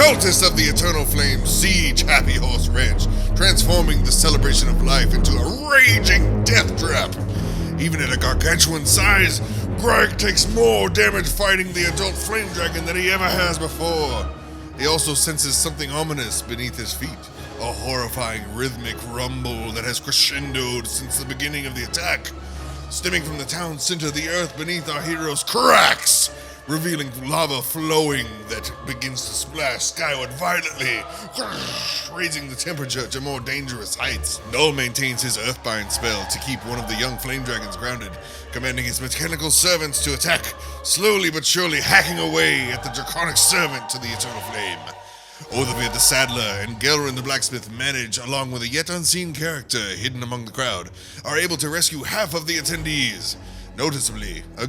cultists of the Eternal Flame siege Happy Horse Ranch, transforming the celebration of life into a raging death trap. Even at a gargantuan size, Greg takes more damage fighting the adult flame dragon than he ever has before. He also senses something ominous beneath his feet, a horrifying rhythmic rumble that has crescendoed since the beginning of the attack. Stemming from the town center, the earth beneath our heroes cracks, revealing lava flowing that begins to splash skyward violently, raising the temperature to more dangerous heights. Null maintains his Earthbind spell to keep one of the young flame dragons grounded, commanding his mechanical servants to attack, slowly but surely hacking away at the draconic servant to the Eternal Flame. Orthavir the Saddler and Gelrin the Blacksmith manage, along with a yet unseen character hidden among the crowd, are able to rescue half of the attendees. Noticeably, a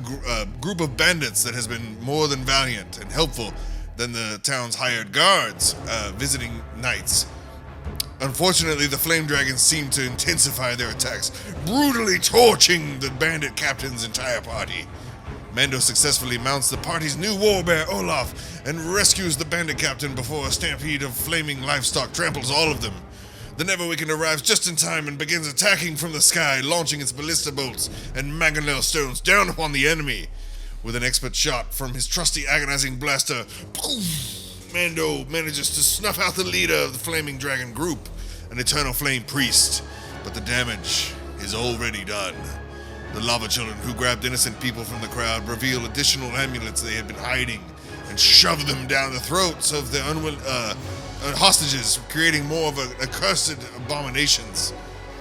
group of bandits that has been more than valiant and helpful than the town's hired guards, visiting knights. Unfortunately, the flame dragons seem to intensify their attacks, brutally torching the bandit captain's entire party. Mando successfully mounts the party's new warbear, Olaf, and rescues the bandit captain before a stampede of flaming livestock tramples all of them. The Neverweakened arrives just in time and begins attacking from the sky, launching its ballista bolts and mangonel stones down upon the enemy. With an expert shot from his trusty agonizing blaster, Mando manages to snuff out the leader of the flaming dragon group, an Eternal Flame priest, but the damage is already done. The lava children who grabbed innocent people from the crowd reveal additional amulets they had been hiding and shove them down the throats of the hostages, creating more of accursed abominations.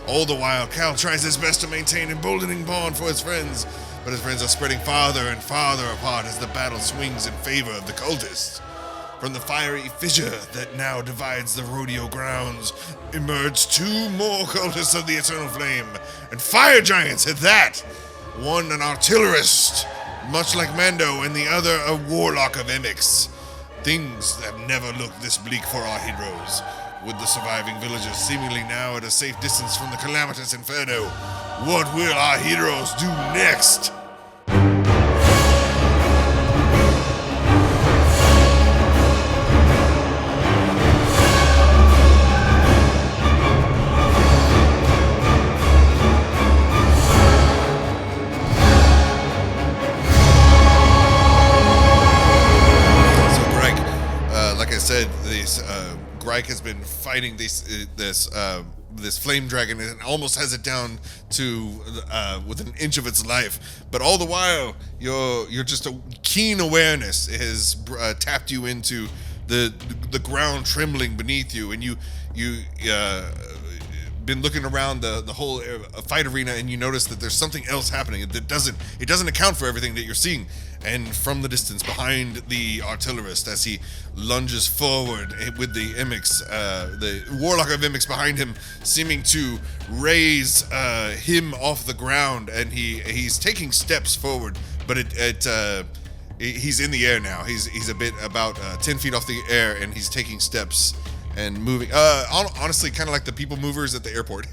All the while, Cal tries his best to maintain emboldening bond for his friends, but his friends are spreading farther and farther apart as the battle swings in favor of the cultists. From the fiery fissure that now divides the rodeo grounds, emerge two more cultists of the Eternal Flame, and fire giants at that! One an artillerist, much like Mando, and the other a Warlock of Imix. Things have never looked this bleak for our heroes, with the surviving villagers seemingly now at a safe distance from the calamitous inferno. What will our heroes do next? Greg has been fighting this flame dragon and almost has it down to within an inch of its life. But all the while, you're just a keen awareness has tapped you into the ground trembling beneath you, and you been looking around the whole fight arena, and you notice that there's something else happening that doesn't account for everything that you're seeing. And from the distance, behind the artillerist, as he lunges forward with the Imix, the Warlock of Imix behind him, seeming to raise him off the ground, and he's taking steps forward, but he's in the air now. He's about 10 feet off the air, and he's taking steps and moving. Honestly, kind of like the people movers at the airport,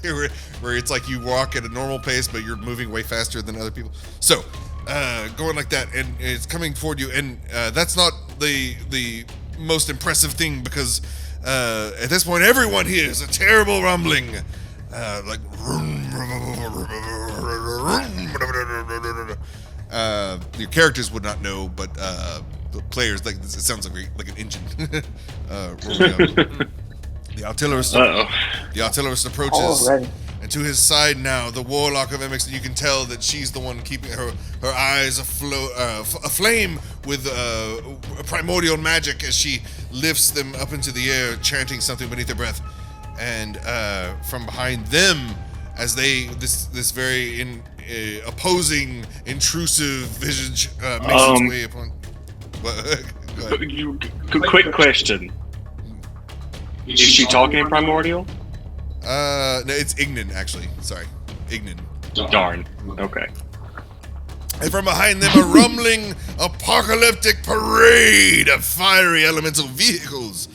where it's like you walk at a normal pace, but you're moving way faster than other people. So. Going like that, and it's coming toward you, and that's not the most impressive thing, because at this point everyone hears a terrible rumbling, like your characters would not know, but the players, like, it sounds like an engine. The artillerist approaches. And to his side now, the Warlock of Imix, you can tell that she's the one keeping her eyes aflame with primordial magic as she lifts them up into the air, chanting something beneath her breath. And from behind them, as this very opposing, intrusive visage makes its way upon. Quick question. Is she talking in primordial? No, it's Ignan, actually. Sorry. Ignan. Darn. Okay. And from behind them, a rumbling, apocalyptic parade of fiery elemental vehicles,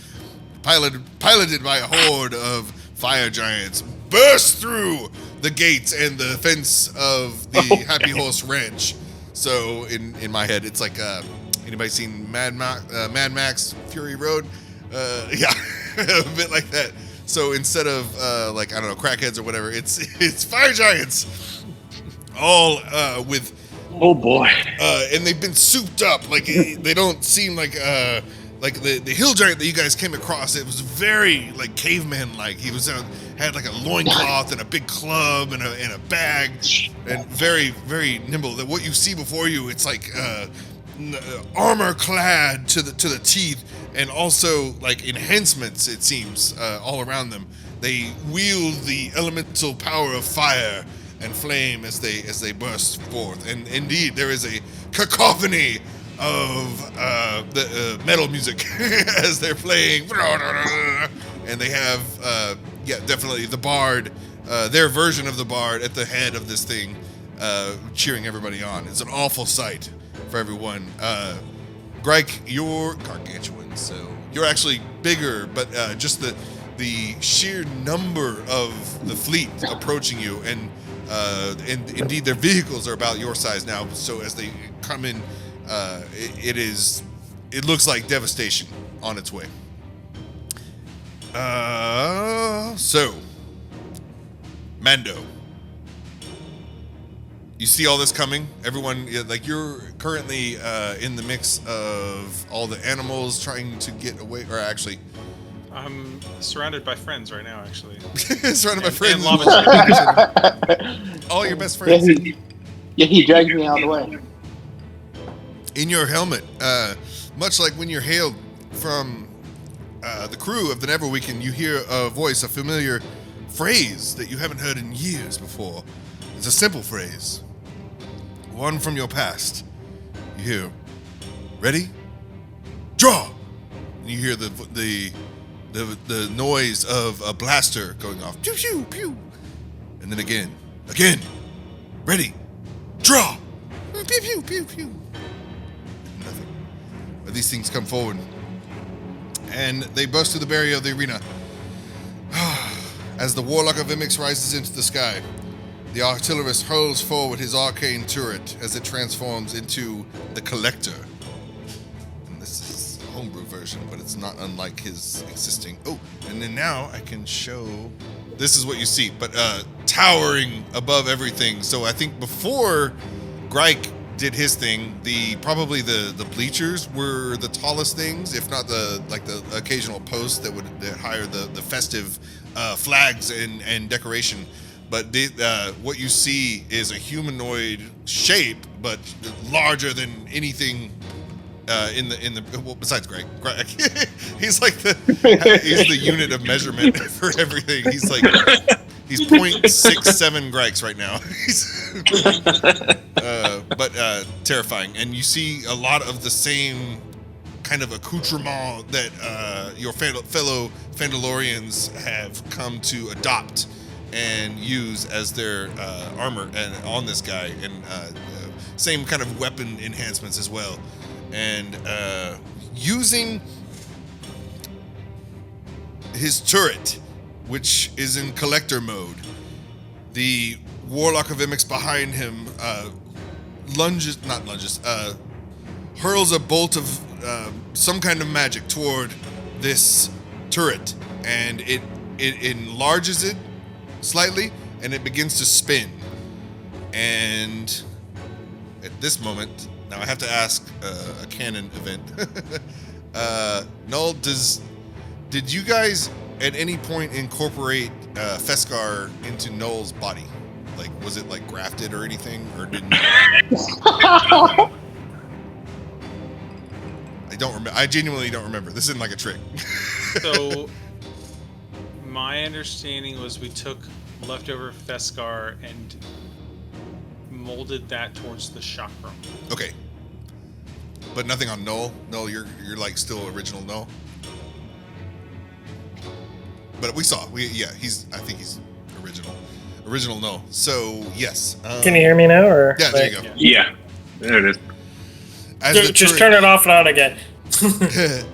piloted by a horde of fire giants, burst through the gates and the fence of the Happy Horse Ranch. So, in my head, it's like, anybody seen Mad Max Fury Road? Yeah, a bit like that. So instead of like I don't know, crackheads or whatever, it's fire giants, all with. Oh boy! And they've been souped up. Like they don't seem like the hill giant that you guys came across. It was very like caveman like. He was had like a loincloth and a big club and a bag, and very very nimble. That what you see before you, it's like armor clad to the teeth, and also like enhancements. It seems all around them. They wield the elemental power of fire and flame as they burst forth, and indeed there is a cacophony of the metal music as they're playing, and they have definitely the bard, their version of the bard at the head of this thing, cheering everybody on. It's an awful sight for everyone. Greg, you're gargantuan, so you're actually bigger, but just the sheer number of the fleet approaching you, and indeed their vehicles are about your size now, so as they come in, it looks like devastation on its way. So Mando, you see all this coming? Everyone, like, you're currently in the mix of all the animals trying to get away, or actually I'm surrounded by friends right now, actually. surrounded by friends. All your best friends. He dragged me out of the way. In your helmet, much like when you're hailed from the crew of the Neverweakened, you hear a voice, a familiar phrase that you haven't heard in years before. It's a simple phrase, one from your past. You hear, "Ready? Draw!" And you hear the noise of a blaster going off. Pew, pew, pew. And then again. Ready. Draw. Pew, pew, pew, pew. Nothing. But these things come forward. And they burst through the barrier of the arena. As the Warlock of Imix rises into the sky, the Artillerist hurls forward his arcane turret as it transforms into the Collector. This is a homebrew version, but it's not unlike his existing. Oh, and then now I can show. This is what you see, but towering above everything. So I think before Grike did his thing, probably the bleachers were the tallest things, if not the occasional post that would hire the festive flags and decoration. But what you see is a humanoid shape, but larger than anything well, besides Greg. He's like he's the unit of measurement for everything. He's 0.67 Gregs right now. But terrifying. And you see a lot of the same kind of accoutrement that your fellow Phandalorians have come to adopt and use as their armor and on this guy, and same kind of weapon enhancements as well. And using his turret, which is in collector mode, the Warlock of Imix behind him hurls a bolt of some kind of magic toward this turret, and it enlarges it slightly, and it begins to spin. And at this moment, now I have to ask a canon event. Null, did you guys at any point incorporate Pheskar into Null's body? Like, was it like grafted or anything, or didn't? I don't remember. I genuinely don't remember. This isn't like a trick. So, my understanding was we took leftover Pheskar and molded that towards the chakra. Okay. But nothing on Null? Null, you're like still original Null? But we saw. I think he's original Null. So, yes. Can you hear me now? Or yeah, there you go. Yeah. There it is. Just turn it off and on again.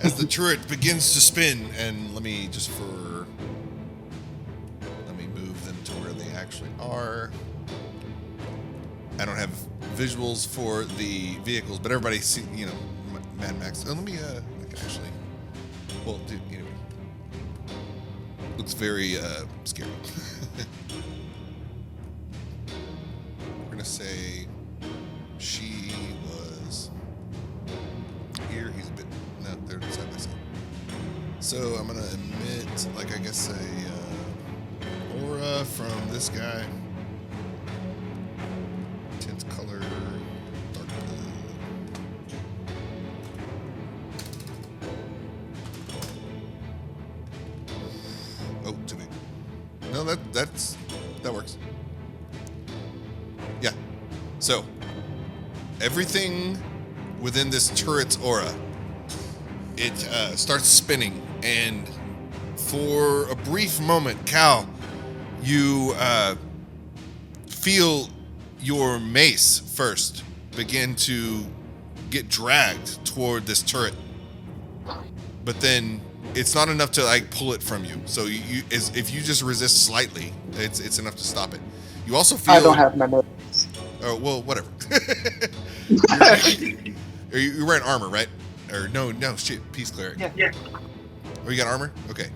As the turret begins to spin, and let me move them to where they actually are. I don't have visuals for the vehicles, but everybody see, Mad Max. Let me actually Well, dude, anyway. Looks very scary. We're gonna say she was here. He's a bit. No, they're side by side. So I'm gonna emit, like, I guess a aura from this guy. Intense color, dark blue. Oh, too big. No, that works. Yeah. So everything within this turret's aura, it starts spinning, and for a brief moment, Cal, you feel your mace first begin to get dragged toward this turret, but then it's not enough to like pull it from you. So if you just resist slightly, it's enough to stop it. You also feel. I don't have my notes. Oh well, whatever. You're wearing armor, right? Or no, shit, peace cleric. Yeah. Oh, you got armor? Okay.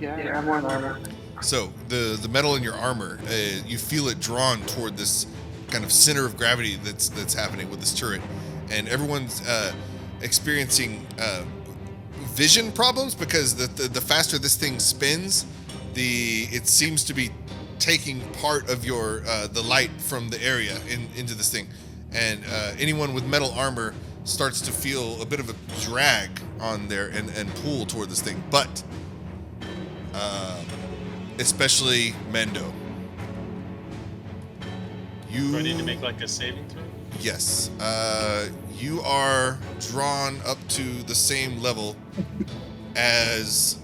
Yeah, I'm wearing armor. So the metal in your armor, you feel it drawn toward this kind of center of gravity that's happening with this turret, and everyone's experiencing vision problems because the faster this thing spins, it seems to be taking part of your the light from the area into this thing, and anyone with metal armor starts to feel a bit of a drag on there and pull toward this thing, but especially Mando. Do I need to make like a saving throw? Yes. You are drawn up to the same level as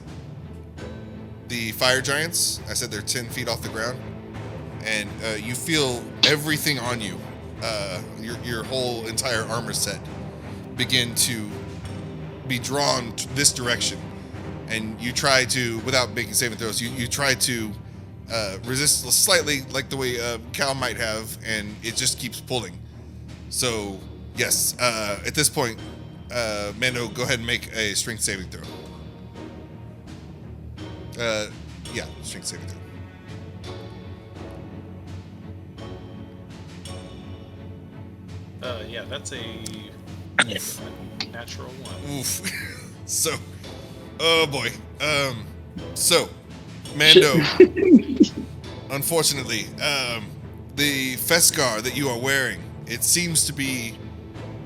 the fire giants. I said they're 10 feet off the ground. And you feel everything on you, your whole entire armor set, begin to be drawn to this direction. And you try to, without making saving throws, you try to resist slightly, like the way Cal might have, and it just keeps pulling. So, yes, at this point, Mando, go ahead and make a strength saving throw. Yeah, strength saving throw. Yeah, that's a natural one. Oof. So, oh boy. So, Mando, unfortunately, the Pheskar that you are wearing, it seems to be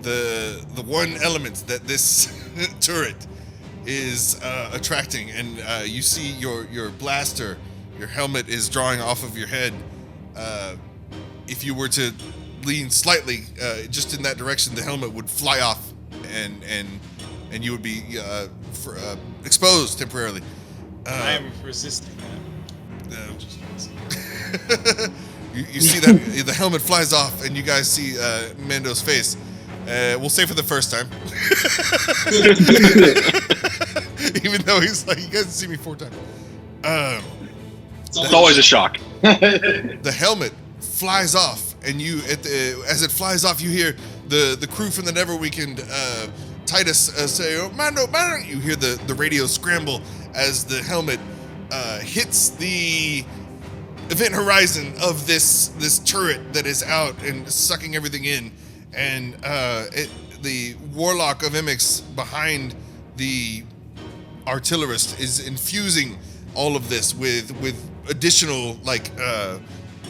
the one element that this turret is attracting, and you see your blaster, your helmet is drawing off of your head. If you were to lean slightly, just in that direction, the helmet would fly off, and you would be exposed temporarily. I am resisting that. You see that the helmet flies off, and you guys see Mando's face. We'll say for the first time. Even though he's like, you guys see me 4 times. It's always a shock. The helmet flies off, and as it flies off, you hear the crew from the Neverweakened Titus say, "Oh, Mando!" You hear the radio scramble as the helmet hits the event horizon of this turret that is out and sucking everything in, and the Warlock of Imix behind the Artillerist is infusing all of this with additional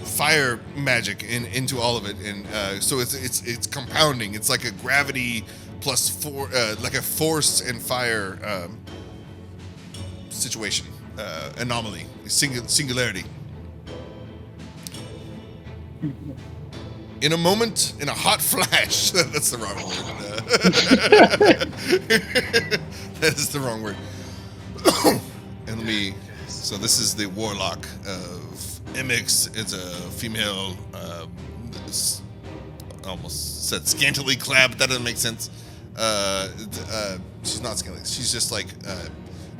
fire magic into all of it, and so it's compounding. It's like a gravity plus like a force and fire situation, anomaly, singularity. In a moment, in a hot flash, that's the wrong word. That is the wrong word. And so this is the Warlock of Imix. It's a female, almost said scantily clad, but that doesn't make sense. She's not scantily. She's just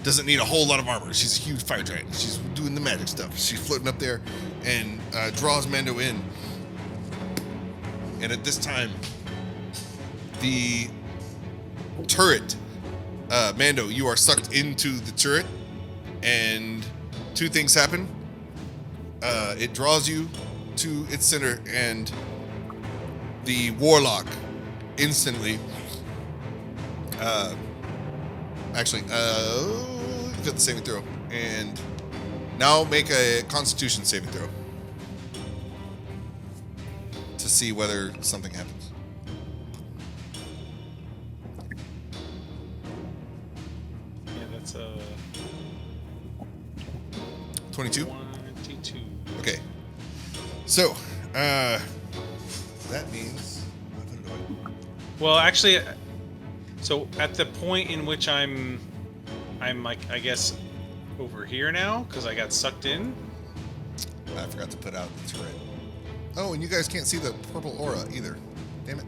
doesn't need a whole lot of armor. She's a huge fire giant. She's doing the magic stuff. She's floating up there and draws Mando in. And at this time, the turret Mando, you are sucked into the turret, and two things happen. It draws you to its center, and the Warlock instantly. Actually, get the saving throw, and now make a Constitution saving throw to see whether something happens. Yeah, that's a 22. 22. Okay. So, that means. Well, actually, so at the point in which I'm like, I guess, over here now because I got sucked in. I forgot to put out the turret. Oh, and you guys can't see the purple aura either. Damn it.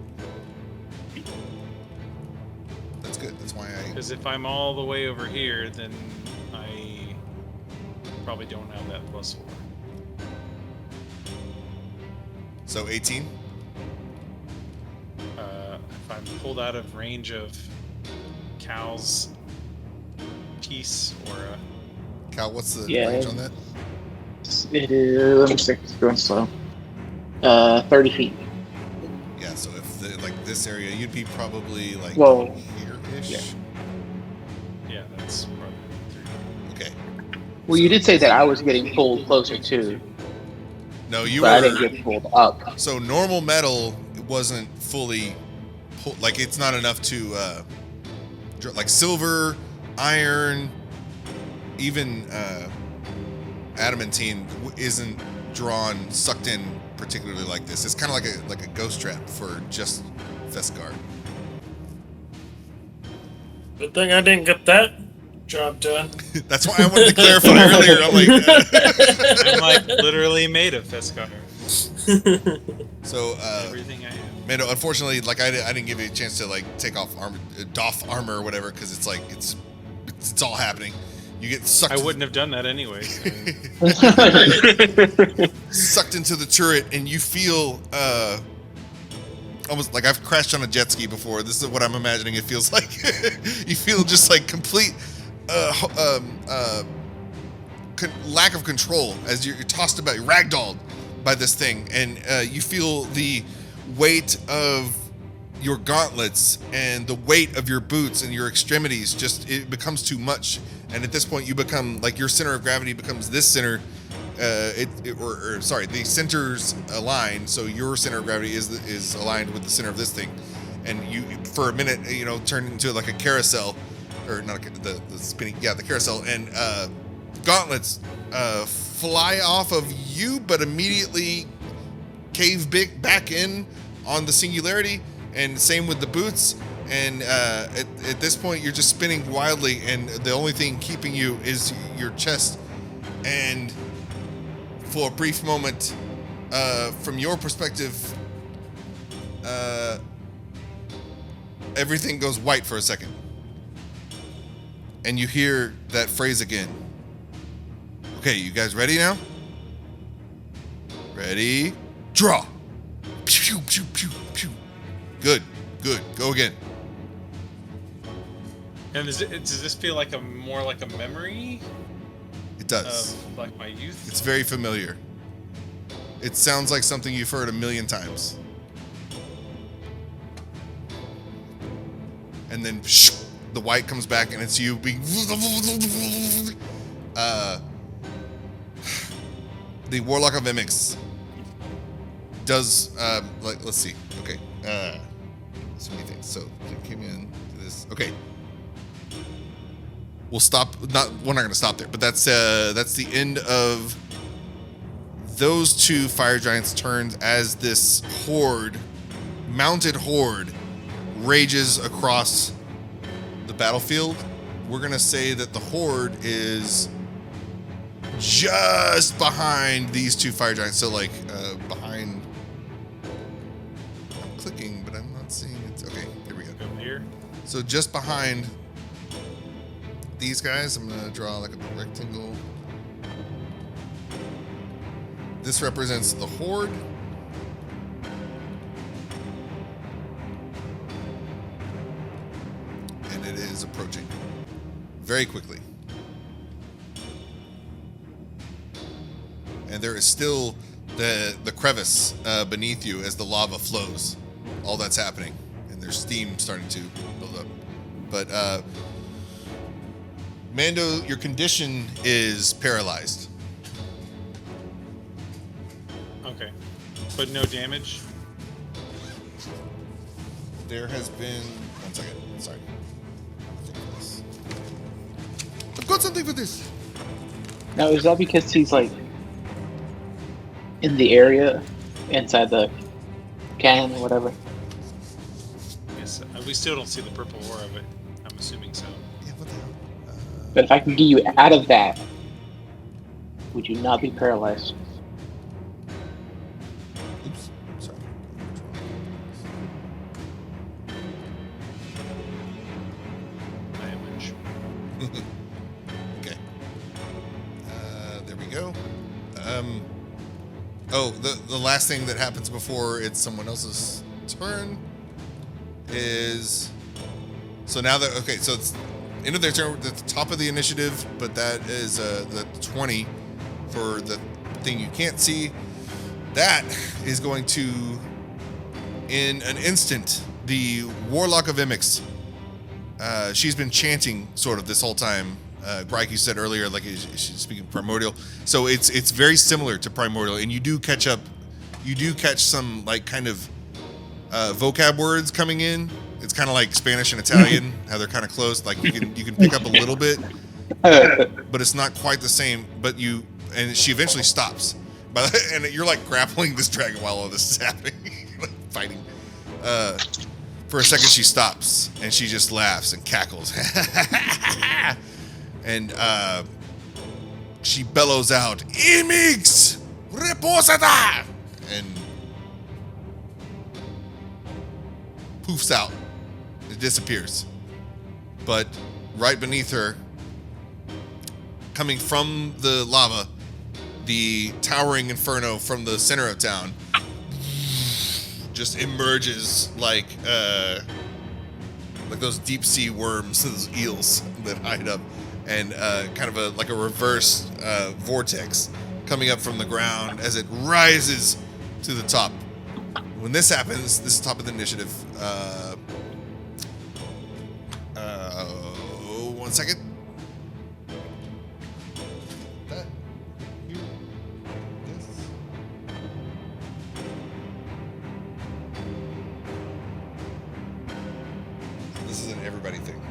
That's good. That's why I. Because if I'm all the way over here, then I probably don't have that +4. So 18. If I'm pulled out of range of Cal's piece or Cal, what's the Yeah. range on that? It is. Let me see. It's going slow. 30 feet. Yeah. So if like this area, you'd be probably like Whoa. here-ish. Yeah. yeah, that's probably 3. Okay. Well, you did say that I was getting pulled closer too, No, you but I were. didn't get pulled up. So normal metal wasn't fully, like it's not enough to, like silver, iron, even adamantine isn't sucked in particularly like this. It's kind of like a ghost trap for just Pheskar. Good thing I didn't get that job done. That's why I wanted to clarify earlier. I'm like, I'm like literally made of Pheskar. so Everything I am. Mando, unfortunately, like I didn't give you a chance to like take off armor, doff armor or whatever, because it's like it's all happening. You get sucked. I wouldn't have done that anyway. So. Sucked into the turret, and you feel almost like I've crashed on a jet ski before. This is what I'm imagining it feels like. You feel just like complete lack of control as you're tossed about, you're ragdolled by this thing, and you feel the weight of your gauntlets and the weight of your boots and your extremities. Just it becomes too much, and at this point you become like your center of gravity becomes this center. The centers align, so your center of gravity is aligned with the center of this thing, and you for a minute turn into like a carousel, or not the spinning, the carousel, and gauntlets fly off of you, but immediately cave back in on the singularity, and same with the boots. And at this point, you're just spinning wildly, and the only thing keeping you is your chest. And for a brief moment, from your perspective, everything goes white for a second. And you hear that phrase again. Okay, you guys ready now? Ready? Draw! Pew, pew, pew, pew. Good. Go again. And does this feel like more like a memory It does. of like my youth? It's very familiar. It sounds like something you've heard a million times. And then the white comes back, and it's you being the Warlock of Imix does let's see. Okay. So many things. So you came in to this. Okay. We'll stop. We're not going to stop there, but that's the end of those two fire giants' turns as this mounted horde, rages across the battlefield. We're going to say that the horde is just behind these two fire giants. So like behind. I'm clicking, but I'm not seeing it. Okay, here we go. Over here. So just behind these guys, I'm gonna draw like a rectangle. This represents the horde. And it is approaching. very quickly. And there is still the crevice beneath you as the lava flows. All that's happening. And there's steam starting to build up. But, Mando, your condition is paralyzed. Okay. But no damage? There has been... One second. Sorry. I've got something for this. Now, is that because he's like in the area inside the cannon or whatever? Yes. We still don't see the purple aura of it. I'm assuming so. Yeah, what the hell? But if I can get you out of that, would you not be paralyzed? Oops. Sorry. Damage. Okay. There we go. Oh, the last thing that happens before it's someone else's turn is... So now that... Okay, so it's end of their turn at the top of the initiative, but that is the 20 for the thing you can't see. That is going to, in an instant, the Warlock of Imix. She's been chanting sort of this whole time. Grike, you said earlier, like she's speaking primordial. So it's very similar to primordial, and you do catch up. You do catch some like kind of vocab words coming in. It's kind of like Spanish and Italian, how they're kind of close. Like you can pick up a little bit, but it's not quite the same. But and she eventually stops. And you're like grappling this dragon while all this is happening, like fighting. For a second, she stops and she just laughs and cackles, and she bellows out, "Imix, reposada!" and poofs out. It disappears. But right beneath her, coming from the lava, the towering inferno from the center of town just emerges like those deep sea worms, those eels that hide up, and kind of like a reverse vortex coming up from the ground as it rises to the top. When this happens, this is top of the initiative. 1 second. That you this. This is an everybody thing.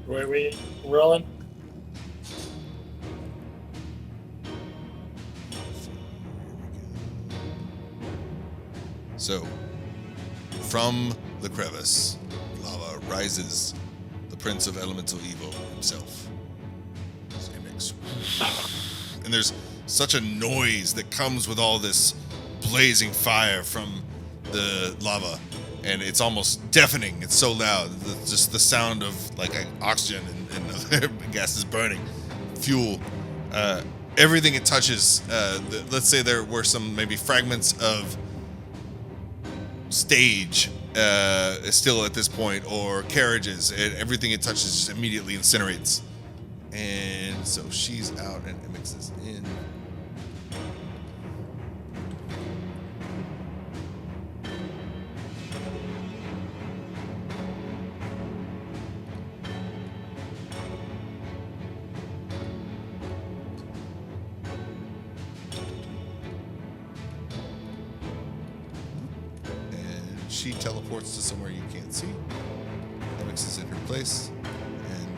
Where are we rolling? So, from the crevice, lava rises the Prince of Elemental Evil himself. Imix. And there's such a noise that comes with all this blazing fire from the lava, and it's almost deafening. It's so loud. Just the sound of like oxygen and other gases burning, fuel, everything it touches. Let's say there were some maybe fragments of stage still at this point, or carriages, and everything it touches just immediately incinerates. And so she's out and Imix is in. She teleports to somewhere you can't see. Imix is in her place, and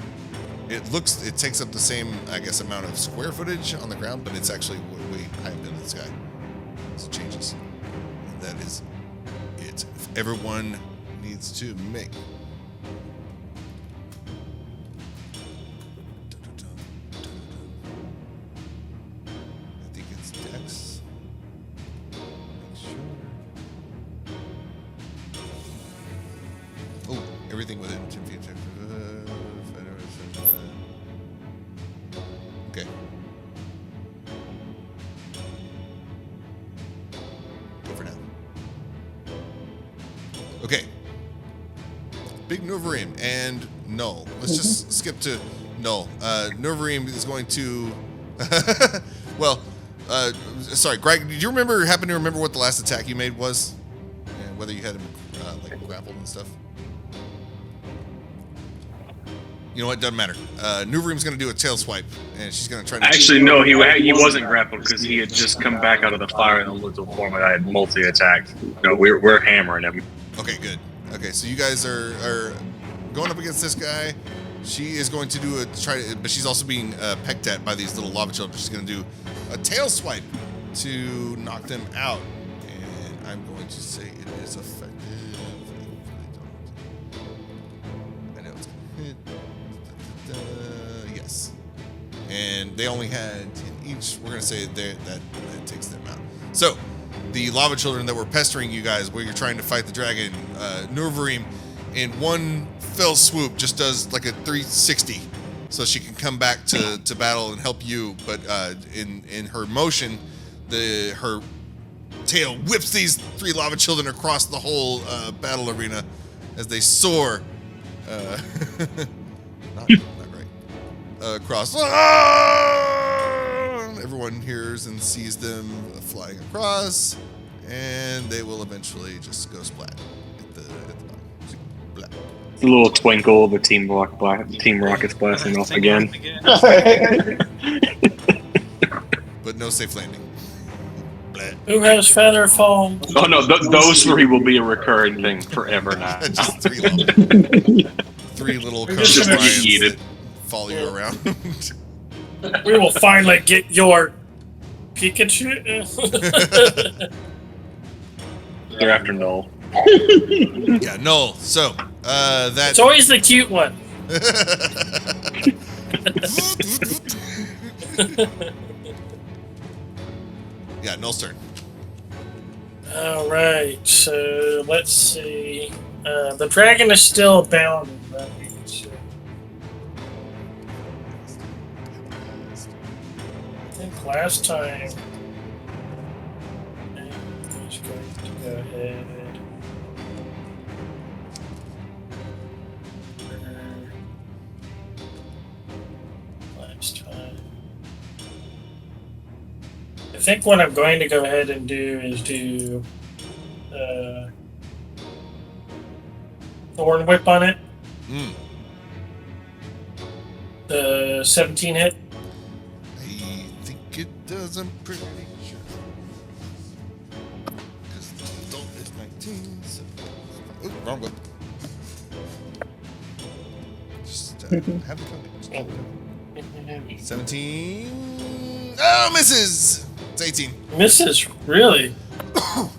it takes up the same, I guess, amount of square footage on the ground, but it's actually way high up in the sky. So it changes. And that is it. If everyone needs to make. I think it's Dex. Make sure. Oh, everything within 10 feet. Okay. Go for now. Big Neverweakened and Null. Let's just skip to Null. Neverweakened is going to. Well, sorry, Greg. Did you happen to remember what the last attack you made was, and whether you had him like grappled and stuff? You know what? Doesn't matter. Neverweakened's going to do a tail swipe, and she's going to try to. Actually, no, he wasn't grappled because he had just come back out of the fire in the lethal form, and I had multi-attacked. No, we're hammering him. Okay, good. Okay, so you guys are going up against this guy. She is going to do but she's also being pecked at by these little lava children. She's going to do a tail swipe to knock them out, and I'm going to say it is effective. I know it's going to hit. Yes. And they only had 10 each. We're going to say that takes them out. So, the lava children that were pestering you guys while you're trying to fight the dragon, Neverweakened, in one fell swoop, just does like a 360, so she can come back to battle and help you. But in her motion, her tail whips these 3 lava children across the whole battle arena as they soar. Not right. Across. Everyone hears and sees them flying across, and they will eventually just go splat at the bottom. Splat. A little twinkle of the Team Rocket's blasting off again. But no safe landing. Blat. Who has feather fall? Oh no, those 3 will be a recurring thing forever now. Just 3 little just Cobra gonna Lions eat it. that follow you around. We will finally get your Pikachu. They're after Null. Yeah, Null. So, that. It's always the cute one. Yeah, Null's turn. All right, so let's see. The dragon is still bound. Right? So I think last time he's going to go ahead. Last time. I think what I'm going to go ahead and do is do Thorn Whip on it. The 17 hit. I think it does. I'm pretty sure. Because the adult is 19. So... Ooh, wrong whip. Just have the code. 17. Oh, misses! It's 18. Misses, really?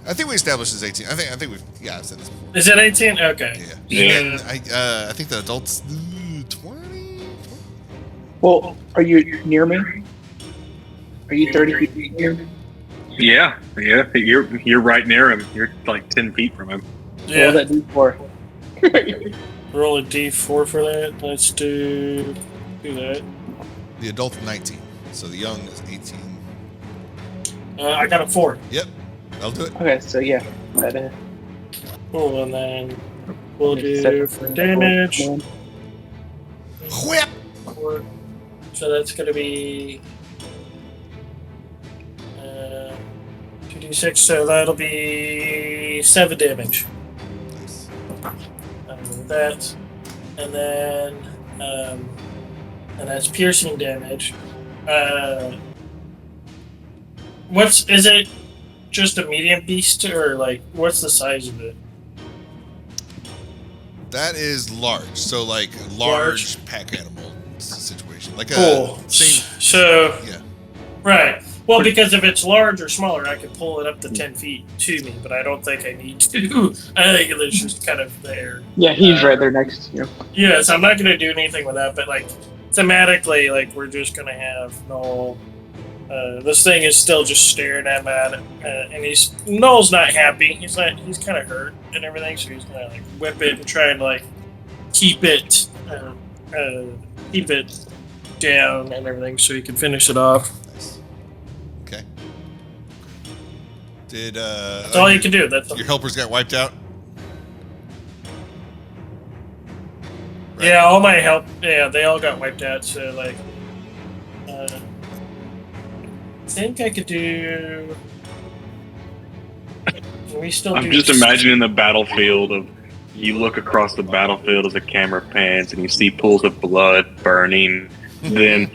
I think we established it's 18. I think we've. Yeah, I've said this before. Is it 18? Okay. Yeah. And I think the adults 20. Well, are you near me? Are you 30 feet near me? Yeah, you're right near him. You're like 10 feet from him. Yeah. Roll that D4. Roll a D4 for that. Let's do that. The adult 19. So the young is 18. I got a 4. Yep. I'll do it. Okay, so yeah, that Cool, and then we'll do for damage. Whip! 4. So that's going to be 2d6, so that'll be 7 damage. Nice. That, and then and that's piercing damage. Is it just a medium beast, or like what's the size of it? That is large. So like large pack animal situation. Like Cool. a same. So Yeah. right. Well, because if it's large or smaller, I could pull it up to 10 feet to me, but I don't think I need to. I think it's just kind of there. Yeah, he's right there next to you. Yeah, so I'm not going to do anything with that, but like thematically, like we're just going to have Noel. This thing is still just staring at him, and Noel's not happy. He's kind of hurt and everything, so he's going to like whip it and try and like keep it down and everything, so he can finish it off. Nice. Okay. Did That's all you can do. That's your helpers got wiped out? Right. Yeah, all my help. Yeah, they all got wiped out. So like, I think I could do. Can we still I'm do just this? imagining the battlefield of you look across the battlefield as the camera pans and you see pools of blood burning. then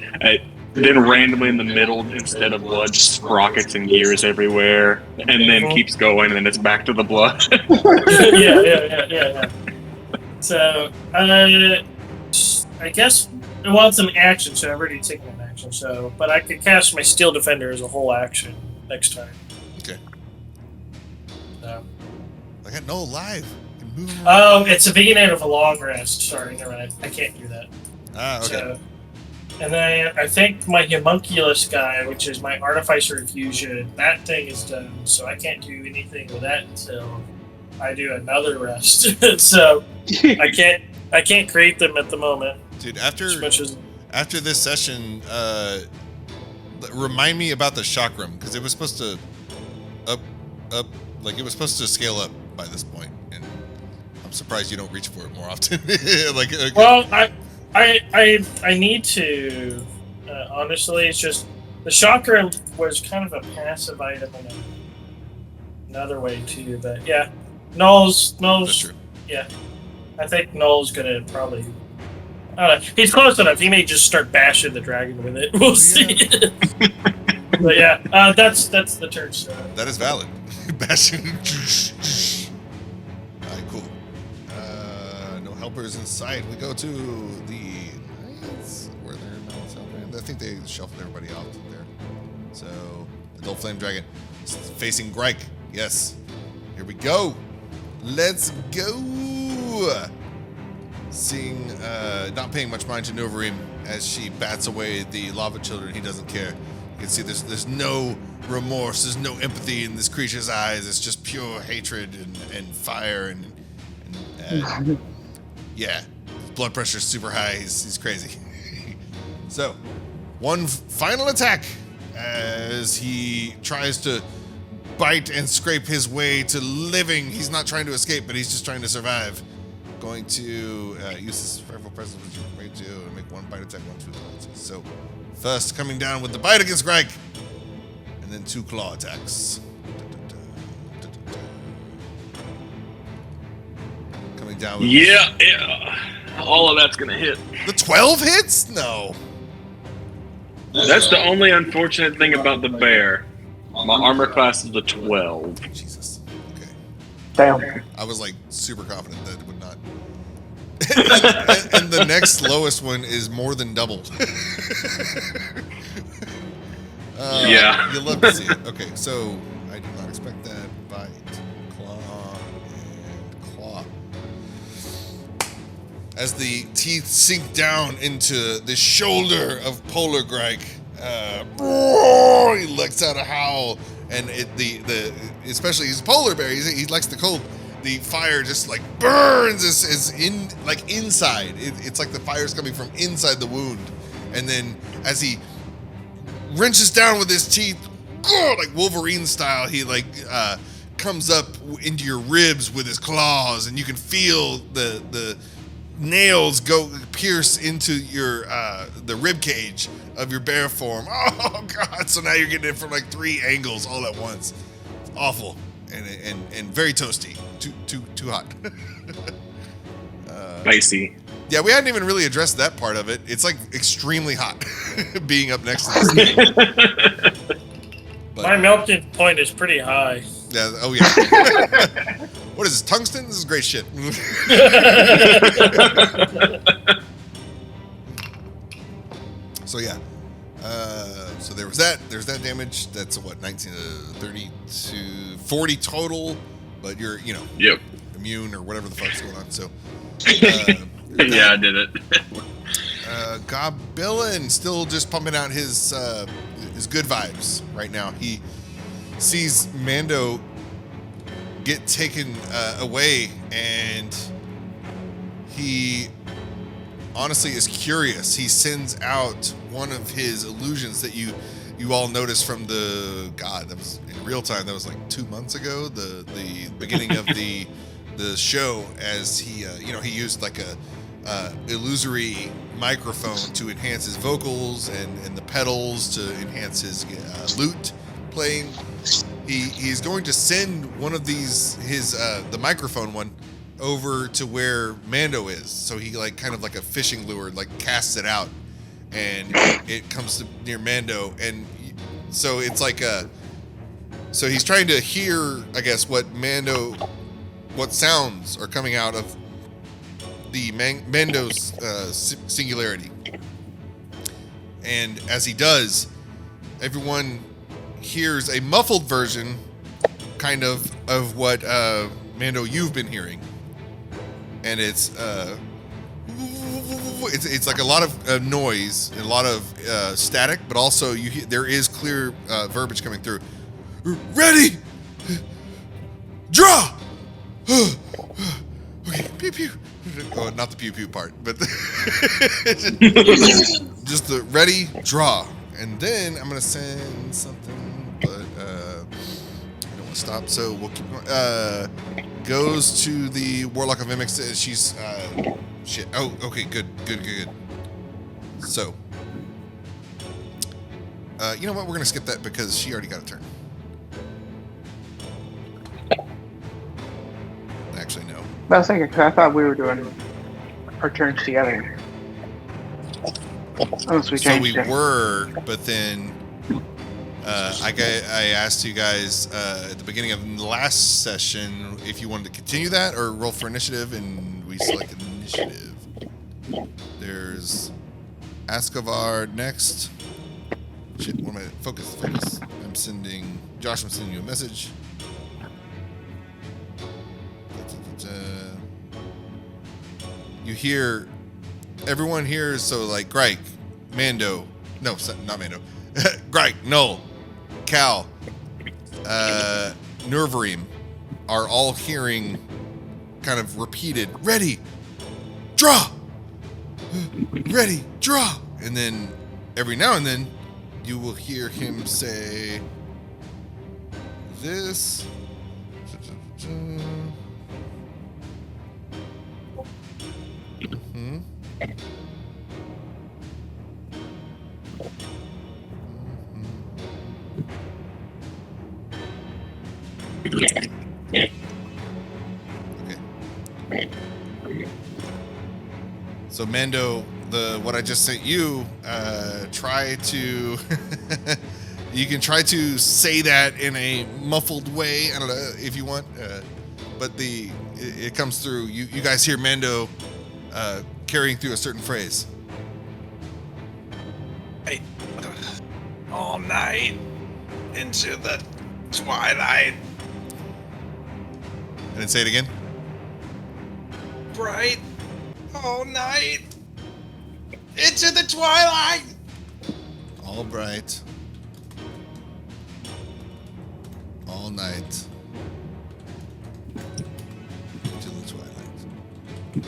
randomly in the middle, instead of blood, sprockets and gears everywhere, and then keeps going, and then it's back to the blood. yeah. So, I guess it wants an action, so I've already taken an action. So, but I could cast my Steel Defender as a whole action next time. Okay. So. I got no alive. I can move him Oh, it's a beginning of a long rest. Sorry, never mind. I can't do that. Ah, okay. So, and then I think my homunculus guy, which is my artificer infusion, that thing is done. So I can't do anything with that until I do another rest. So I can't create them at the moment. Dude, As much as after this session, remind me about the chakram, because it was supposed to it was supposed to scale up by this point, and I'm surprised you don't reach for it more often. Well, I need to. Honestly, it's just the chakra was kind of a passive item in another way too. But yeah, Null's. That's true. Yeah, I think Null's gonna probably. I don't know. He's close enough. He may just start bashing the dragon with it. We'll see. But yeah, that's the turn. So. That is valid. Bashing. Alright, cool. No helpers in sight. We go to the Knights. Where they're not helping. I think they shuffled everybody out there. So, the Dull Flame Dragon is facing Grike. Yes. Here we go. Let's go. Seeing, not paying much mind to Neverweakened as she bats away the lava children. He doesn't care. You can see there's no remorse, there's no empathy in this creature's eyes. It's just pure hatred and fire and yeah, his blood pressure's super high. He's crazy. So, one final attack as he tries to bite and scrape his way to living. He's not trying to escape, but he's just trying to survive. Going to use his fearful presence, which you may do, and make one bite attack, 1, 2 claws. So, first coming down with the bite against Greg, and then 2 claw attacks. Coming down with Yeah. All of that's gonna hit. the 12 hits? No. That's the only unfortunate thing about the bear. My armor class is a 12. Jesus. Okay. Damn. I was like super confident that it would not. and the next lowest one is more than double. Yeah. You'll love to see it. Okay, so I did not expect that. Bite, claw, and claw. As the teeth sink down into the shoulder of Polar Greg, he lets out a howl, and especially his polar bear, he likes the cold. The fire just like burns is in like inside. It's like the fire's coming from inside the wound, and then as he wrenches down with his teeth, like Wolverine style, he like comes up into your ribs with his claws, and you can feel the nails go pierce into your the rib cage of your bear form. Oh god! So now you're getting it from like 3 angles all at once. It's awful and very toasty. Too hot. Spicy. Yeah, we hadn't even really addressed that part of it. It's like extremely hot being up next to this thing. My melting point is pretty high. Yeah. Oh yeah. What is this? Tungsten? This is great shit. So yeah. So there was that. There's that damage. That's what 19 to 30 to 40 total. But you're Yep. immune or whatever the fuck's going on. So. Yeah, I did it. Goblin still just pumping out his good vibes right now. He sees Mando get taken away, and he honestly is curious. He sends out one of his illusions that you all noticed from that was in real time. That was like 2 months ago, the beginning of the show, as he he used like illusory microphone to enhance his vocals and the pedals to enhance his lute playing. He's going to send one of these the microphone one over to where Mando is. So he like kind of like a fishing lure like casts it out, and it comes to near Mando, and so it's like so he's trying to hear, I guess, what sounds are coming out of the Mando's singularity. And as he does, everyone hears a muffled version, kind of what Mando you've been hearing, and it's like a lot of noise, and a lot of static, but also there is clear verbiage coming through. Ready, draw. Okay, pew pew. Oh, not the pew pew part, but just the ready, draw, and then I'm gonna send something, but I don't want to stop, so we'll keep going. Goes to the Warlock of Imix. She's shit. Oh, okay, good. So, you know what? We're gonna skip that because she already got a turn. Actually, no. I was thinking, because I thought we were doing our turns together. Unless we changed So we it. were, but then I asked you guys at the beginning of the last session if you wanted to continue that or roll for initiative, and we selected initiative. There's Askavar next. Shit, what am I? Focus. I'm sending you a message. You hear, everyone hears, so like Grike, Mando, no, not Mando, Grike, Null, Cal, Nerverim are all hearing kind of repeated, ready, draw, ready, draw. And then every now and then you will hear him say this. Okay. So Mando, what I just sent you, try to you can try to say that in a muffled way. I don't know if you want, but it comes through. You guys hear Mando carrying through a certain phrase. All night into the twilight. And then say it again. Bright all night into the twilight. All bright. All night. Into the twilight.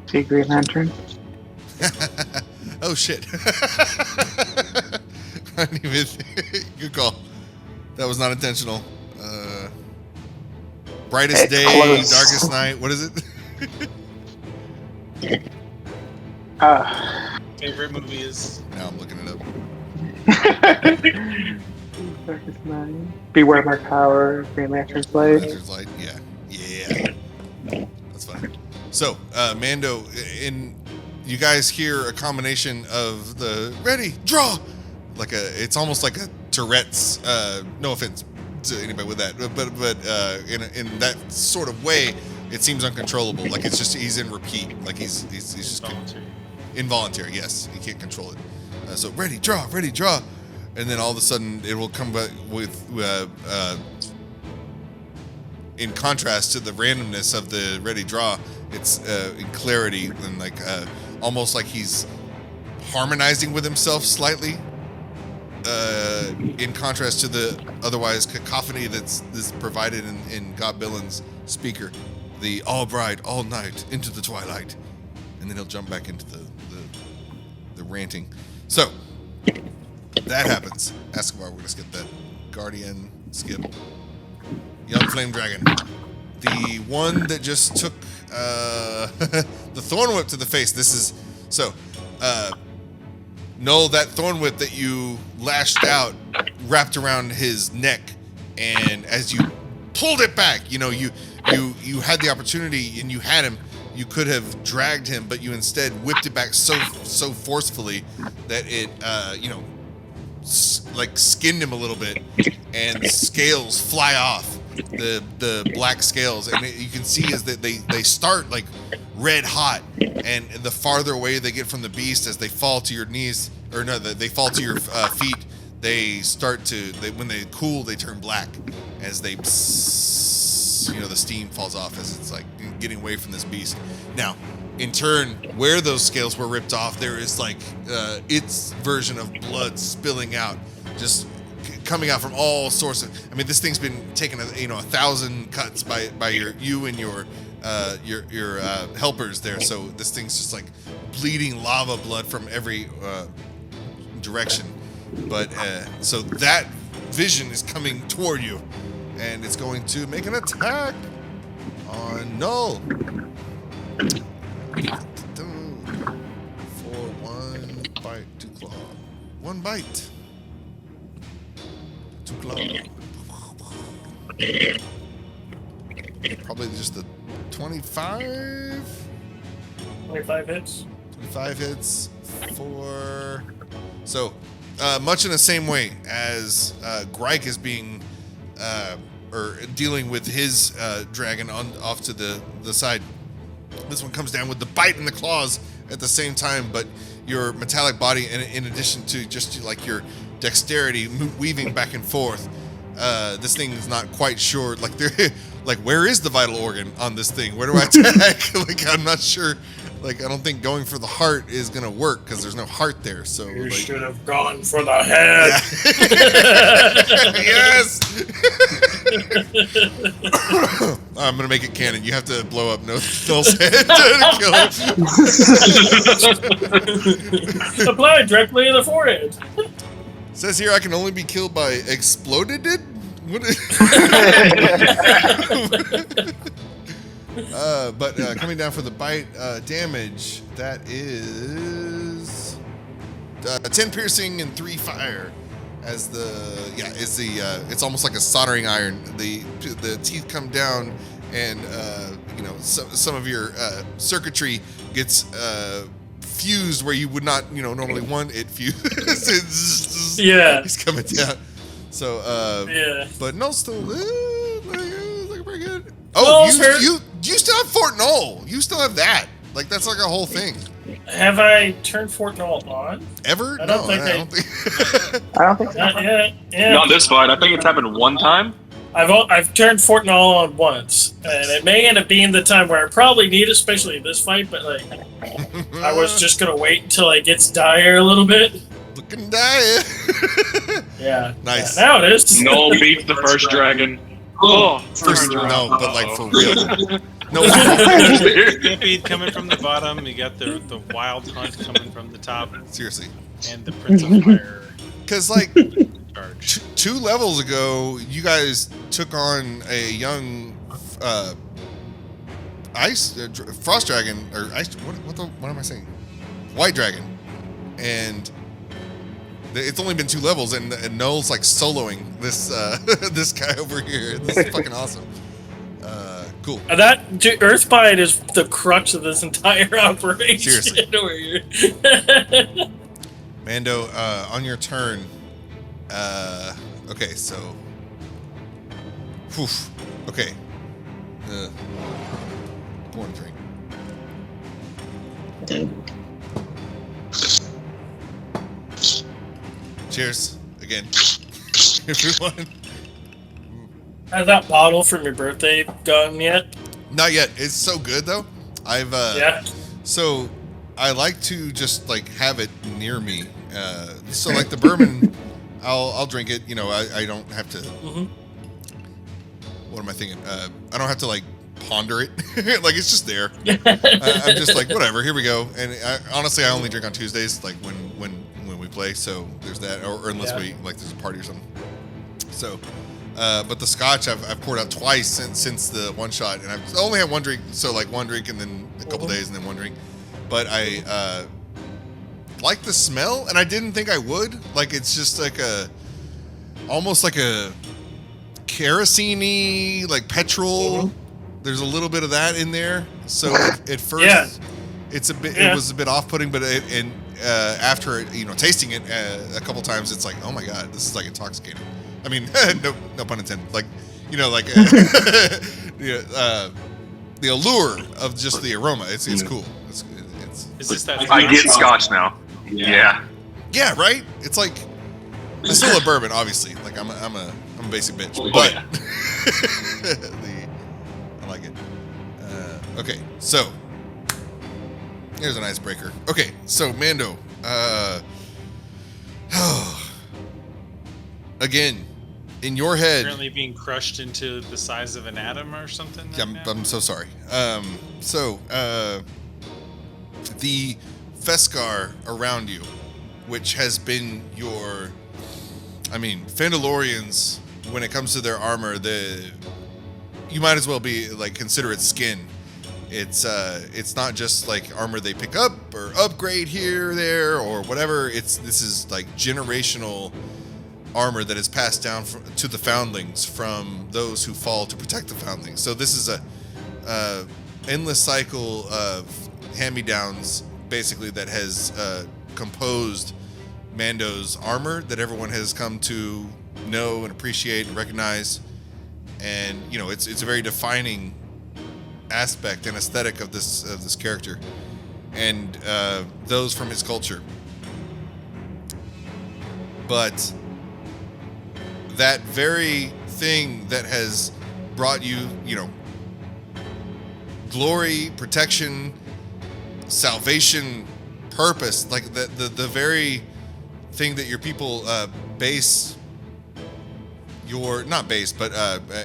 See Green Lantern? Oh shit. I didn't even good call. That was not intentional. Brightest day, close. darkest night. What is it? Favorite movie is Now I'm looking it up. Darkest Night. Beware My Power. Green Lantern's Blade. Lantern's Light. Yeah. That's fine. So, Mando, you guys hear a combination of the ready, draw, it's almost like a Tourette's. No offense to anybody with that, but in that sort of way, it seems uncontrollable. Like it's just he's in repeat. Like he's just involuntary. Yes, he can't control it. So ready, draw, and then all of a sudden it will come back with. In contrast to the randomness of the ready draw, it's in clarity and like almost like he's harmonizing with himself slightly. In contrast to the otherwise cacophony that's provided in God Billin's speaker, the all bright, all night, into the twilight, and then he'll jump back into the ranting. So that happens. Escobar, we're gonna skip that. Guardian, skip. Young Flame Dragon. the one that just took the thorn whip to the face. This is so. Null, that thorn whip that you lashed out wrapped around his neck, and as you pulled it back, you had the opportunity and you had him. You could have dragged him, but you instead whipped it back so forcefully that it skinned him a little bit, and the scales fly off, the black scales, and you can see is that they start like red hot, and the farther away they get from the beast as they fall to your knees, or no, they fall to your feet, they start to, when they cool, they turn black as they the steam falls off as it's like getting away from this beast. Now, in turn, where those scales were ripped off, there is like its version of blood spilling out, just coming out from all sources. I mean, this thing's been taking 1,000 cuts by you and your helpers there. So this thing's just like bleeding lava blood from every direction. But so that vision is coming toward you, and it's going to make an attack on Null. For 1 bite, 2 claw. 1 bite, 2 claw. Probably just the 25. 25 hits. 25 hits for. So, much in the same way as Greik is being or dealing with his dragon off to the side. This one comes down with the bite and the claws at the same time, but your metallic body, in addition to just like your dexterity weaving back and forth, this thing is not quite sure. Like where is the vital organ on this thing? Where do I attack? Like I'm not sure. Like I don't think going for the heart is gonna work because there's no heart there. So you should have gone for the head. Yeah. Yes. I'm gonna make it canon. You have to blow up Null's head to kill him. Apply it directly in the forehead. Says here I can only be killed by exploded. What but coming down for the bite damage, that is 10 piercing and 3 fire. As it's almost like a soldering iron. The teeth come down, and some of your circuitry gets fused where you would not normally want it fused. Yeah, he's coming down. So yeah, but Null's still looking pretty good. Oh, you still have Fort Null. You still have that. Like that's like a whole thing. Have I turned Fort Null on? Ever? I don't think I don't think so. Not yet. Yeah. Not this fight. I think it's happened one time. I've turned Fort Null on once, and it may end up being the time where I probably need it, especially in this fight. But like, I was just gonna wait until it gets dire a little bit. Looking dire. Yeah. Nice. Yeah, now it is. Null beats the first dragon. Oh, First, no, but like for real. No. Stampede coming from the bottom. You got the Wild Hunt coming from the top, Seriously. and the Prince of Fire Because like charge. 2 levels ago, you guys took on a young frost dragon or ice. What am I saying? White dragon, and it's only been 2 levels, and Null's like soloing this this guy over here. This is fucking awesome. Cool. That Earthbite is the crux of this entire operation. Seriously. Mando, on your turn. Okay, so. Whew, okay. Pour and drink. Cheers again, everyone. Has that bottle from your birthday gone yet? Not yet. It's so good though. I've Yeah. So I like to just like have it near me. So like the bourbon, I'll drink it. I don't have to. Mm-hmm. What am I thinking? I don't have to like ponder it. Like it's just there. I'm just like whatever. Here we go. And honestly, I only drink on Tuesdays, like when we play. So there's that, or unless we like there's a party or something. So But the scotch I've poured out twice since the one shot, and I've only had one drink. So like one drink and then a couple days and then one drink. But I like the smell, and I didn't think I would. Like it's just like almost like a kerosene-y, like petrol. There's a little bit of that in there. So at first, it's a bit. It was a bit off-putting, but after tasting it a couple times, it's like, oh my god, this is like intoxicating. I mean, no pun intended. Like, like the allure of just the aroma. It's cool. It's Is this that? I get scotch now. Yeah. Yeah, right. It's like it's still a bourbon, obviously. Like I'm a basic bitch, but I like it. Okay, so here's an icebreaker. Okay, so Mando, again, in your head, Currently being crushed into the size of an atom or something. I'm so sorry. The Pheskar around you, which has been your, Phandalorians, when it comes to their armor, you might as well be like consider it skin. It's not just like armor they pick up or upgrade here or there or whatever. This is like generational armor that is passed down to the foundlings from those who fall to protect the foundlings. So this is a endless cycle of hand-me-downs, basically, that has composed Mando's armor that everyone has come to know and appreciate and recognize. And it's a very defining aspect and aesthetic of this character and those from his culture. But that very thing that has brought you, glory, protection, salvation, purpose, like the very thing that your people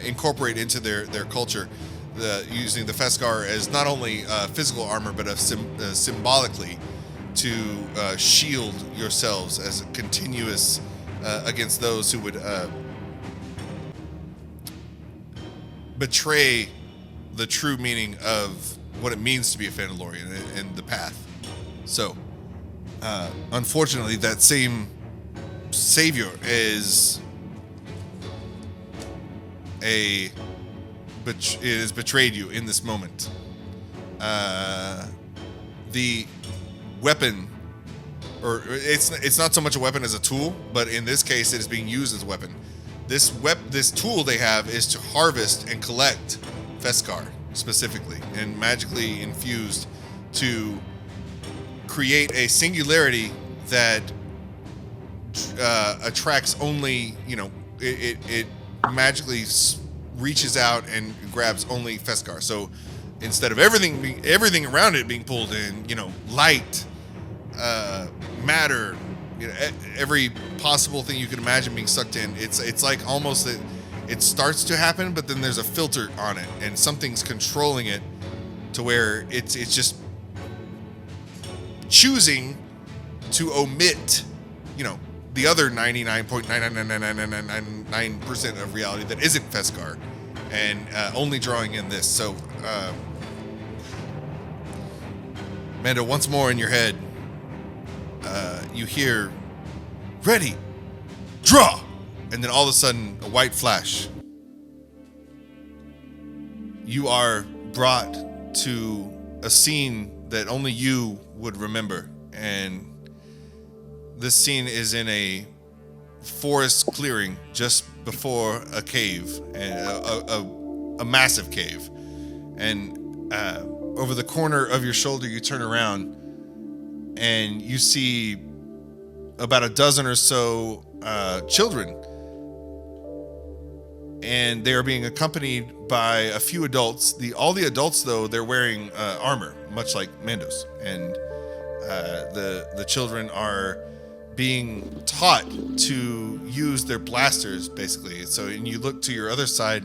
incorporate into their culture, using the Pheskar as not only physical armor, but symbolically to shield yourselves as a continuous against those who would betray the true meaning of what it means to be a Phandalorian and the path. So, unfortunately, that same savior is betrayed you in this moment. The weapon, or it's not so much a weapon as a tool, but in this case, it is being used as a weapon. This tool they have is to harvest and collect Pheskar specifically, and magically infused to create a singularity that attracts only, it magically reaches out and grabs only Pheskar. So instead of everything around it being pulled in, light, matter, every possible thing you could imagine being sucked in, it's like almost that it starts to happen, but then there's a filter on it, and something's controlling it to where it's just choosing to omit, the other 99.99999% of reality that isn't Pheskar, and only drawing in this. So, Mando, once more in your head, you hear, "Ready, draw!" And then all of a sudden, a white flash. You are brought to a scene that only you would remember. And this scene is in a forest clearing just before a cave, and a massive cave. And over the corner of your shoulder, you turn around and you see about a dozen or so children. And they are being accompanied by a few adults. All the adults, though, they're wearing armor, much like Mando's. And the children are being taught to use their blasters, basically. So, and you look to your other side,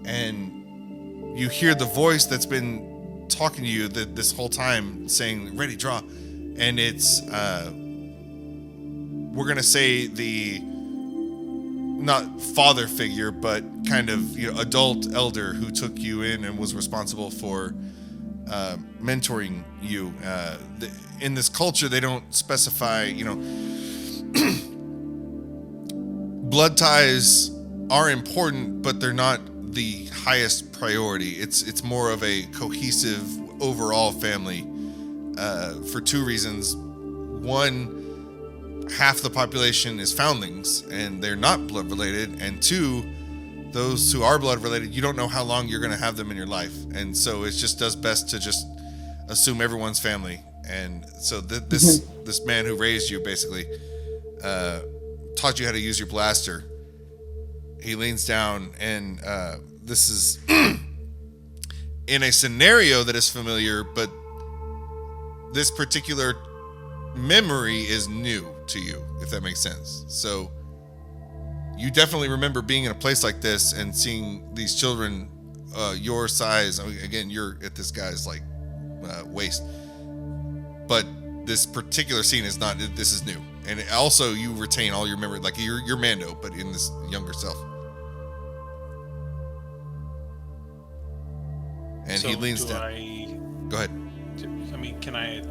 and you hear the voice that's been talking to you this whole time, saying, "Ready, draw." And it's, we're gonna say the not father figure, but kind of adult elder who took you in and was responsible for mentoring you. In this culture, they don't specify, blood ties are important, but they're not the highest priority. It's more of a cohesive overall family for two reasons. One, half the population is foundlings and they're not blood related, and two, those who are blood related, you don't know how long you're going to have them in your life, and so it just does best to just assume everyone's family. And so this man who raised you basically taught you how to use your blaster. He leans down, and this is in a scenario that is familiar, but this particular memory is new to you, if that makes sense. So you definitely remember being in a place like this and seeing these children your size. Again, you're at this guy's waist, but this particular scene is not. This is new, and also you retain all your memory, like you're Mando, but in this younger self. And So he leans down. Go ahead. Can I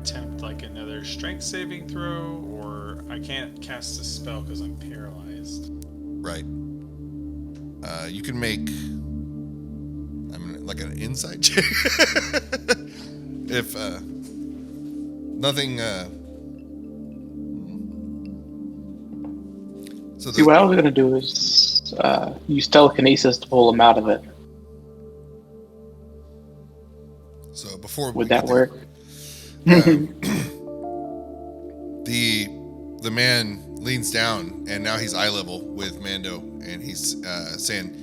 attempt another strength saving throw, or I can't cast a spell because I'm paralyzed? Right. You can make an insight check. If nothing. See, what I was gonna do is use telekinesis to pull him out of it. So before Would that work? The man leans down, and now he's eye level with Mando, and he's saying,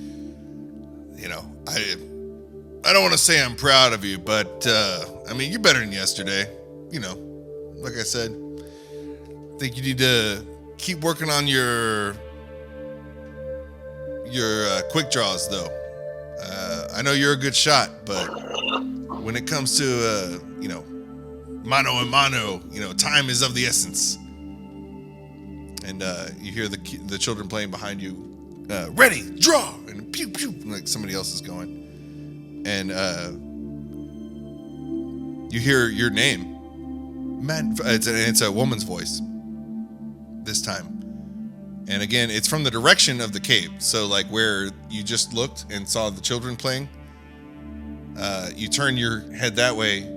I don't want to say I'm proud of you, but you're better than yesterday. Like I said, I think you need to keep working on your quick draws, though. I know you're a good shot, but when it comes to mano a mano, time is of the essence. And you hear the children playing behind you. Ready, draw, and pew pew, like somebody else is going. And you hear your name. Man, it's a woman's voice this time. And again, it's from the direction of the cave. So where you just looked and saw the children playing, you turn your head that way.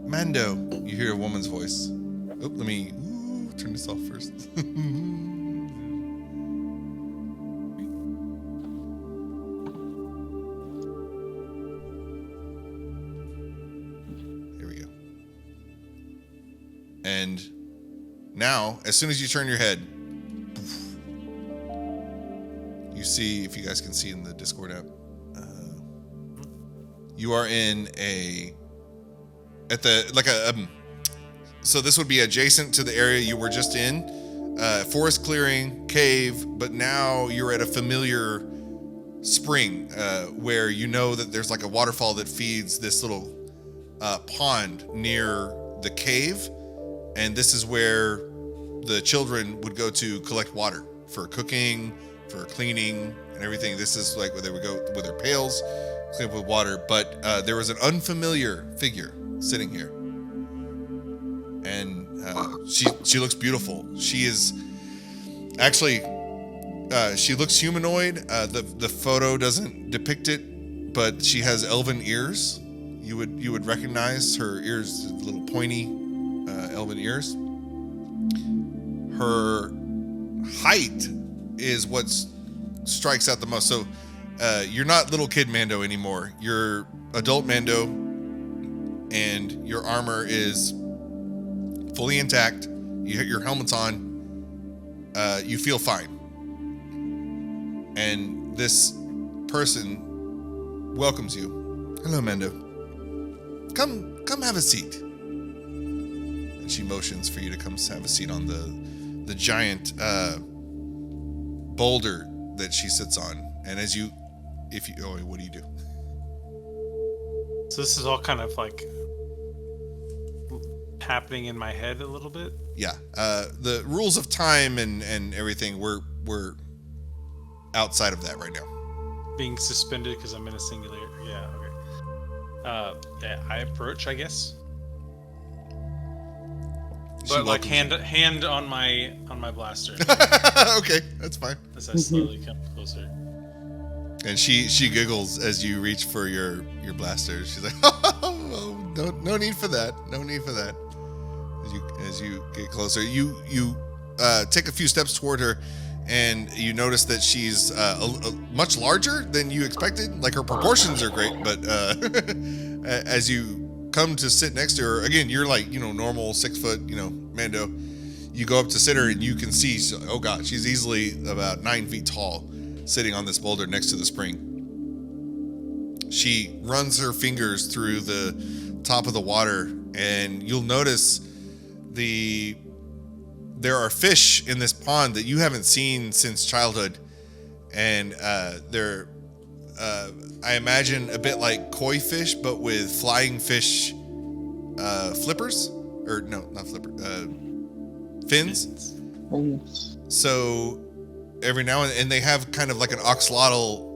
Mando, you hear a woman's voice. Oh, let me turn this off first. Here we go. And now, as soon as you turn your head, you see, if you guys can see in the Discord app, you are in so this would be adjacent to the area you were just in, forest clearing, cave, but now you're at a familiar spring, where that there's a waterfall that feeds this little pond near the cave, and this is where the children would go to collect water for cooking, for cleaning, and everything. This is where they would go with their pails, clean up with water. But there was an unfamiliar figure sitting here, and she looks beautiful. She is actually she looks humanoid. The photo doesn't depict it, but she has elven ears. You would recognize her ears, little pointy elven ears. Her height is what strikes out the most. So you're not little kid Mando anymore. You're adult Mando, and your armor is fully intact. Your helmet's on. You feel fine. And this person welcomes you. Hello, Mando. Come have a seat. And she motions for you to come have a seat on the giant boulder that she sits on. And what do you do? So this is all kind of happening in my head a little bit. Yeah. The rules of time and everything were outside of that right now. Being suspended because I'm in a singularity. Yeah, okay. Yeah, I approach, I guess. But like hand on my blaster. Okay, that's fine. As I slowly come closer. And she giggles as you reach for your blaster. She's like, "Oh, no need for that. No need for that." As you get closer, you take a few steps toward her, and you notice that she's a much larger than you expected. Like her proportions are great, but as you come to sit next to her, again, you're like, normal 6 foot, Mando. You go up to sit her, and you can see, oh god, she's easily about 9 feet tall, sitting on this boulder next to the spring. She runs her fingers through the top of the water, and you'll notice there are fish in this pond that you haven't seen since childhood, and they're I imagine a bit like koi fish, but with flying fish flippers, or no, not flipper, fins. So every now and then they have kind of like an axolotl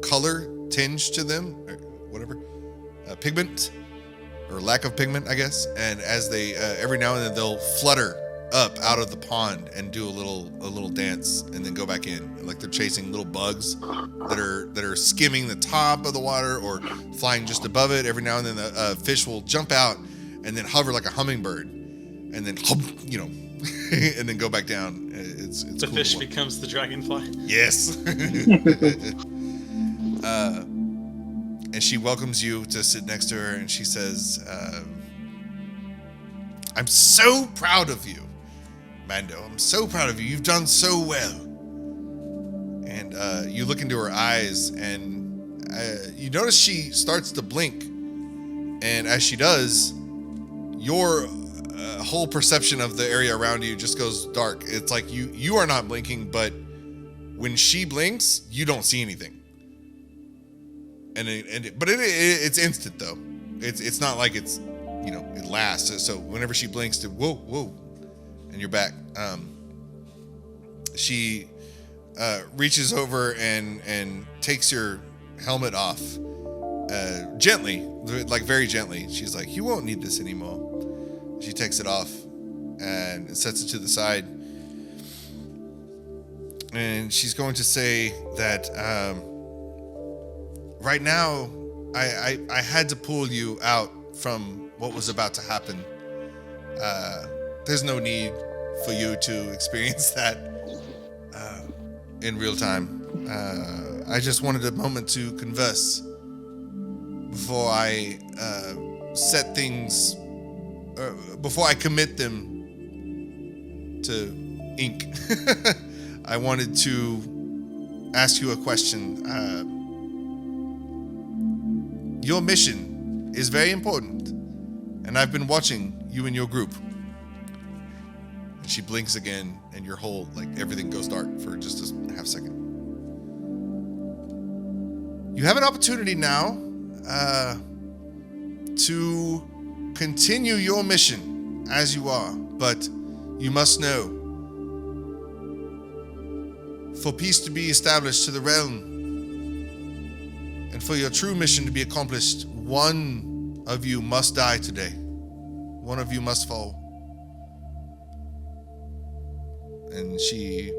color tinge to them, or whatever, pigment. Or lack of pigment, I guess. And as they every now and then they'll flutter up out of the pond and do a little dance and then go back in, like they're chasing little bugs that are skimming the top of the water or flying just above it. Every now and then a fish will jump out and then hover like a hummingbird, and then and then go back down. It's the cool fish becomes the dragonfly. Yes. And she welcomes you to sit next to her, and she says, "I'm so proud of you, Mando. I'm so proud of you. You've done so well." And you look into her eyes, and you notice she starts to blink. And as she does, your whole perception of the area around you just goes dark. It's like you are not blinking, but when she blinks, you don't see anything. But it's instant though. It's not like it's it lasts. So whenever she blinks, to whoa, and you're back. She reaches over and takes your helmet off gently, like very gently. She's like, "You won't need this anymore." She takes it off and sets it to the side, and she's going to say that. Right now, I had to pull you out from what was about to happen. There's no need for you to experience that in real time. I just wanted a moment to converse before I set things, before I commit them to ink. I wanted to ask you a question. Your mission is very important, and I've been watching you and your group. And she blinks again, and your whole, everything goes dark for just a half second. You have an opportunity now to continue your mission as you are, but you must know, for peace to be established to the realm, and for your true mission to be accomplished, one of you must die today. One of you must fall. And she,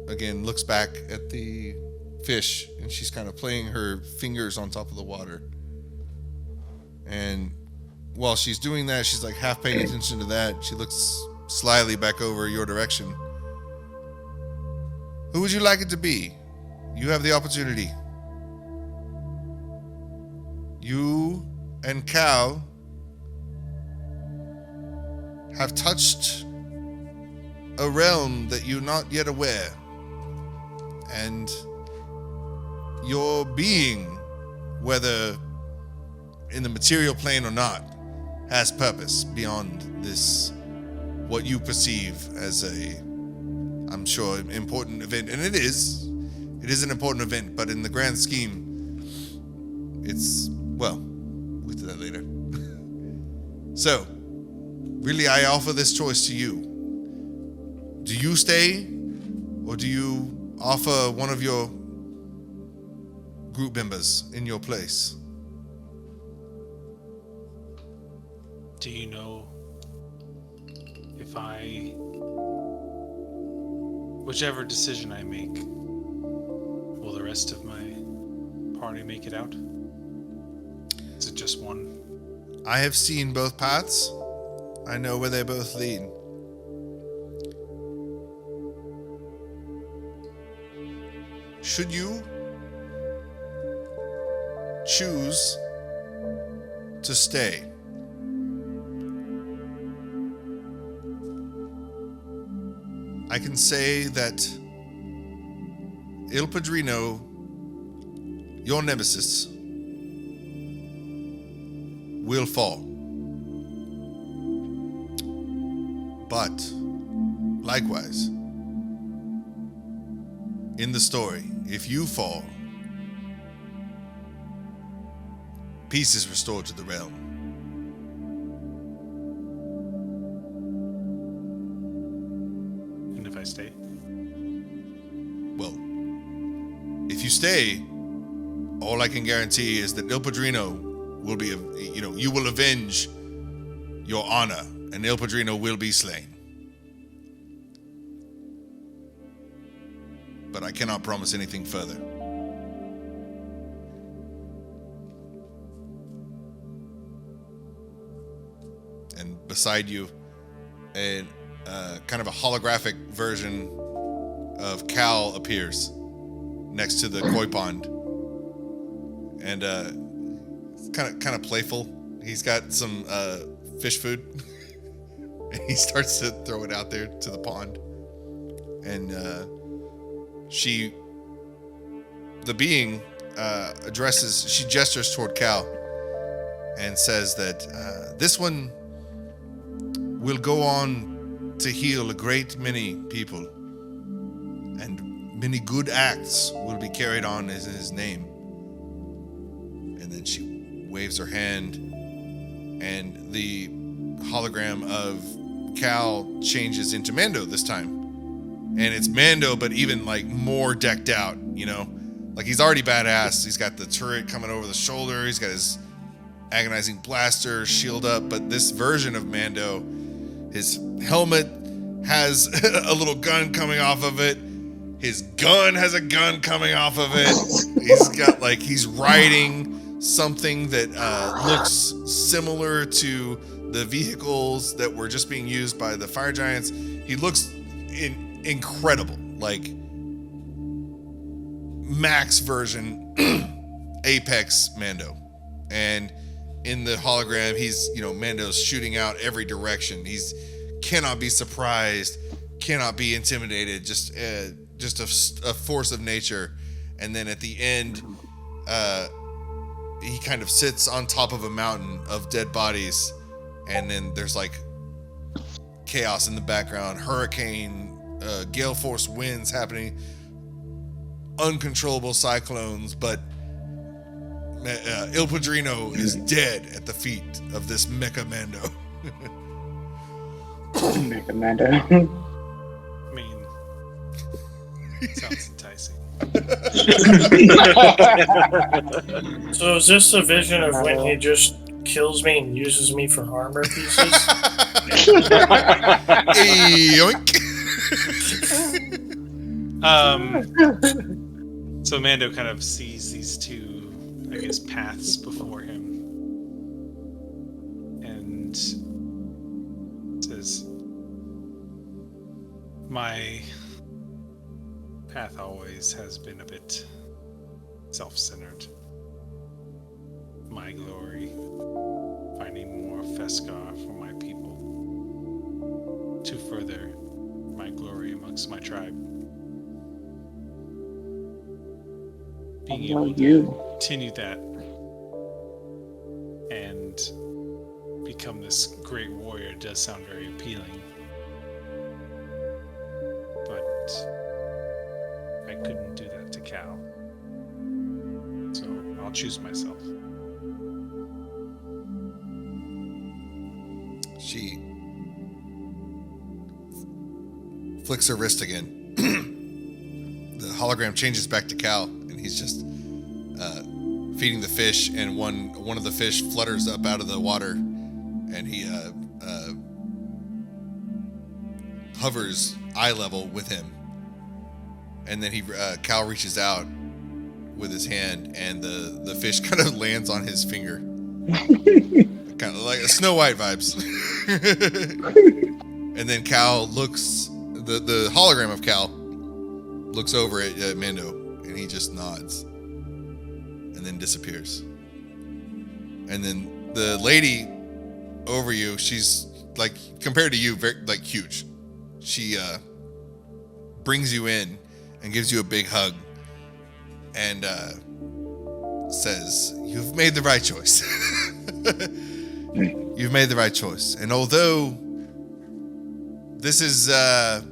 again, looks back at the fish, and she's kind of playing her fingers on top of the water. And while she's doing that, she's like half paying attention to that. She looks slyly back over your direction. Who would you like it to be? You have the opportunity. You and Cal have touched a realm that you're not yet aware. And your being, whether in the material plane or not, has purpose beyond this, what you perceive as a, I'm sure, important event. And it is an important event, but in the grand scheme, it's, well, we'll get to that later. So, really, I offer this choice to you. Do you stay Or do you offer one of your group members in your place? Do you know if whichever decision I make, will the rest of my party make it out? Is it just one? I have seen both paths. I know where they both lead. Should you choose to stay, I can say that Il Padrino, your nemesis, will fall. But, likewise, in the story, if you fall, peace is restored to the realm. And if I stay? Well, if you stay, all I can guarantee is that Il Padrino will be, you will avenge your honor, and Il Padrino will be slain. But I cannot promise anything further. And beside you, a kind of a holographic version of Cal appears next to the koi pond, and it's kind of playful. He's got some fish food, and he starts to throw it out there to the pond, and the being she gestures toward Cal and says that this one will go on to heal a great many people, and many good acts will be carried on in his name. And then she waves her hand, and the hologram of Cal changes into Mando this time. And it's Mando, but even like more decked out, like he's already badass. He's got the turret coming over the shoulder. He's got his agonizing blaster shield up. But this version of Mando, his helmet has a little gun coming off of it. His gun has a gun coming off of it. He's riding something that looks similar to the vehicles that were just being used by the Fire Giants. He looks incredible, like max version Apex Mando. And in the hologram, he's, Mando's shooting out every direction. He's cannot be surprised, cannot be intimidated, just a force of nature. And then at the end, he kind of sits on top of a mountain of dead bodies, and then there's like chaos in the background, hurricane, gale force winds happening, uncontrollable cyclones, but Il Padrino is dead at the feet of this Mecha Mando. Mecha Mando. I mean, sounds enticing. So is this a vision of when he just kills me and uses me for armor pieces? Yoink. So Mando kind of sees these two, I guess, paths before him, and says, "My path always has been a bit self-centered. My glory, finding more Pheskar for my people, to further my glory amongst my tribe. Being able to continue that and become this great warrior does sound very appealing. But I couldn't do that to Cal. So I'll choose myself." She flicks her wrist again. hologram changes back to Cal, and he's just feeding the fish, and one of the fish flutters up out of the water, and he hovers eye level with him, and then Cal reaches out with his hand, and the fish kind of lands on his finger, kind of like Snow White vibes. And then Cal looks, the hologram of Cal looks over at Mando, and he just nods, and then disappears. And then the lady over you, she's like, compared to you, very like huge. She brings you in and gives you a big hug, and says, "You've made the right choice." You've made the right choice. And although this is the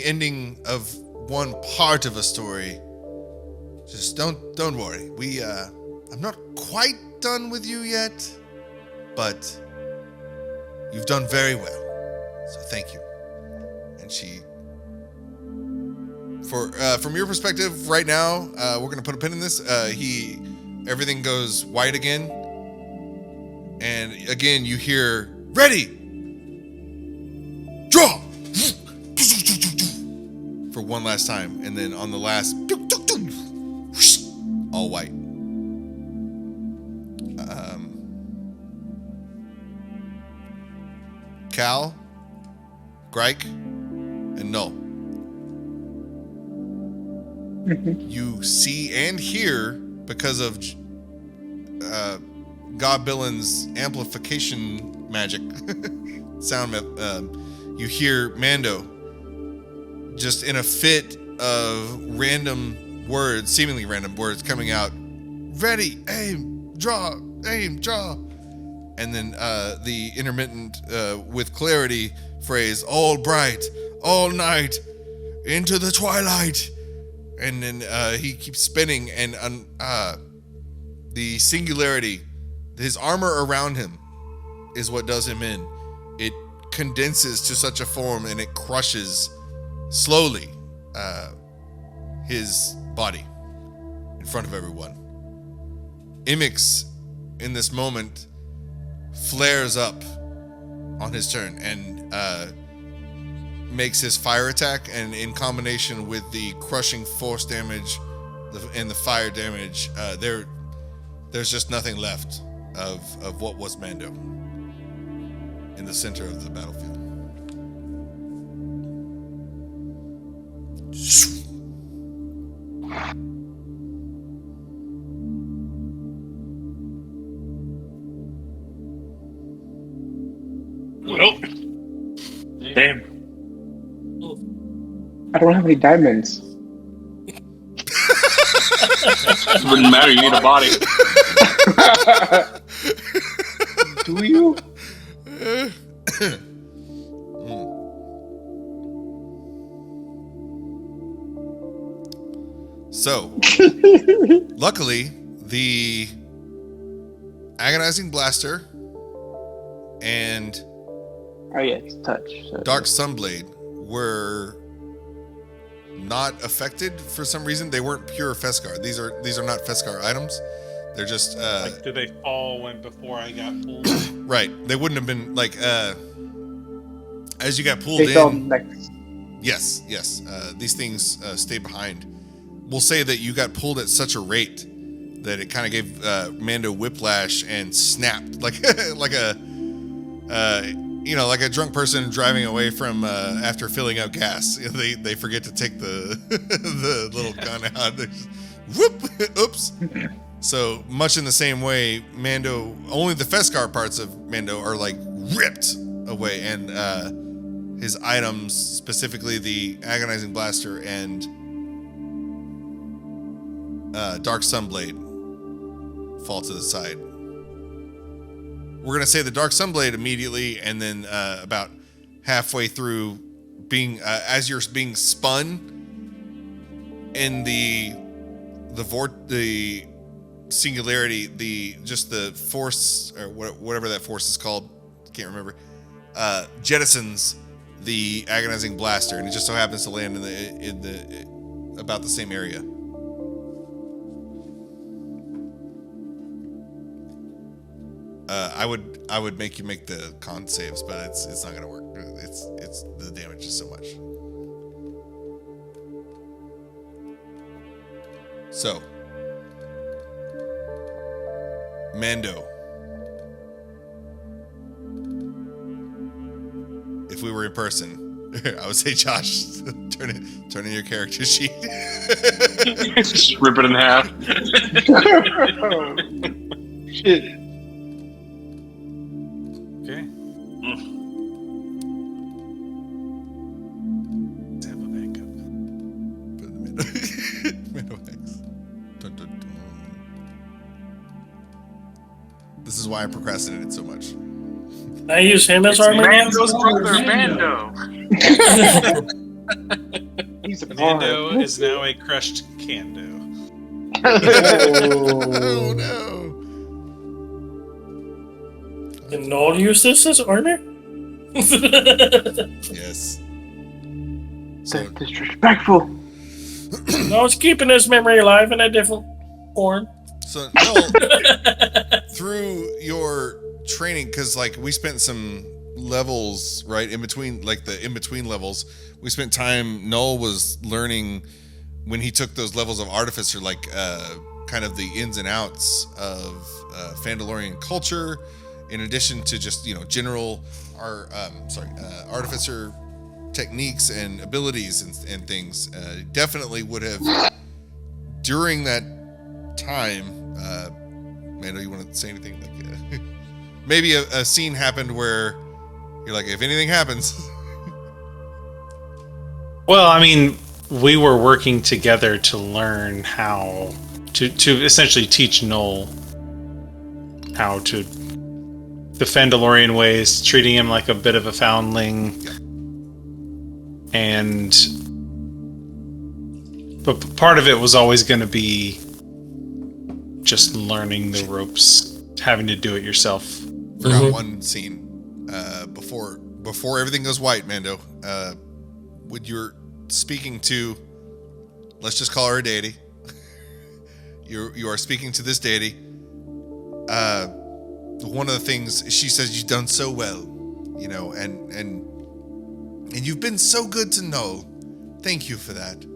ending of one part of a story, just don't worry. I'm not quite done with you yet, but you've done very well. So thank you. And she, from your perspective right now, we're gonna put a pin in this. Everything goes white again, and again you hear ready, draw, for one last time, and then on the last, all white. Cal, Grike, and Null. You see and hear, because of Godbillin's amplification magic sound, you hear Mando just in a fit of random words, seemingly random words, coming out. Ready, aim, draw, and then the intermittent with clarity phrase, all bright, all night, into the twilight. And then he keeps spinning, and the singularity, his armor around him is what does him in. It condenses to such a form, and it crushes slowly his body in front of everyone. Imix, in this moment, flares up on his turn and makes his fire attack, and in combination with the crushing force damage and the fire damage, there's just nothing left of what was Mando in the center of the battlefield. Well, damn. I don't have any diamonds. Wouldn't matter, you need a body. Do you? So, luckily, the agonizing blaster and Oh yeah, it's touch. So Dark Sunblade were not affected for some reason. They weren't pure Pheskar. These are not Pheskar items. They're just like, did they fall when before I got pulled? right. They wouldn't have been like as you got pulled they fell in. next. Yes. These things stay behind. We'll say that you got pulled at such a rate that it kind of gave Mando whiplash and snapped like like a like a drunk person driving away from after filling up gas. They forget to take the the little gun out. They just, whoop! Oops. So much in the same way, Mando, only the Pheskar parts of Mando are like ripped away, and his items, specifically the agonizing blaster and Dark Sunblade, fall to the side. We're gonna say the Dark Sunblade immediately, and then about halfway through, being as you're being spun in the singularity, the force, or whatever that force is called, can't remember, jettisons the agonizing blaster, and it just so happens to land in the about the same area. I would make you make the con saves, but it's not gonna work. It's the damage is so much. So, Mando, if we were in person, I would say, Josh, turn in your character sheet. Just rip it in half. Shit. Okay. Let's have a backup. Mando X. Dun, dun, dun. This is why I procrastinated so much. I use him as It's armor. Mando's brother, Mando. He's a Mando is now a crushed Kando. Oh no! Did Noel use this as armor? Yes. So Disrespectful. No, it's keeping his memory alive in a different form. So Noel, through your training, because like we spent some levels right in between, like the in between levels, we spent time. Noel was learning when he took those levels of artificer, like kind of the ins and outs of Phandalorian culture, in addition to just general artificer techniques and abilities and things. Definitely would have during that time. Mando, you want to say anything? Like maybe a scene happened where you're like, if anything happens. Well, I mean, we were working together to learn how to essentially teach Noel how to the Phandalorian ways, treating him like a bit of a foundling, but part of it was always going to be just learning the ropes, having to do it yourself. Forgot one scene before everything goes white, Mando. When you're speaking to, let's just call her a deity. You are speaking to this deity. One of the things she says, you've done so well, and you've been so good to know. Thank you for that.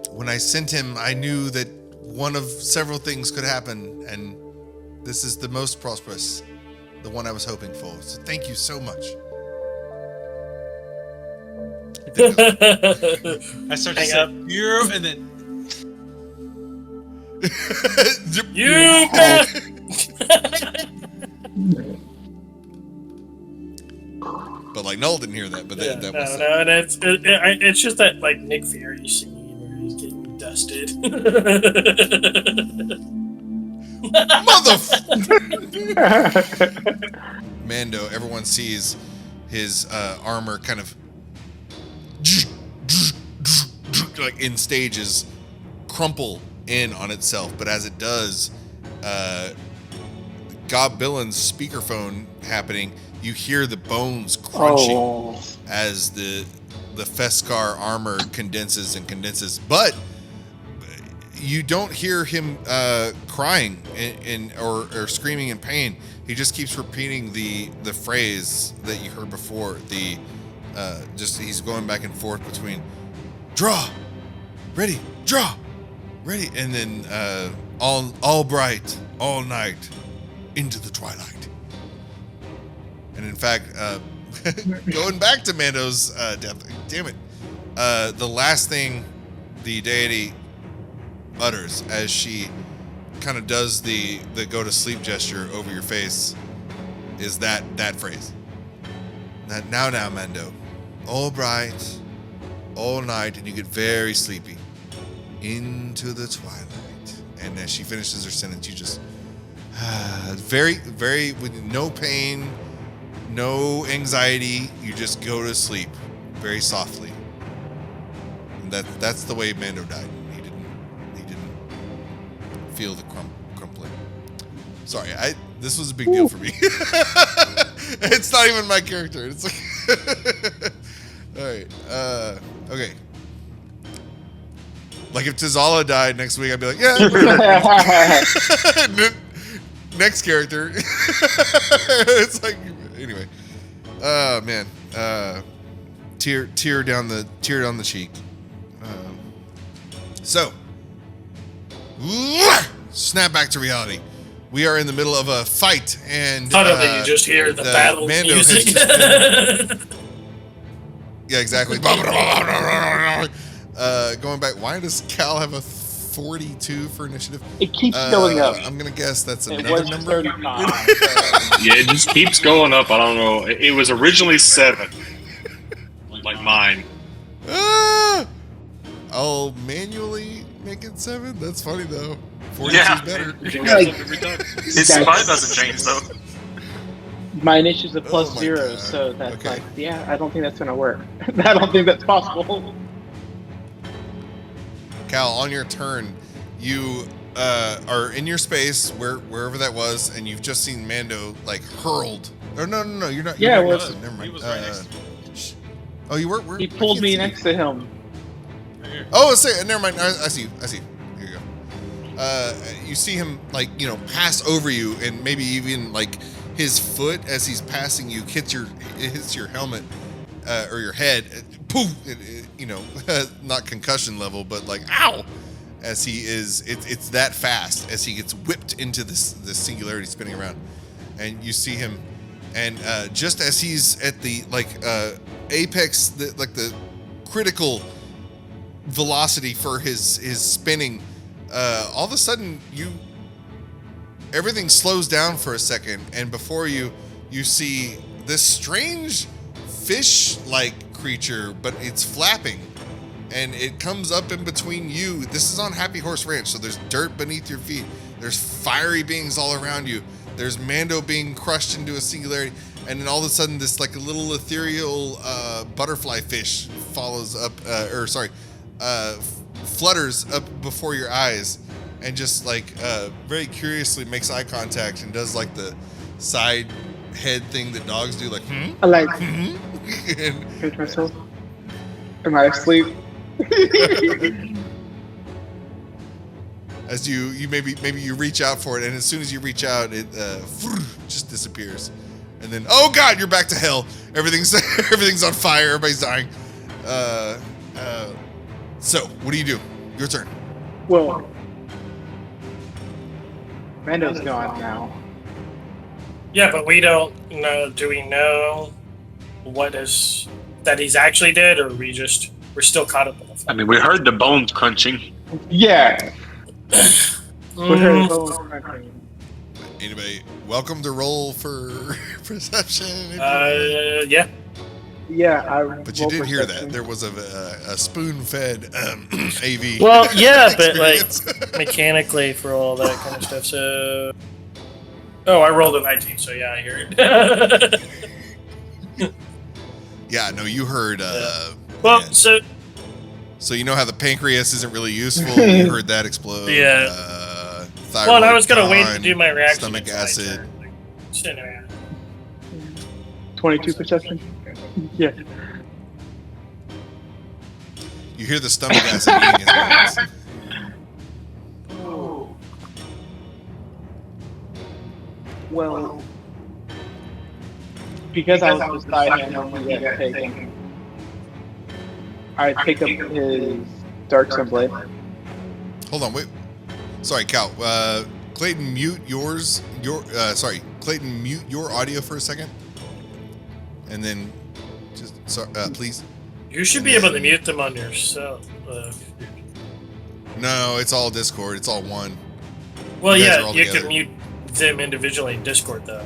When I sent him, I knew that one of several things could happen, and this is the most prosperous, the one I was hoping for. So thank you so much. I start to say, you, and then You But like Noel didn't hear that. But that was and it's just that like Nick Fury scene where he's getting dusted. Mando. Everyone sees his armor kind of like in stages crumple in on itself, but as it does, Gob Billin's speakerphone happening, you hear the bones crunching as the Pheskar armor condenses and condenses, but you don't hear him crying or screaming in pain. He just keeps repeating the phrase that you heard before. He's going back and forth between draw, ready, draw, ready, and then all bright, all night, into the twilight. And in fact, going back to Mando's death, damn it, the last thing the deity utters as she kind of does the go to sleep gesture over your face is that phrase. That now, Mando, all bright, all night, and you get very sleepy, into the twilight. And as she finishes her sentence, you just very, very, with no pain, no anxiety, you just go to sleep very softly. And that's the way Mando died. He didn't feel the crumpling. Sorry, this was a big deal for me. It's not even my character. It's like all right. Okay. Like if Tizala died next week, I'd be like, yeah. Next character. It's like, anyway. Oh man. Tear down the cheek. So, snap back to reality. We are in the middle of a fight, and Suddenly you just hear the battle Mando music. Yeah, exactly. Going back, why does Cal have a 42 for initiative? It keeps going up. I'm gonna guess that's It another was number. 35. Yeah, it just keeps going up. I don't know. It was originally 7, like mine. I'll manually make it 7. That's funny though. 42 Yeah. is better. It goes up every time. His spine doesn't change though. My initiative is a plus Oh my 0, God. so that's Okay. like, yeah, I don't think that's gonna work. I don't think that's possible. Cal, on your turn, you are in your space wherever that was, and you've just seen Mando like hurled. Or no, you're not. Yeah, you're well, not, never mind. He was right next to me. Oh, you were. He pulled me next to him. Oh, say, never mind. I see you. Here you go. You see him pass over you, and maybe even like his foot as he's passing you hits your helmet or your head. Poof! Not concussion level, but like ow! As he is, it's that fast as he gets whipped into this singularity spinning around, and you see him, and just as he's at the apex, the critical velocity for his spinning, all of a sudden everything slows down for a second, and before you see this strange fish-like creature, but it's flapping, and it comes up in between you. This is on Happy Horse Ranch, so there's dirt beneath your feet. There's fiery beings all around you. There's Mando being crushed into a singularity, and then all of a sudden this like a little ethereal butterfly fish follows up, flutters up before your eyes, and just very curiously makes eye contact and does like the side head thing that dogs do, like I like, and hurt myself. Am I asleep? as you maybe you reach out for it, and as soon as you reach out, it just disappears, and then oh god, you're back to hell. Everything's on fire. Everybody's dying. So what do you do? Your turn. Well, Mando's gone now. Yeah, but we don't know. Do we know that he's actually dead, or we're still caught up in the I fight? mean, we heard the bones crunching. Yeah. Mm, Anybody welcome to roll for perception? yeah. Yeah, But you did hear that there was a spoon-fed AV. Well, yeah, but experience. mechanically for all that kind of stuff. So, I rolled a 19, so yeah, I hear it. Yeah, no, you heard. Well, yeah. so you know how the pancreas isn't really useful. You heard that explode. Yeah. Thyroid well, I was gonna wait to gone, do my reaction. Stomach until my acid. turn. So anyway. 22 perception? Yeah. You hear the stomach acid eating his bones. Well, because I was beside him when he had taken, I pick up his Dark Sun Blade. Hold on, wait. Sorry, Cal. Clayton, mute Clayton, mute your audio for a second, and then please. You should be able to mute them on yourself. No, it's all Discord. It's all one. Well, You guys are yeah, all you together. can mute them individually in Discord, though.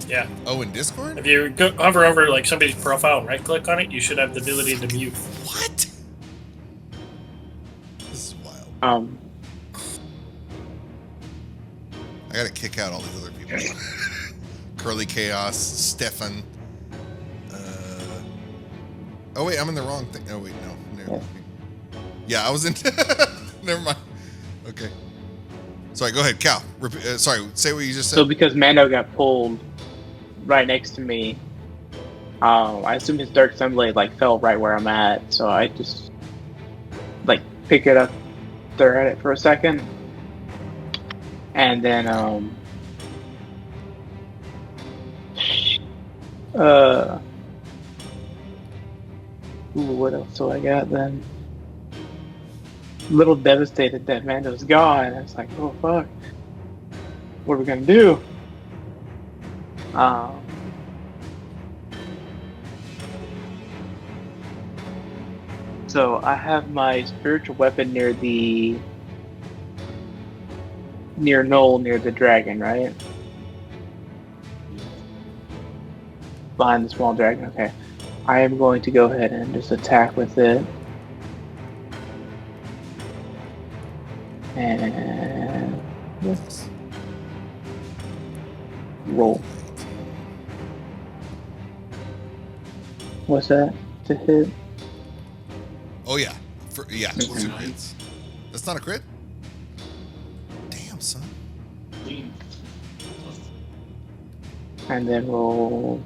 Yeah. Oh, in Discord? If you hover over like somebody's profile and right-click on it, you should have the ability to mute. What? This is wild. I gotta kick out all these other people. Curly Chaos, Stefan. Oh wait, I'm in the wrong thing. Oh wait, no. Never. Yeah, I was in. Never mind. Okay. Sorry, go ahead, Cal. Sorry, say what you just said. So because Mando got pulled right next to me, I assume his dark sunblade like fell right where I'm at, so I just like pick it up, stare at it for a second, and then what else do I got then? A little devastated that Mando's gone. It's like, oh fuck, what are we gonna do? So I have my spiritual weapon near Noel, near the dragon, right? Behind the small dragon, okay. I am going to go ahead and just attack with it. And let's roll. What's that? To hit? Oh yeah, yeah. Two crits. That's not a crit. Damn, son. And then roll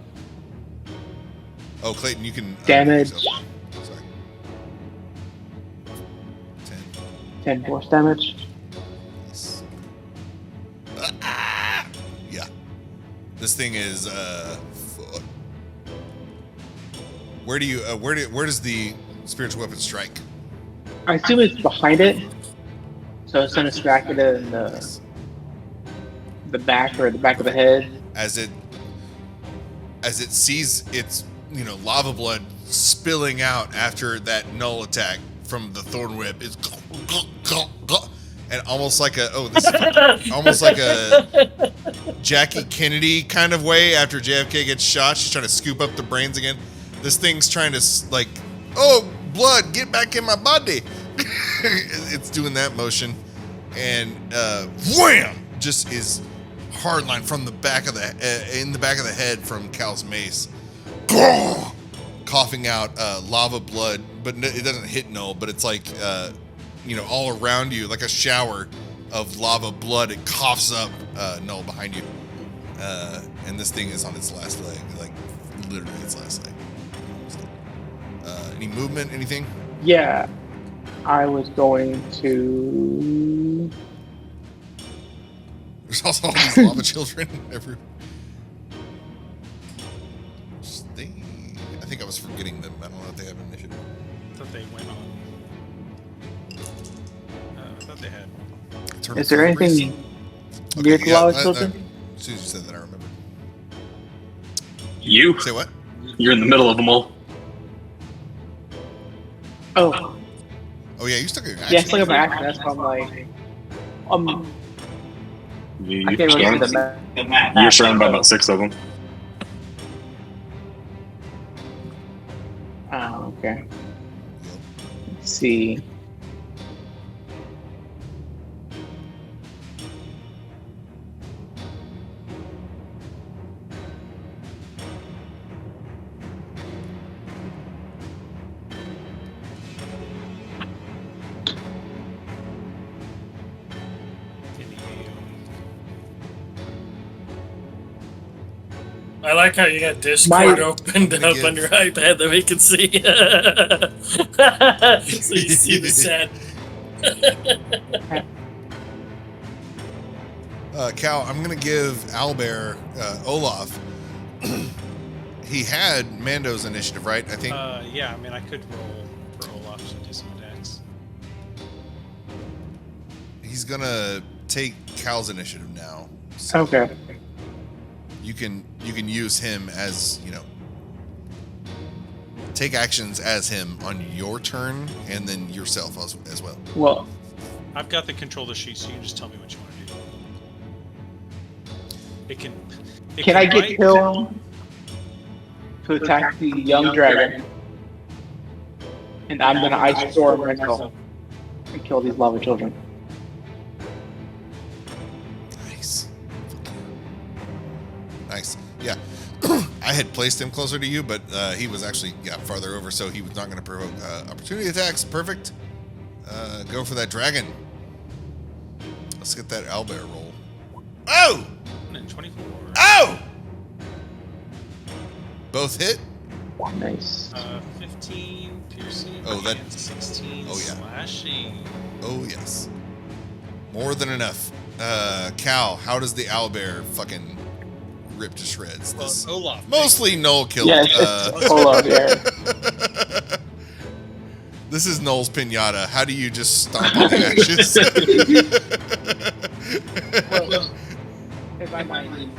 Oh, Clayton, you can damage. Sorry. 10 force damage. Yes. Yeah. This thing is where does the spiritual weapon strike? I assume it's behind it, so it's gonna strike it in the back or the back of the head. As it sees its lava blood spilling out after that null attack from the thorn whip, it's and almost like a Jackie Kennedy kind of way after JFK gets shot. She's trying to scoop up the brains again. This thing's trying to oh, blood, get back in my body. It's doing that motion, and wham, just is hardline from the back of in the back of the head from Cal's mace, coughing out lava blood, but it doesn't hit Null, but it's like all around you, like a shower of lava blood. It coughs up Null behind you, and this thing is on its last leg, like literally its last leg. Any movement, anything? Yeah, I was going to. There's also all these lava children everywhere. I think I was forgetting them. I don't know if they have initiative. I thought they went on. I thought they had. Is there anything near the lava children? As soon as you said that, I remember. You? Say what? You're in the middle of them all. Oh. Oh yeah, you stuck your action. Yeah, I stuck my action. That's why I'm like, I can't remember the map. You're surrounded by about 6 of them. Oh, okay. Let's see. I like how you got Discord opened up on your iPad that we can see. So you see the set. Cal, I'm gonna give Albert Olaf. He had Mando's initiative, right? I think. Yeah, I mean, I could roll for Olaf to do some attacks. He's gonna take Cal's initiative now. So Okay. You can use him as take actions as him on your turn, and then yourself as well. Well, I've got the controller sheet, so you just tell me what you want to do. can I get killed to attack the young dragon? And I'm gonna ice storm myself and kill these lava children. Nice. Yeah. I had placed him closer to you, but he was actually farther over, so he was not going to provoke opportunity attacks. Perfect. Go for that dragon. Let's get that owlbear roll. Oh! 124. Oh! Both hit. Nice. 15 piercing. Oh, that- and 16 oh, yeah. slashing. Oh, yes. More than enough. Cal, how does the owlbear fucking rip to shreds? This Olaf. mostly Null killed. Yeah, it's just Olaf, yeah. This is Null's pinata. How do you just stomp on the ashes? Well, in my mind,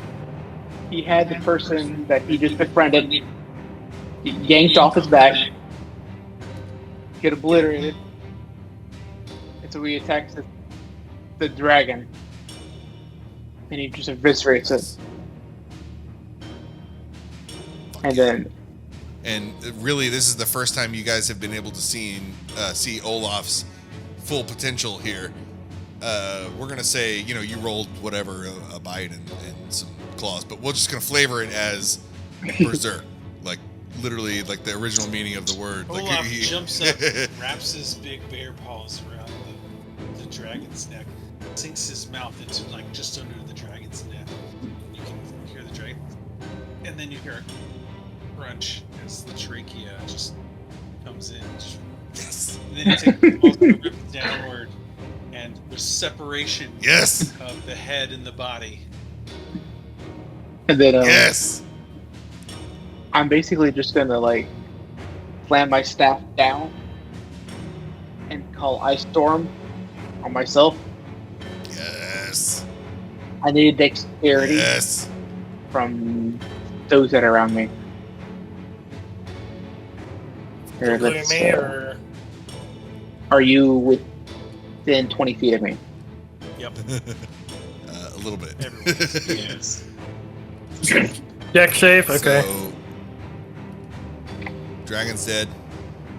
he had the person that he just befriended, he yanked off his back, get obliterated, and so he attacks the dragon, and he just eviscerates it. And then, And really, this is the first time you guys have been able to see Olaf's full potential here. We're gonna say, you rolled whatever, a bite and some claws, but we're just gonna flavor it as berserk, like literally, like the original meaning of the word. Like Olaf jumps up, wraps his big bear paws around the dragon's neck, sinks his mouth into like just under the dragon's neck. You can hear the dragon, and then you hear a crunch as the trachea just comes in. Yes. And then you take the paws and rip it downward, and there's separation Yes. of the head and the body. and then Yes. I'm basically just gonna like slam my staff down and call Ice Storm on myself. Yes. I need dexterity Yes. from those that are around me. Here, Including let's, me, or are you within 20 feet of me? Yep. A little bit. Everyone is. deck safe? Okay. So, dragon's dead.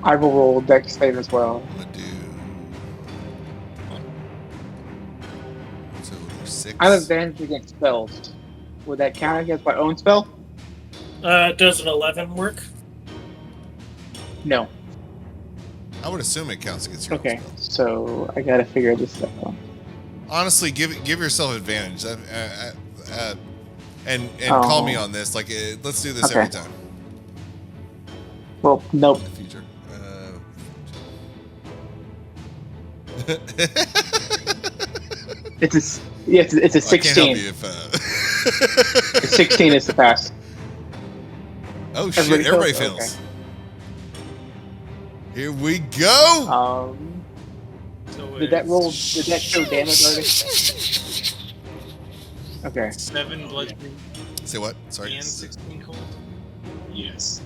I will roll dex save as well. I'm gonna do. So there's 6. I have advantage against spells. Would that count against my own spell? Does an 11 work? No. I would assume it counts against your own Okay, spell. so I gotta figure this stuff out. Honestly, give yourself advantage. And call me on this. Like, let's do this Okay. every time Well, nope. in the future. It's a 16. I can't help you if. 16 is the pass. Oh shit! Everybody Everybody fails? fails. Here we go. So Did that it's roll? Did that show damage already? Okay. 7 bludgeoning Say what? Sorry. and 16 cold? Yes.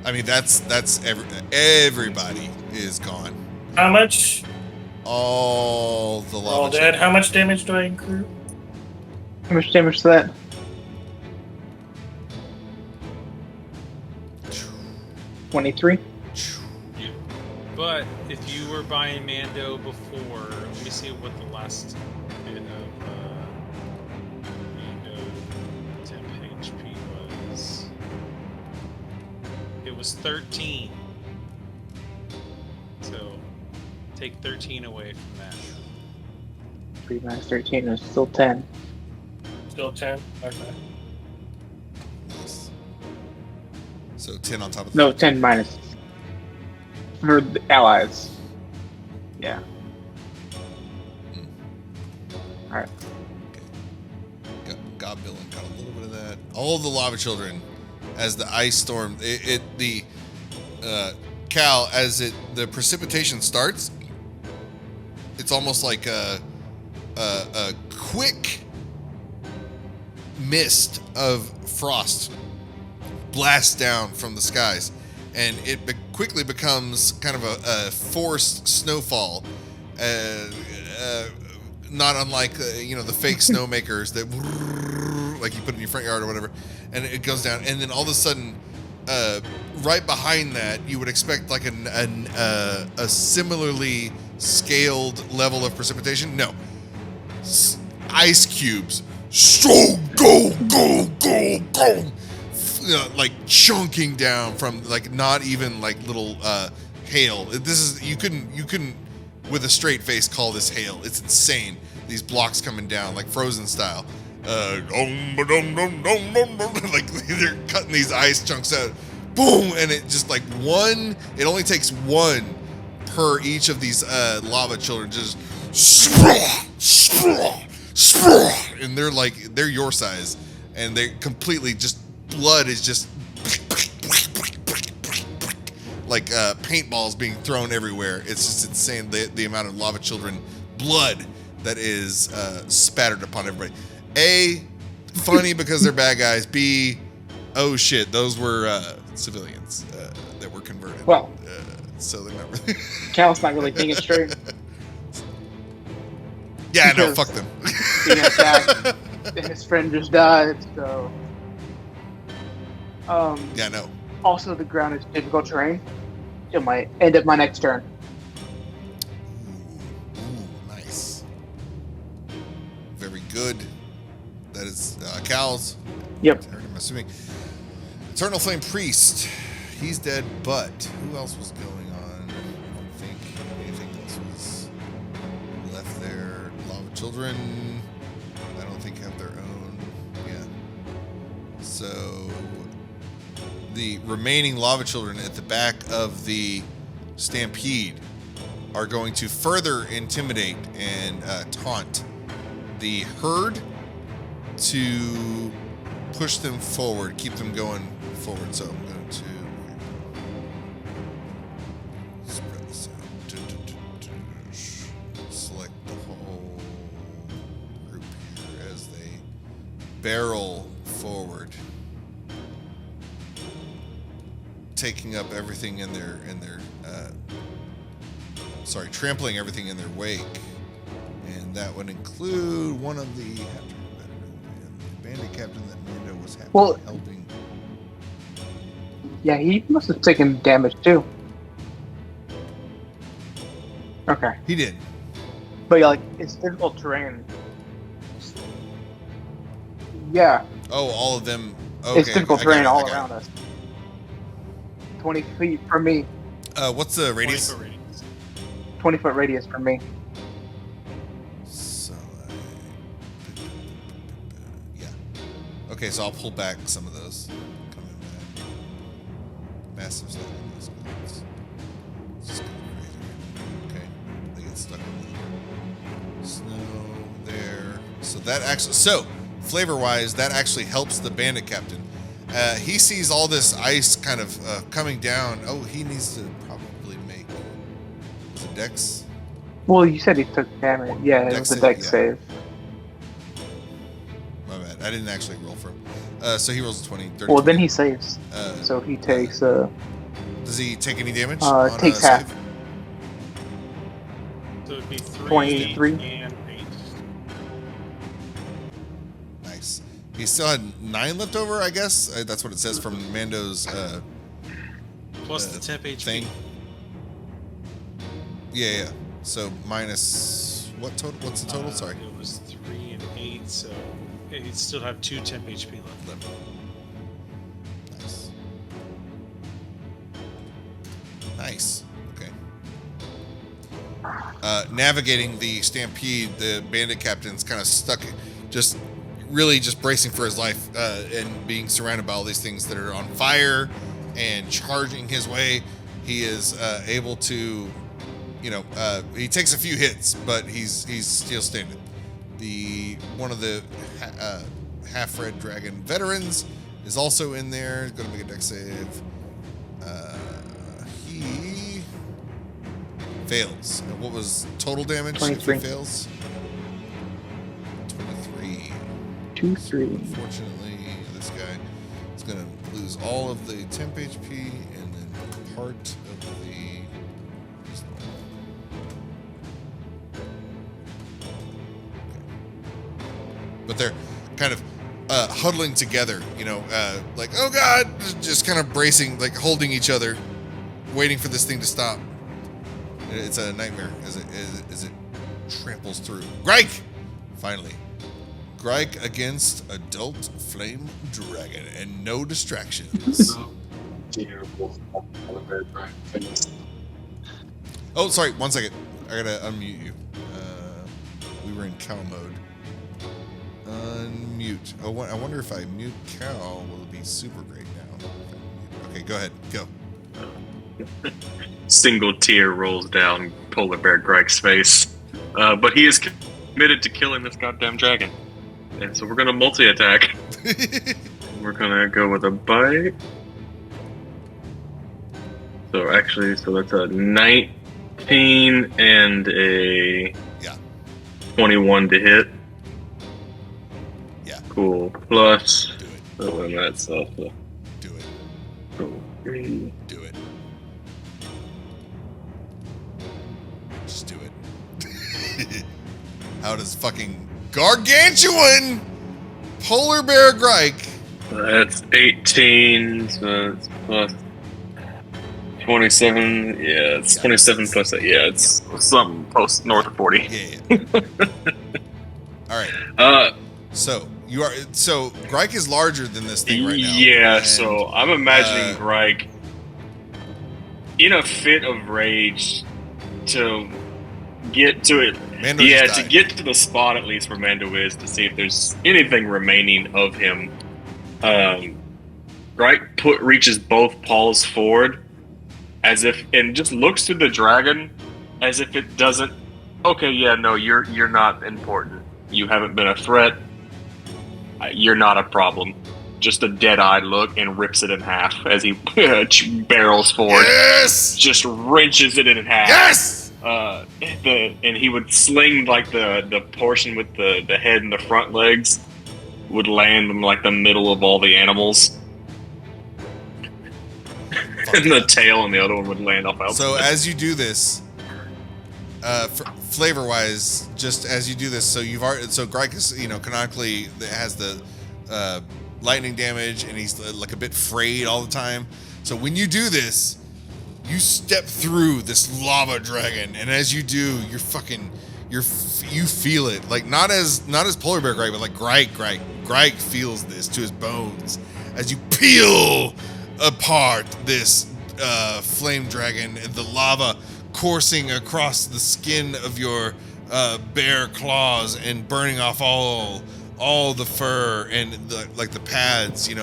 I mean, that's everybody is gone. How much? All the lava. All dead. children. How much damage do I accrue? How much damage to that? 23. But if you were buying Mando before, let me see what the last bit of Mando temp HP was. It was 13. So take 13 away from that. 3 minus 13 is still 10. Still 10. Okay. Nice. So 10 on top of. No, 10 minus. For the allies. Yeah. Alright. Goblin got a little bit of that. All the lava children, as the ice storm, Cal, as the precipitation starts, it's almost like a quick mist of frost blasts down from the skies, and it quickly becomes kind of a forced snowfall, not unlike the fake snowmakers that like you put in your front yard or whatever, and it goes down, and then all of a sudden, right behind that, you would expect like a similarly scaled level of precipitation. No, ice cubes, so go, like chunking down from like not even like little hail. This is you couldn't with a straight face call this hail. It's insane. These blocks coming down like Frozen style, like they're cutting these ice chunks out. Boom, and it just like one. It only takes one per each of these lava children. Just and they're your size, and they completely just blood is just like paintballs being thrown everywhere. It's just insane the amount of lava children blood that is spattered upon everybody. A, funny because they're bad guys. B, oh shit, those were civilians that were converted. Well, so they're not really. Cal's not really thinking straight. Yeah, no, fuck them. Being attacked, and his friend just died. So, yeah, no. Also, the ground is difficult terrain. It might end up my next turn. Ooh, nice. Very good. That is Cal's. Yep. I'm assuming. Eternal Flame Priest. He's dead, but who else was going on? I don't think anything else was left there. Lava Children, I don't think have their own. Yeah. So the remaining Lava Children at the back of the Stampede are going to further intimidate and taunt the herd to push them forward, keep them going forward. So I'm going to spread this out. Select the whole group here as they barrel forward, taking up everything in their trampling everything in their wake, and that would include one of the bandit captain that Mando was helping. Yeah, he must have taken damage too. Okay. He did. But yeah, like, it's difficult terrain. Yeah. Oh, all of them. Okay, it's difficult terrain all around us. 20 feet from me. What's the radius? 20-foot radius from me. So, yeah. Okay, so I'll pull back some of those. Coming back. Massive stuff on those guns. It's just kind of crazy. Okay. They get stuck in the snow there. So that actually, flavor-wise, that actually helps the bandit captain. He sees all this ice kind of coming down. Oh, he needs to probably make a dex. Well, you said he took damage. Yeah, it was a dex save. My bad. I didn't actually roll for him. So he rolls a 20. 30, well, 20. Then he saves. So he takes. Does he take any damage? Takes half. Save? So it'd be 23. And 8. Nice. He still had 9 left over, I guess. That's what it says from Mando's plus the temp HP. thing. Yeah. So minus what total? What's the total? Sorry. It was 3 and 8, so he'd still have 2 temp HP left. Nice. Okay. Navigating the stampede, the bandit captain's kind of stuck, just bracing for his life, and being surrounded by all these things that are on fire and charging his way. He is able to, he takes a few hits, but he's still standing. One of the half-red dragon veterans is also in there. He's going to make a dex save. He fails. And what was total damage 23. if he fails? 23. 2-3. Unfortunately, this guy is going to lose all of the temp HP and then part of the... But they're kind of huddling together, like, oh God, just kind of bracing, like holding each other, waiting for this thing to stop. It's a nightmare as it tramples through. Greg! Finally. Greg against Adult Flame Dragon, and no distractions. Oh, sorry, 1 second. I gotta unmute you. We were in cow mode. unmute. Oh, I wonder if I mute Cal, will it be super great now? Okay, go ahead. Go. Single tear rolls down Polar Bear Greg's face. But he is committed to killing this goddamn dragon. And so we're going to multi-attack. We're going to go with a bite. So that's a 19 and a 21 to hit. Yeah. Cool. Plus. Do it. Oh, and that's Do it. cool. 3. Do it. Just do it. How does fucking gargantuan Polar Bear Grike? That's 18. So that's plus 27. Yeah, it's 27 plus 8. Yeah, it's something close north of 40. Yeah. All right. So Grike is larger than this thing right now. Yeah, and, so I'm imagining Grike in a fit of rage to get to it. Mando Yeah, just to died. get to the spot at least where Mando is to see if there's anything remaining of him. Grike reaches both paws forward and just looks through the dragon as if it doesn't. Okay, yeah, no, you're not important. You haven't been a threat. You're not a problem. Just a dead-eyed look and rips it in half as he barrels forward. Yes! Just wrenches it in half. Yes! And he would sling like the portion with the head and the front legs would land in like the middle of all the animals. And the tail and the other one would land off outside. So as you do this, flavor-wise, just as you do this, so Grike is, canonically has the lightning damage, and he's like a bit frayed all the time. So when you do this, you step through this lava dragon, and as you do, you feel it, like not as Polar Bear Grike, but like Grike feels this to his bones as you peel apart this flame dragon, and the lava coursing across the skin of your bare claws and burning off all the fur and the pads, on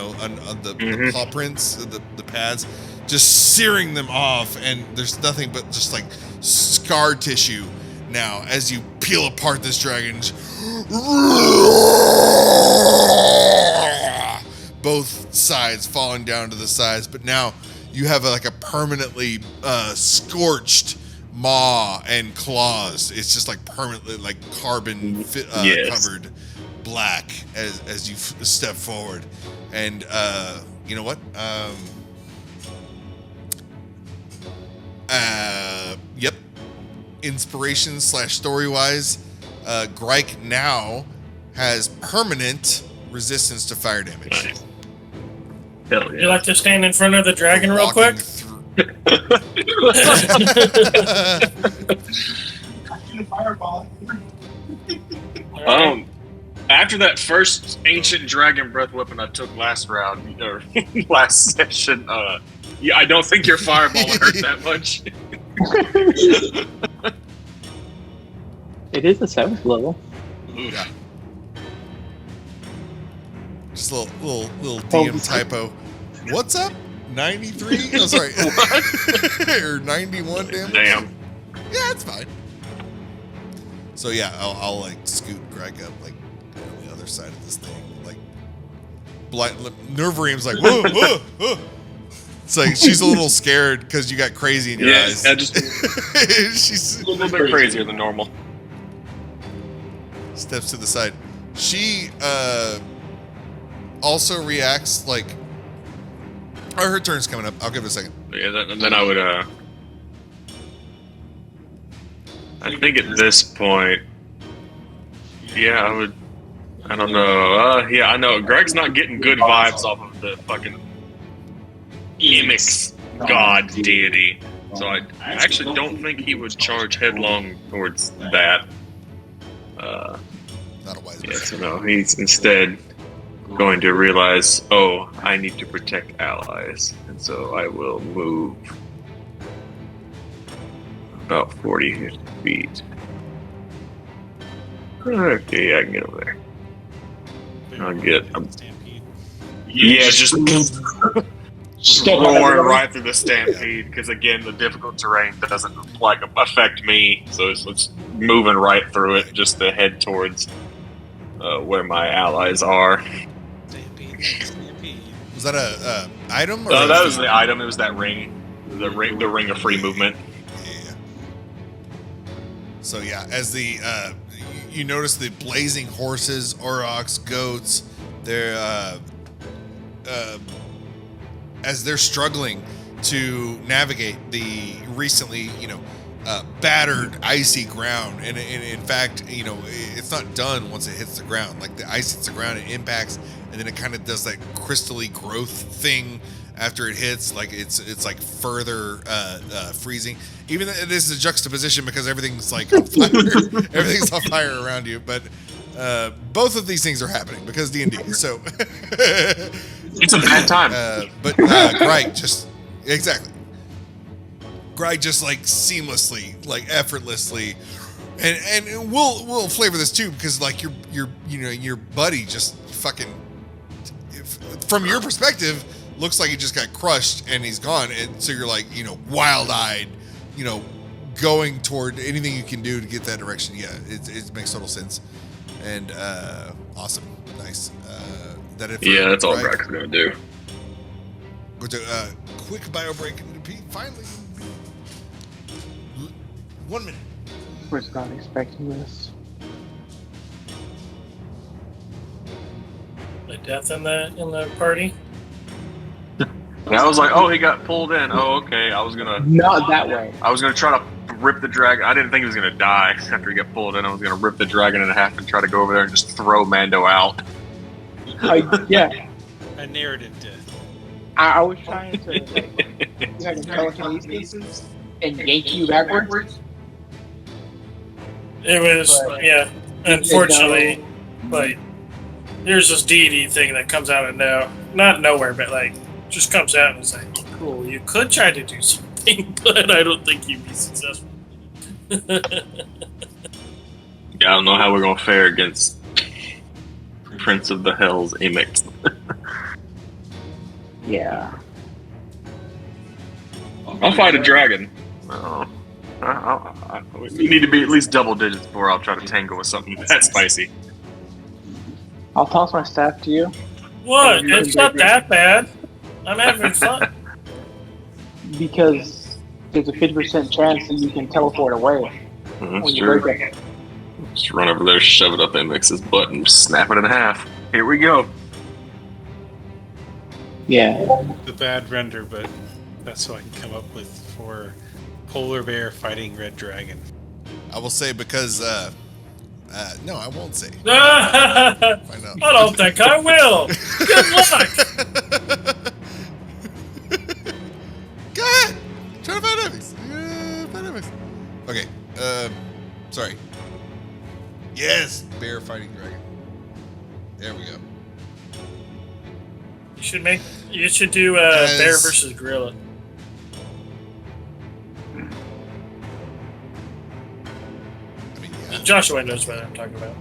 the paw prints, the pads, just searing them off, and there's nothing but just like scar tissue now as you peel apart this dragon. Both sides falling down to the sides, but now you have a permanently scorched maw and claws. It's just like permanently like carbon covered black as you step forward. And you know what? Yep. Inspiration / story wise, Grike now has permanent resistance to fire damage. Nice. Hell You yeah. like to stand in front of the dragon real Walking quick? through- After that first ancient dragon breath weapon I took last round or last session, I don't think your fireball would hurt that much. It is the 7th level. Yeah. Just a little DM typo. What's up? 93? Oh, sorry. Or 91 damage? Damn. Yeah, it's fine. So yeah, I'll like scoot Greg up like on the other side of this thing. Like Neverweakened's like, whoa, whoa, whoa. It's like she's a little scared because you got crazy in your eyes. Yeah, just She's a little bit crazier than normal. steps to the side. She also reacts like. Oh, her turn's coming up. I'll give it a second. Yeah, then I would. I think at this point, yeah, I would. I don't know. Yeah, I know. Greg's not getting good vibes off of the fucking Imix god deity, so I actually don't think he would charge headlong towards that. Not a wise Yeah, man. so no, he's instead going to realize, oh, I need to protect allies, and so I will move about 40 feet. Okay, I can get over there. I'll get stampede. yeah, just Step on roaring everybody. right through the stampede because again, the difficult terrain doesn't like affect me, so it's moving right through it just to head towards where my allies are. Stampede. Was that a item? Or That was the item. It was that ring, the ring of free movement. Yeah. So yeah, as the you notice the blazing horses, aurochs, goats, they're as they're struggling to navigate the recently, battered icy ground, and in fact, it's not done once it hits the ground. Like the ice hits the ground, it impacts, and then it kind of does that crystally growth thing after it hits. Like it's like further freezing. Even though this is a juxtaposition because everything's like on fire. Everything's on fire around you, but both of these things are happening because D&D. So It's a bad time. but Greg just like seamlessly, like effortlessly, and we'll flavor this too because like your buddy just fucking, from your perspective, looks like he just got crushed and he's gone, and so you're like wild-eyed, going toward anything you can do to get that direction. Yeah, it makes total sense, and awesome, nice. That it for That's all Greg? Greg's gonna do. Go to quick bio break and repeat. Finally, 1 minute. Was not expecting this. The death in the party. And I was like, oh, he got pulled in. Oh, okay. I was gonna Not that way. try to rip the dragon. I didn't think he was gonna die after he got pulled in. I was gonna rip the dragon in half and try to go over there and just throw Mando out. Yeah, A narrative death. I was trying to like telekinesis and yank you backwards. It was But- Unfortunately, like there's this deity thing that comes out of not nowhere, but like just comes out and it's like, cool. You could try to do something, but I don't think you'd be successful. Yeah, I don't know how we're gonna fare against Prince of the Hells Imix. Yeah. I'll fight a dragon. We need to be at least double digits before I'll try to tangle with something that spicy. I'll toss my staff to you What? It's not that bad. I'm having fun. because there's a 50% chance that you can teleport away That's when you true. break it. Just run over there, shove it up Imix's butt, and snap it in half. Here we go. Yeah. The bad render, but that's what I can come up with for polar bear fighting red dragon. I will say because no, I won't say. I Find out. don't think I will. Good luck. Go ahead. Try to find enemies. Find enemies. Okay. Sorry. Yes, bear fighting dragon. There we go. You should do As- bear versus gorilla. I mean, yeah. Joshua knows what I'm talking about.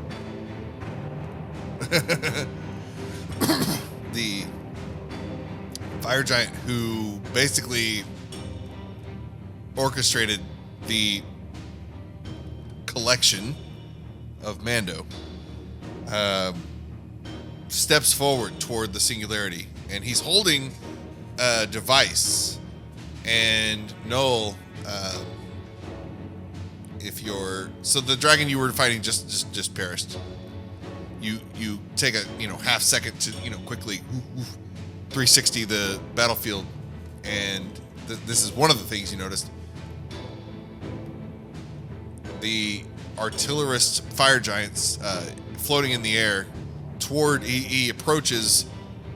The fire giant who basically orchestrated the collection of Mando steps forward toward the singularity, and he's holding a device. And Noel, if you're the dragon you were fighting just perished. You take a half second to quickly 360 the battlefield, and this is one of the things you noticed. The artillerist fire giants floating in the air toward he approaches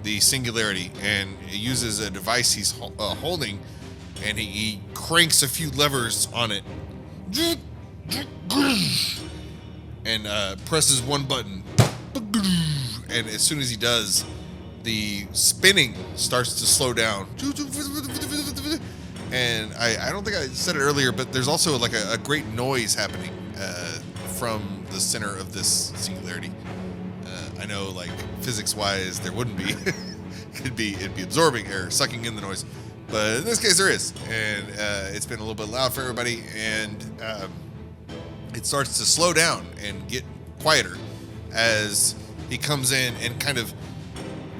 the singularity, and he uses a device he's holding, and he cranks a few levers on it and presses one button, and as soon as he does, the spinning starts to slow down. And I don't think I said it earlier, but there's also like a great noise happening from the center of this singularity. I know, like, physics-wise, there wouldn't be. It'd be absorbing or sucking in the noise. But in this case, there is. And it's been a little bit loud for everybody. And it starts to slow down and get quieter as he comes in and kind of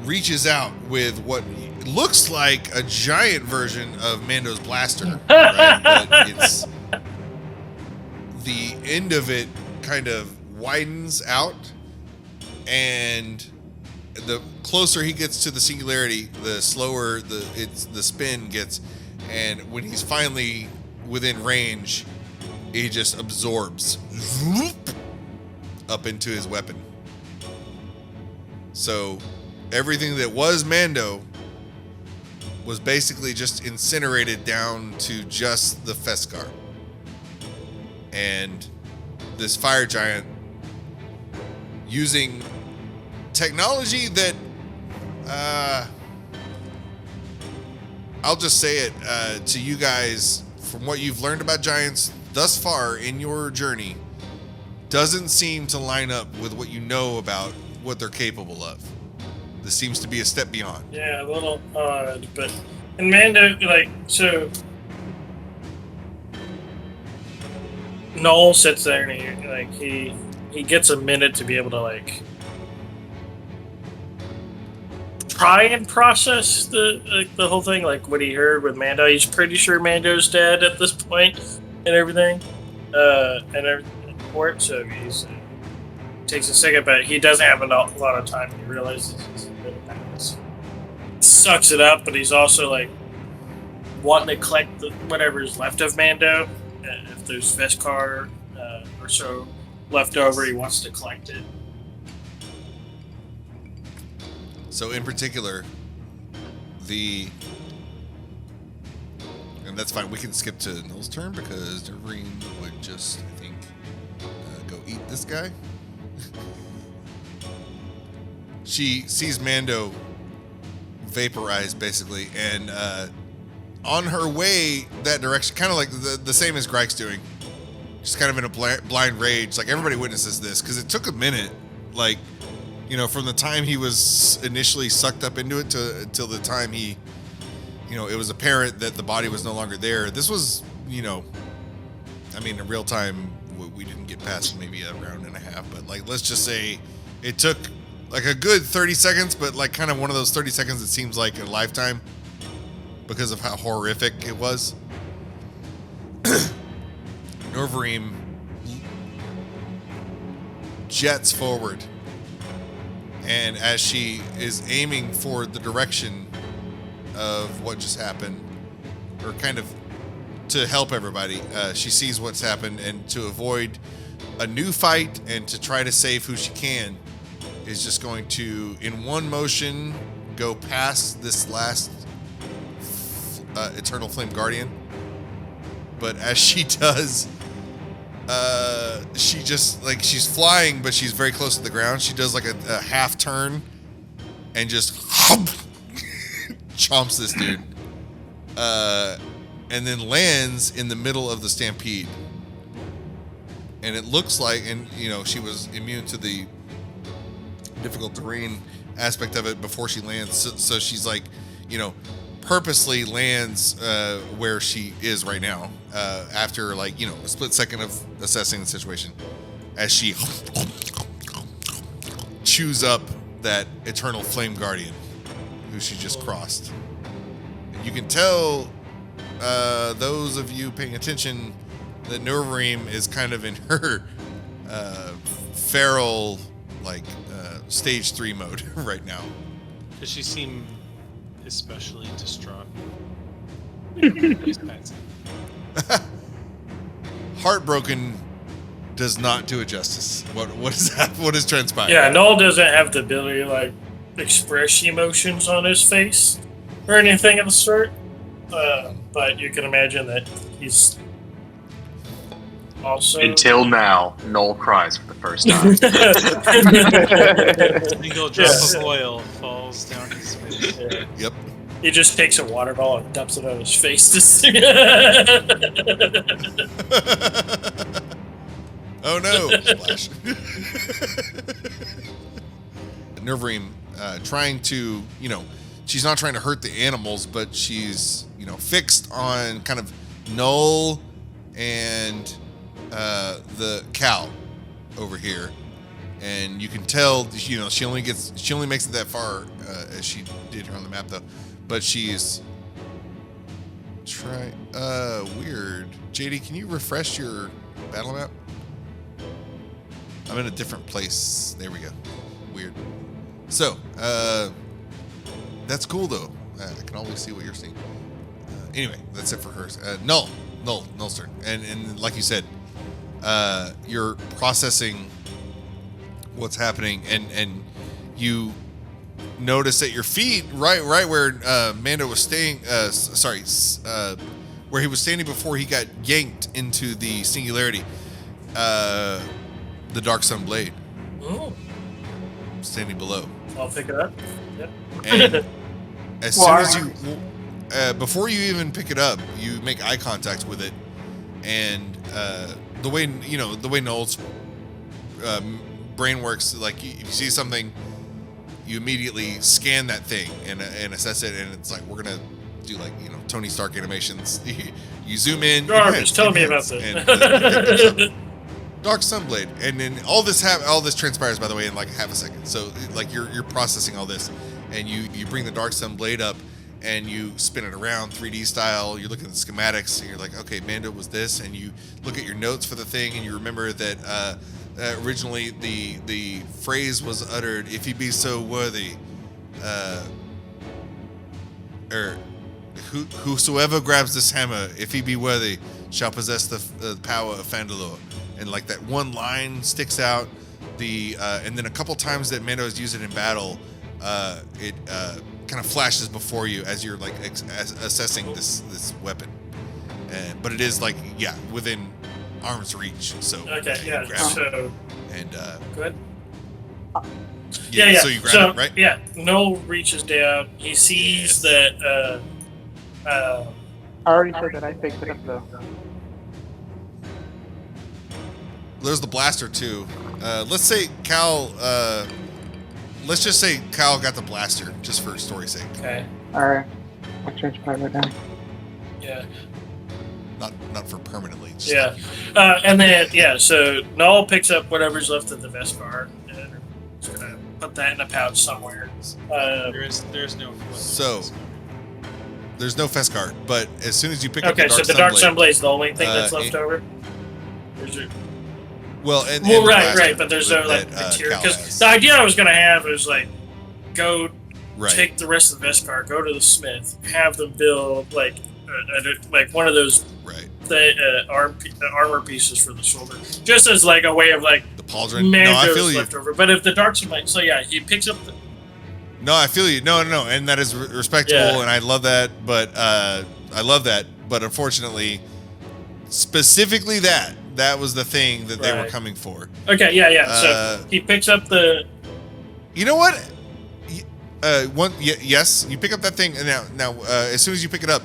reaches out with what looks like a giant version of Mando's blaster. Right? But it's... the end of it kind of widens out, and the closer he gets to the singularity, the slower the spin gets, and when he's finally within range, he just absorbs up into his weapon. So everything that was Mando was basically just incinerated down to just the Pheskar. And this fire giant, using technology that, I'll just say it to you guys, from what you've learned about giants thus far in your journey, doesn't seem to line up with what you know about what they're capable of. This seems to be a step beyond. Yeah, a little odd, but in Mando, like, so Noel sits there and he gets a minute to be able to, like, try and process the whole thing, like what he heard with Mando. He's pretty sure Mando's dead at this point and everything, and everything for it. So he's takes a second, but he doesn't have a lot of time. He realizes he's a bit of balance. Sucks it up, but he's also like wanting to collect whatever's left of Mando. If there's Pheskar or so left over, he wants to collect it. So in particular, and that's fine, we can skip to Noel's turn because Neverweakened would just, I think, go eat this guy. She sees Mando vaporized, basically, and on her way that direction, kind of like the same as Gryke's doing, just kind of in a blind rage. Like, everybody witnesses this because it took a minute, like, you know, from the time he was initially sucked up into it till the time he, you know, it was apparent that the body was no longer there. This was, you know, I mean, in real time, we didn't get past maybe a round and a half, but, like, let's just say it took like a good 30 seconds, but like kind of one of those 30 seconds that seems like a lifetime because of how horrific it was. Neverweakened jets forward, and as she is aiming for the direction of what just happened, or kind of to help everybody, she sees what's happened, and to avoid a new fight and to try to save who she can, is just going to, in one motion, go past this last Eternal Flame Guardian. But as she does, she just, like, she's flying, but she's very close to the ground. She does like a half turn and just chomps this dude. And then lands in the middle of the stampede. And it looks like, and you know, she was immune to the difficult terrain aspect of it before she lands. So she's like, you know, purposely lands where she is right now, after, like, you know, a split second of assessing the situation, as she chews up that Eternal Flame Guardian who she just crossed. And you can tell, those of you paying attention, that Neverweakened is kind of in her feral, like, stage 3 mode right now. Does she seem especially distraught? Heartbroken does not do it justice. What is that? What is transpired? Yeah, Noel doesn't have the ability to, like, express emotions on his face or anything of the sort. But you can imagine that he's also... Until now, Noel cries for the first time. A single drop of oil falls down his face. Yeah. Yep. He just takes a water ball and dumps it on his face to see. Oh no! Splash. Nervarim trying to, she's not trying to hurt the animals, but she's, fixed on kind of Null and the cow over here. And you can tell, she only makes it that far as she did here on the map, though. But she's weird. JD, can you refresh your battle map? I'm in a different place. There we go. Weird. So, that's cool though. I can always see what you're seeing. Anyway, that's it for hers. Null's turn. And like you said, you're processing what's happening, and you notice at your feet, right where Mando was staying. Where he was standing before he got yanked into the singularity. The Dark Sun Blade. Oh. Standing below. I'll pick it up. Yep. And as soon as you, before you even pick it up, you make eye contact with it, and the way Noel's brain works, like if you see something, you immediately scan that thing and assess it, and it's like we're gonna do Tony Stark animations. You zoom in. Garbage. Tell me about this. Dark Sunblade, and then all this transpires, by the way, in like half a second. So you're processing all this, and you bring the Dark Sunblade up, and you spin it around 3D style. You're looking at the schematics, and you're like, okay, Mando was this, and you look at your notes for the thing, and you remember that originally the phrase was uttered, "If he be so worthy," or whosoever grabs this hammer, if he be worthy, shall possess the power of Phandalor. And like that one line sticks out. And then a couple times that Mando has used it in battle, it kind of flashes before you as you're like assessing this weapon. But it is within arm's reach. So okay, yeah. So and go ahead. Yeah. So you grab it, right? Yeah. Noel reaches down. He sees that. I already said that I picked it up though. There's the blaster too. Let's say Cal. Let's just say Cal got the blaster, just for story's sake. Okay. All right. I'll change my right down. Yeah. Not for permanently. Just Yeah. And then so Noel picks up whatever's left of the Pheskar and is gonna put that in a pouch somewhere. There's no. So there's no Pheskar, but as soon as you pick up Okay, so the Dark Sunblade is the only thing that's left over. Is it? Well, and right, but there's no material. Because the idea I was gonna have is go take the rest of the Pheskar, go to the smith, have them build like one of those armor pieces for the shoulder, just as like a way of the pauldron. Mando's left over. But if the Dark Sunblade, so yeah, he picks up the. No, I feel you. No, and that is respectable, and I love that. But But unfortunately, specifically that was the thing that they were coming for. Okay, yeah. So he picks up the. You know what? Yes, you pick up that thing, and now as soon as you pick it up,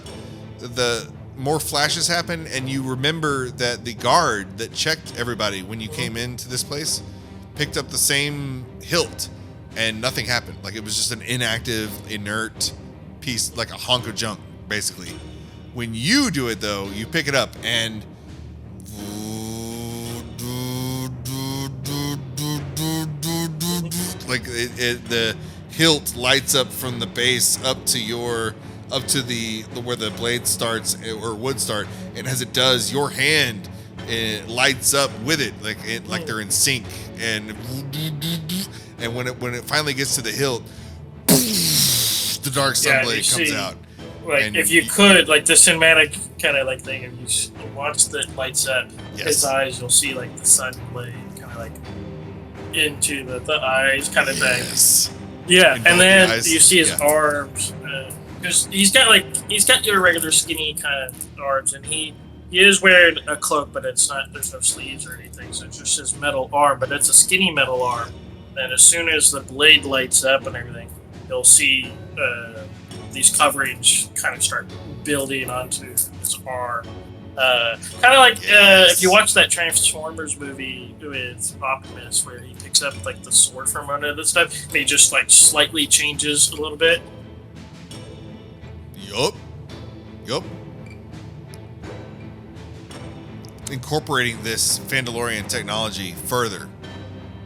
the more flashes happen, and you remember that the guard that checked everybody when you came into this place picked up the same hilt, and nothing happened. Like it was just an inactive, inert piece, like a hunk of junk, basically. When you do it, though, you pick it up, and like the hilt lights up from the base up to the where the blade starts or would start, and as it does, your hand lights up with it, like they're in sync, and when it finally gets to the hilt, the Dark Sunblade comes out. Like if you could, like the cinematic kind of like thing, if you watch the lights up, his eyes, you'll see like the Sunblade kind of like into the eyes kind of thing. Yes. Yeah, and then you see his arms, because he's got your regular skinny kind of arms, and he is wearing a cloak, but it's not. There's no sleeves or anything, so it's just his metal arm, but it's a skinny metal arm. And as soon as the blade lights up and everything, you'll see these coverings kind of start building onto his arm. Kind of like if you watch that Transformers movie with Optimus, where he picks up like the sword from one of the stuff, and he just like slightly changes a little bit. Yup. Incorporating this Phandalorian technology further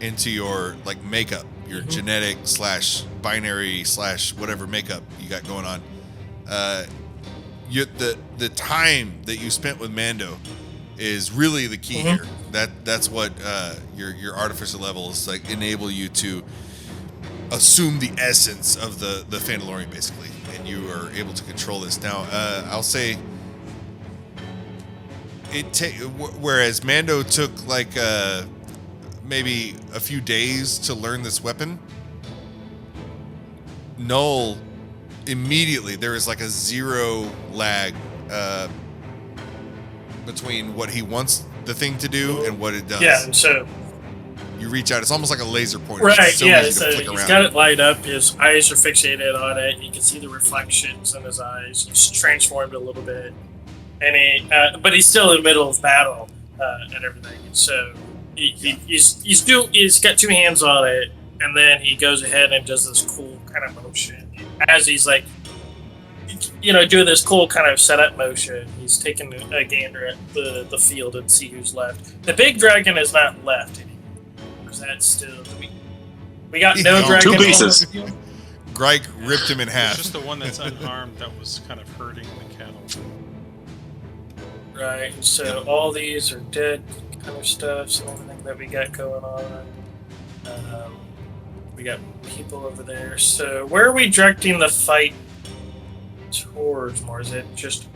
into your like makeup, your genetic / binary / whatever makeup you got going on. The time that you spent with Mando is really the key here. That's what your artificial levels like enable you to assume the essence of the Phandalorian basically, and you are able to control this. Now, I'll say whereas Mando took like maybe a few days to learn this weapon, Null immediately there is like a zero lag between what he wants the thing to do and what it does. Yeah, so you reach out, it's almost like a laser pointer. right, It's so yeah. easy to So flick he's around. got it lined up. His eyes are fixated on it. You can see the reflections in his eyes. He's transformed a little bit, and but he's still in the middle of battle and everything. So he's got two hands on it, and then he goes ahead and does this cool kind of motion as he's like, doing this cool kind of setup motion. He's taking a gander at the field and see who's left. The big dragon is not left anymore. That's still we got no He's dragon. Two pieces. Greg ripped him in It's half. just the one that's unharmed that was kind of hurting the cattle. Right, so all these are dead kind of stuff, and everything that we got going on. We got people over there. So where are we directing the fight towards more? Is it just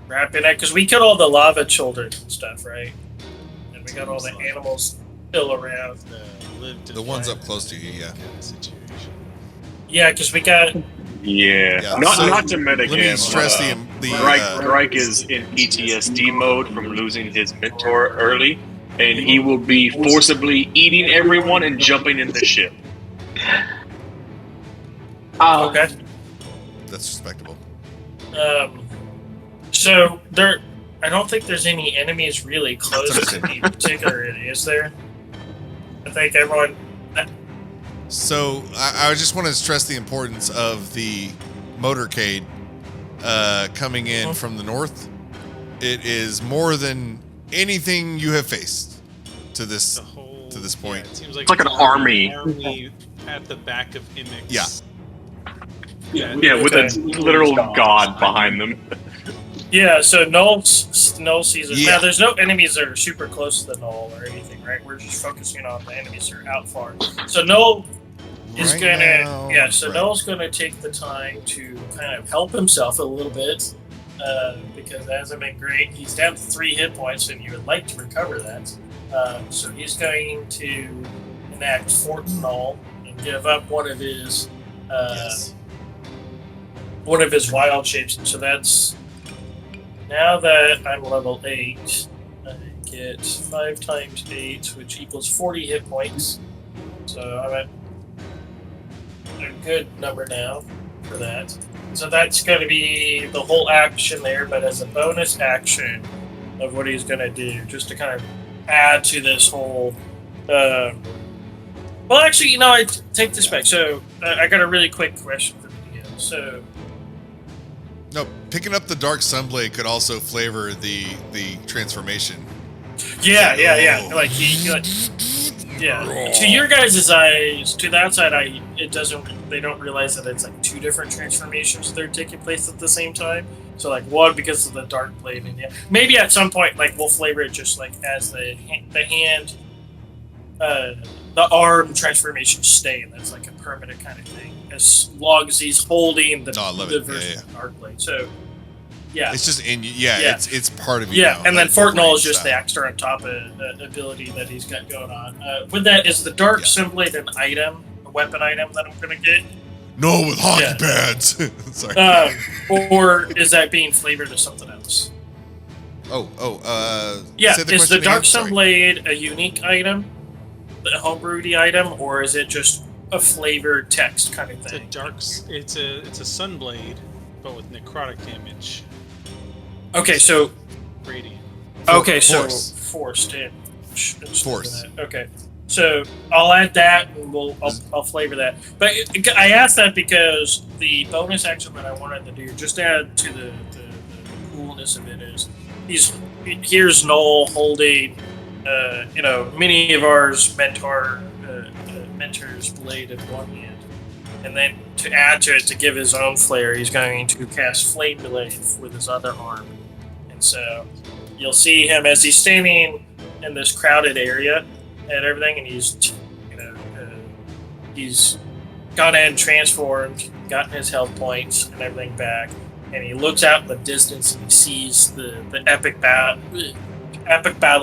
wrapping it? Because we killed all the lava children and stuff, right? And we got all the animals still around. The ones up close to you, yeah. Yeah, because we got... Yeah, Not so not to metagame. Let me stress Reich is in PTSD mode from losing his mentor early, and he will be forcibly eating everyone and jumping in the ship. Okay. That's respectable. So there, I don't think there's any enemies really close to me particularly, is there? I think everyone... So I just want to stress the importance of the motorcade coming in from the north. It is more than anything you have faced to this point. Yeah, it seems like It's like an army. At the back of Imix. Yeah. Yeah, with a literal god behind them. Yeah, so Null sees us. Yeah. Now, there's no enemies that are super close to the Null or anything, right? We're just focusing on the enemies that are out far. So Null is Right gonna... now, Yeah, so right. Null's gonna take the time to kind of help himself a little bit. Because it hasn't been great. He's down to 3 hit points, and you would like to recover that. So he's going to enact Fort Null and give up one of his Yes. one of his wild shapes. So that's... Now that I'm level 8, I get 5 times 8, which equals 40 hit points. So I'm at a good number now for that. So that's going to be the whole action there, but as a bonus action of what he's going to do, just to kind of add to this whole... well, actually, I take this back. So I got a really quick question for the DM. So... No, picking up the Dark Sunblade could also flavor the transformation. Yeah. Oh. Like yeah. To your guys' eyes, to the outside eye, it doesn't. They don't realize that it's like 2 different transformations that are taking place at the same time. So like one because of the Dark Blade, and yeah, maybe at some point like we'll flavor it just like as the hand, the arm transformations stay, and that's like a permanent kind of thing. As long as he's holding the, I love the it. version Yeah. of Dark Blade. So yeah. It's just in you. Yeah, Yeah. It's part of you. Yeah, now, and then like Fort Null Wolverine is just the style. extra on top of ability that he's got going on. With that, is the Dark Sunblade an item, a weapon item that I'm going to get? No, with hockey Yeah. pads. Sorry. Or is that being flavored to something else? Yeah, say is the question Dark again? Sorry. Sunblade a unique item, a homebrewed item, or is it just a flavored text kind of It's a thing? it's a sunblade, but with necrotic damage. Okay, so radiant. Okay, so Force. forced in. Force. Okay, so I'll add that, and I'll flavor that. But I asked that because the bonus action that I wanted to do, just add to the coolness of it, is here's Noel holding, many of ours mentor's blade in one hand, and then to add to it to give his own flair, he's going to cast Flame Blade with his other arm, and so you'll see him as he's standing in this crowded area and everything, and he's gone in, transformed, gotten his health points and everything back, and he looks out in the distance and he sees the epic battle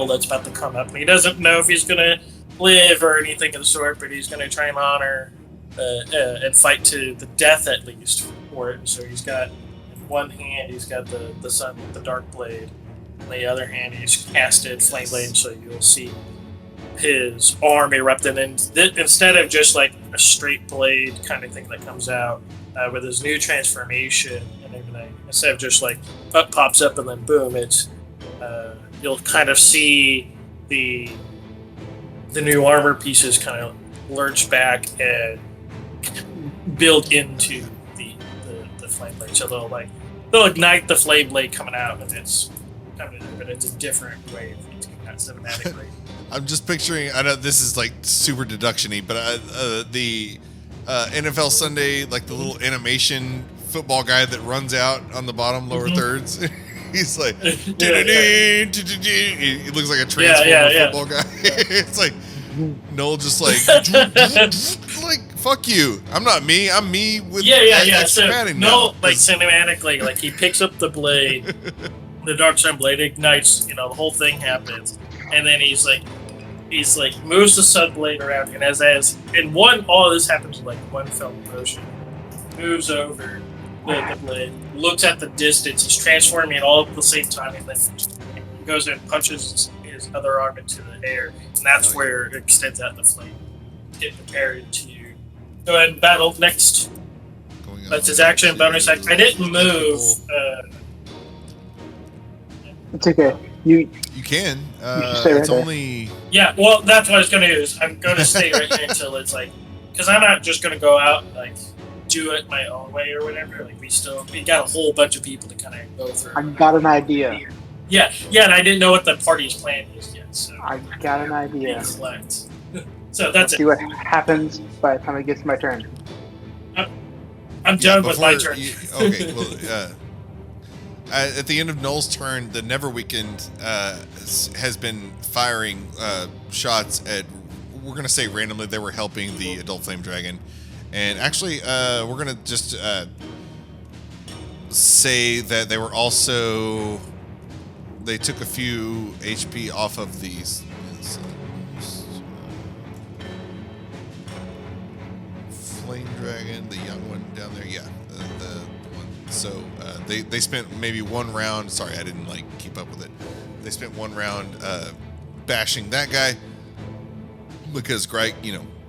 that's about to come up. And he doesn't know if he's gonna live or anything of the sort, but he's gonna try and honor and fight to the death at least for it. And so he's got in one hand he's got the dark blade. On the other hand, he's casted Flame Blade, so you'll see his arm erupting, and instead of just like a straight blade kind of thing that comes out with his new transformation and everything, instead of just like pops up and then boom, it's you'll kind of see the new armor pieces kind of lurch back and build into the Flame Blade. So they'll ignite the Flame Blade coming out, and it's but it's a different way of doing that cinematically. I'm just picturing. I know this is like super deduction-y, but the NFL Sunday, like the little animation football guy that runs out on the bottom lower thirds. He's like, he looks like a transformer football guy. It's like Noel just like fuck you. I'm not me. I'm me with So padding Noel, now. like cinematically, like he picks up the blade. The dark sun blade ignites, the whole thing happens, and then he's like moves the sun blade around, and as all of this happens in like one fell motion, moves over the blade, looks at the distance, he's transforming it all at the same time, and then goes and punches his other arm into the air, and that's where it extends out the flame. Get prepared to go ahead and battle next. That's his action bonus action. I didn't move. It's okay. You can. stay right it's there. only. Yeah, well, that's what I was going to do. Is I'm going to stay right here until it's like, because I'm not just going to go out and like do it my own way or whatever. Like we got a whole bunch of people to kind of go through. I got an idea. Yeah, and I didn't know what the party's plan is yet. So I got an idea. Select. So that's See it. what happens by the time it gets my turn. I'm done with my turn. Okay, well, at the end of Noel's turn, the Neverweakened has been firing shots at, we're going to say randomly, they were helping the Adult Flame Dragon. And actually, we're going to just say that they were also, they took a few HP off of these. Flame Dragon, the young one down there, yeah, the one. So they spent maybe one round. Sorry, I didn't like keep up with it. They spent one round bashing that guy because Greg,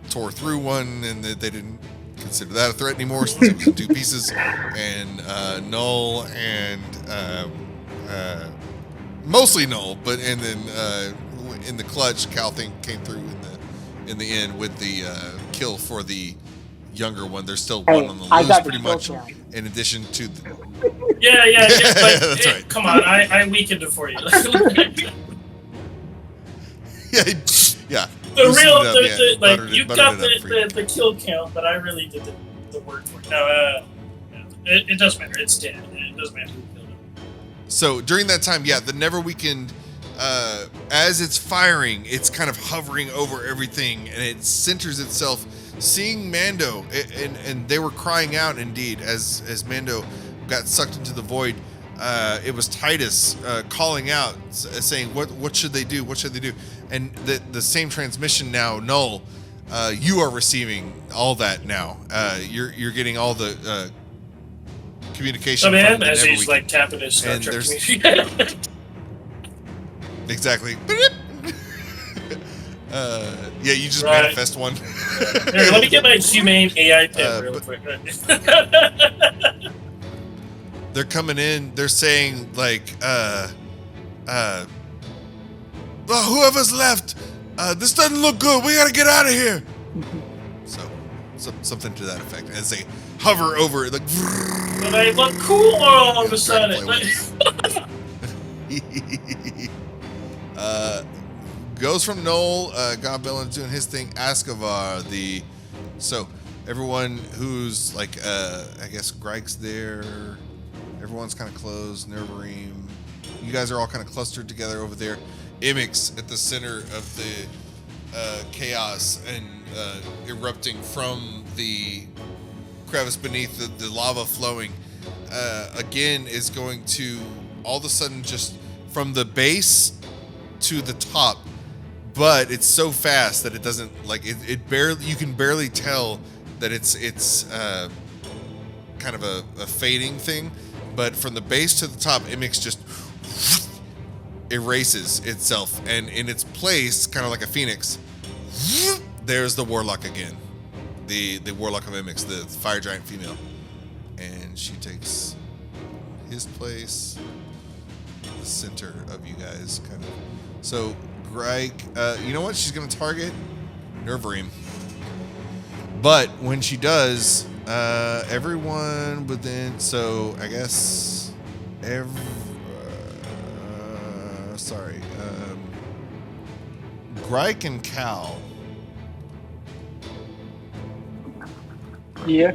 tore through one, and they didn't consider that a threat anymore since it was in two pieces. And Null and mostly Null, and then in the clutch, Cal came through in the end with the kill for the younger one. There's still one on the loose, pretty much. In addition to the... Yeah. But, that's right. Come on, I weakened it for you. yeah. You got the kill count, but I really did the work for it. No, it doesn't matter. It's dead. It doesn't matter who killed it. So during that time, the Neverweakened, as it's firing, it's kind of hovering over everything, and it centers itself, seeing Mando, and they were crying out indeed as Mando got sucked into the void. It was Titus calling out, saying, "What should they do? What should they do?" And the same transmission now, Null, you are receiving all that now. You're getting all the communication. Come in as he's like tapping his Star Trek community. Exactly. You just manifest one. Here, let me get my humane AI pen real quick. They're coming in. They're saying like, whoever's left, this doesn't look good. We gotta get out of here. So, something to that effect. As they hover over it, like. And they look cool all of a sudden. Goes from Noel, Godbillin's doing his thing. Askavar, so everyone who's like, I guess Greg's there. Everyone's kind of closed. Neverweakened. You guys are all kind of clustered together over there. Imix at the center of the chaos and erupting from the crevice beneath the lava flowing. Again, is going to all of a sudden just from the base to the top, but it's so fast that it doesn't like it barely, you can barely tell that it's kind of a fading thing, but from the base to the top, Imix just erases itself, and in its place, kind of like a phoenix, there's the Warlock again, the Warlock of Imix, the Fire Giant female, and she takes his place, the center of you guys, kind of. So, Greg, you know what? She's going to target Neverweakened. But when she does, everyone within, so I guess Greg and Cal. Yeah.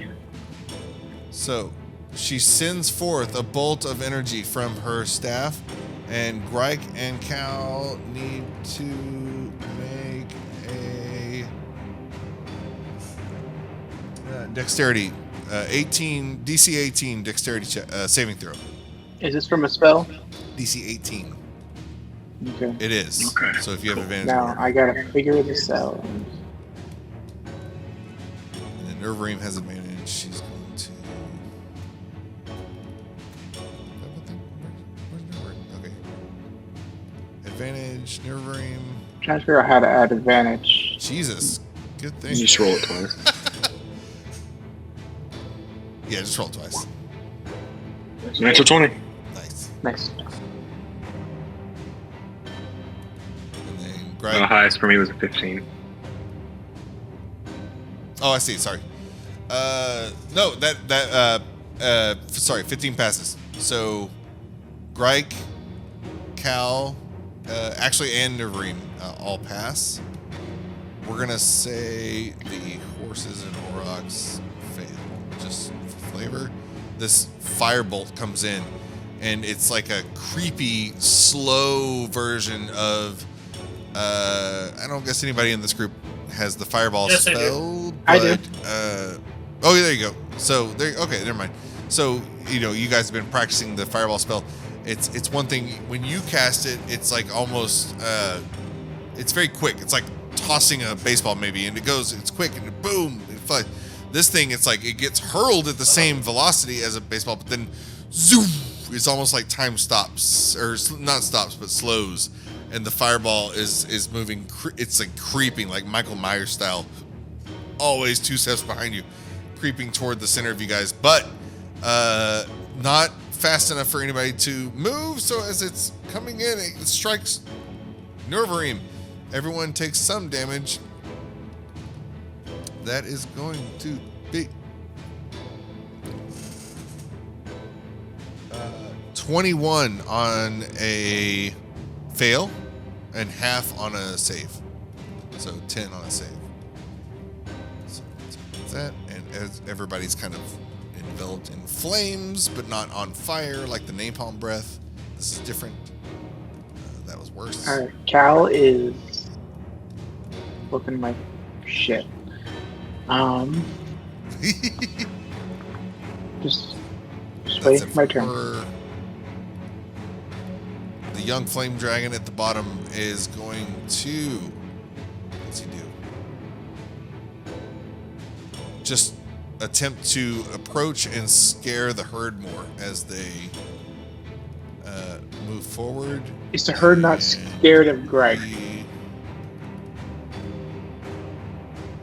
So she sends forth a bolt of energy from her staff, and Greg and Cal need to make a dexterity, 18 DC 18 dexterity saving throw. Is this from a spell? DC 18. Okay. It is. Okay. So if you have advantage. Now I gotta figure this out. And then Neverweakened has advantage. She's going to. Where's Neverweakened? Okay. Advantage, Neverweakened. Trying to figure out how to add advantage. Jesus. Good thing. You just roll it twice. Yeah, just roll twice. Natural 20. Nice. Nice. And then The Greg. highest for me was a 15. Oh, I see. Sorry. No, sorry, 15 passes. So, Greg, Cal, actually, and Neverweakened all pass. We're gonna say the horses and Aurochs fail, just for flavor. This firebolt comes in, and it's like a creepy, slow version of. I don't guess anybody in this group has the fireball Yes, I do. spell. I do. Oh, there you go. So there. Okay, never mind. So you guys have been practicing the fireball spell. It's one thing when you cast it. It's like almost. It's very quick. It's like tossing a baseball maybe, and it goes. It's quick and boom, it flies. This thing, it's like it gets hurled at the same velocity as a baseball, but then zoom. It's almost like time stops, or not stops, but slows, and the fireball is moving. It's like creeping, like Michael Myers style, always 2 steps behind you, creeping toward the center of you guys, but not fast enough for anybody to move. So as it's coming in, it strikes Neverweakened. Everyone takes some damage. That is going to be 21 on a fail and half on a save. So 10 on a save. So that's that. And as everybody's kind of enveloped in flames, but not on fire like the napalm breath. This is different. That was worse. Alright, Cal is looking like shit. Just wait my turn. The young flame dragon at the bottom is going to. What's he do? Just attempt to approach and scare the herd more as they move forward. Is the herd not scared of Greg?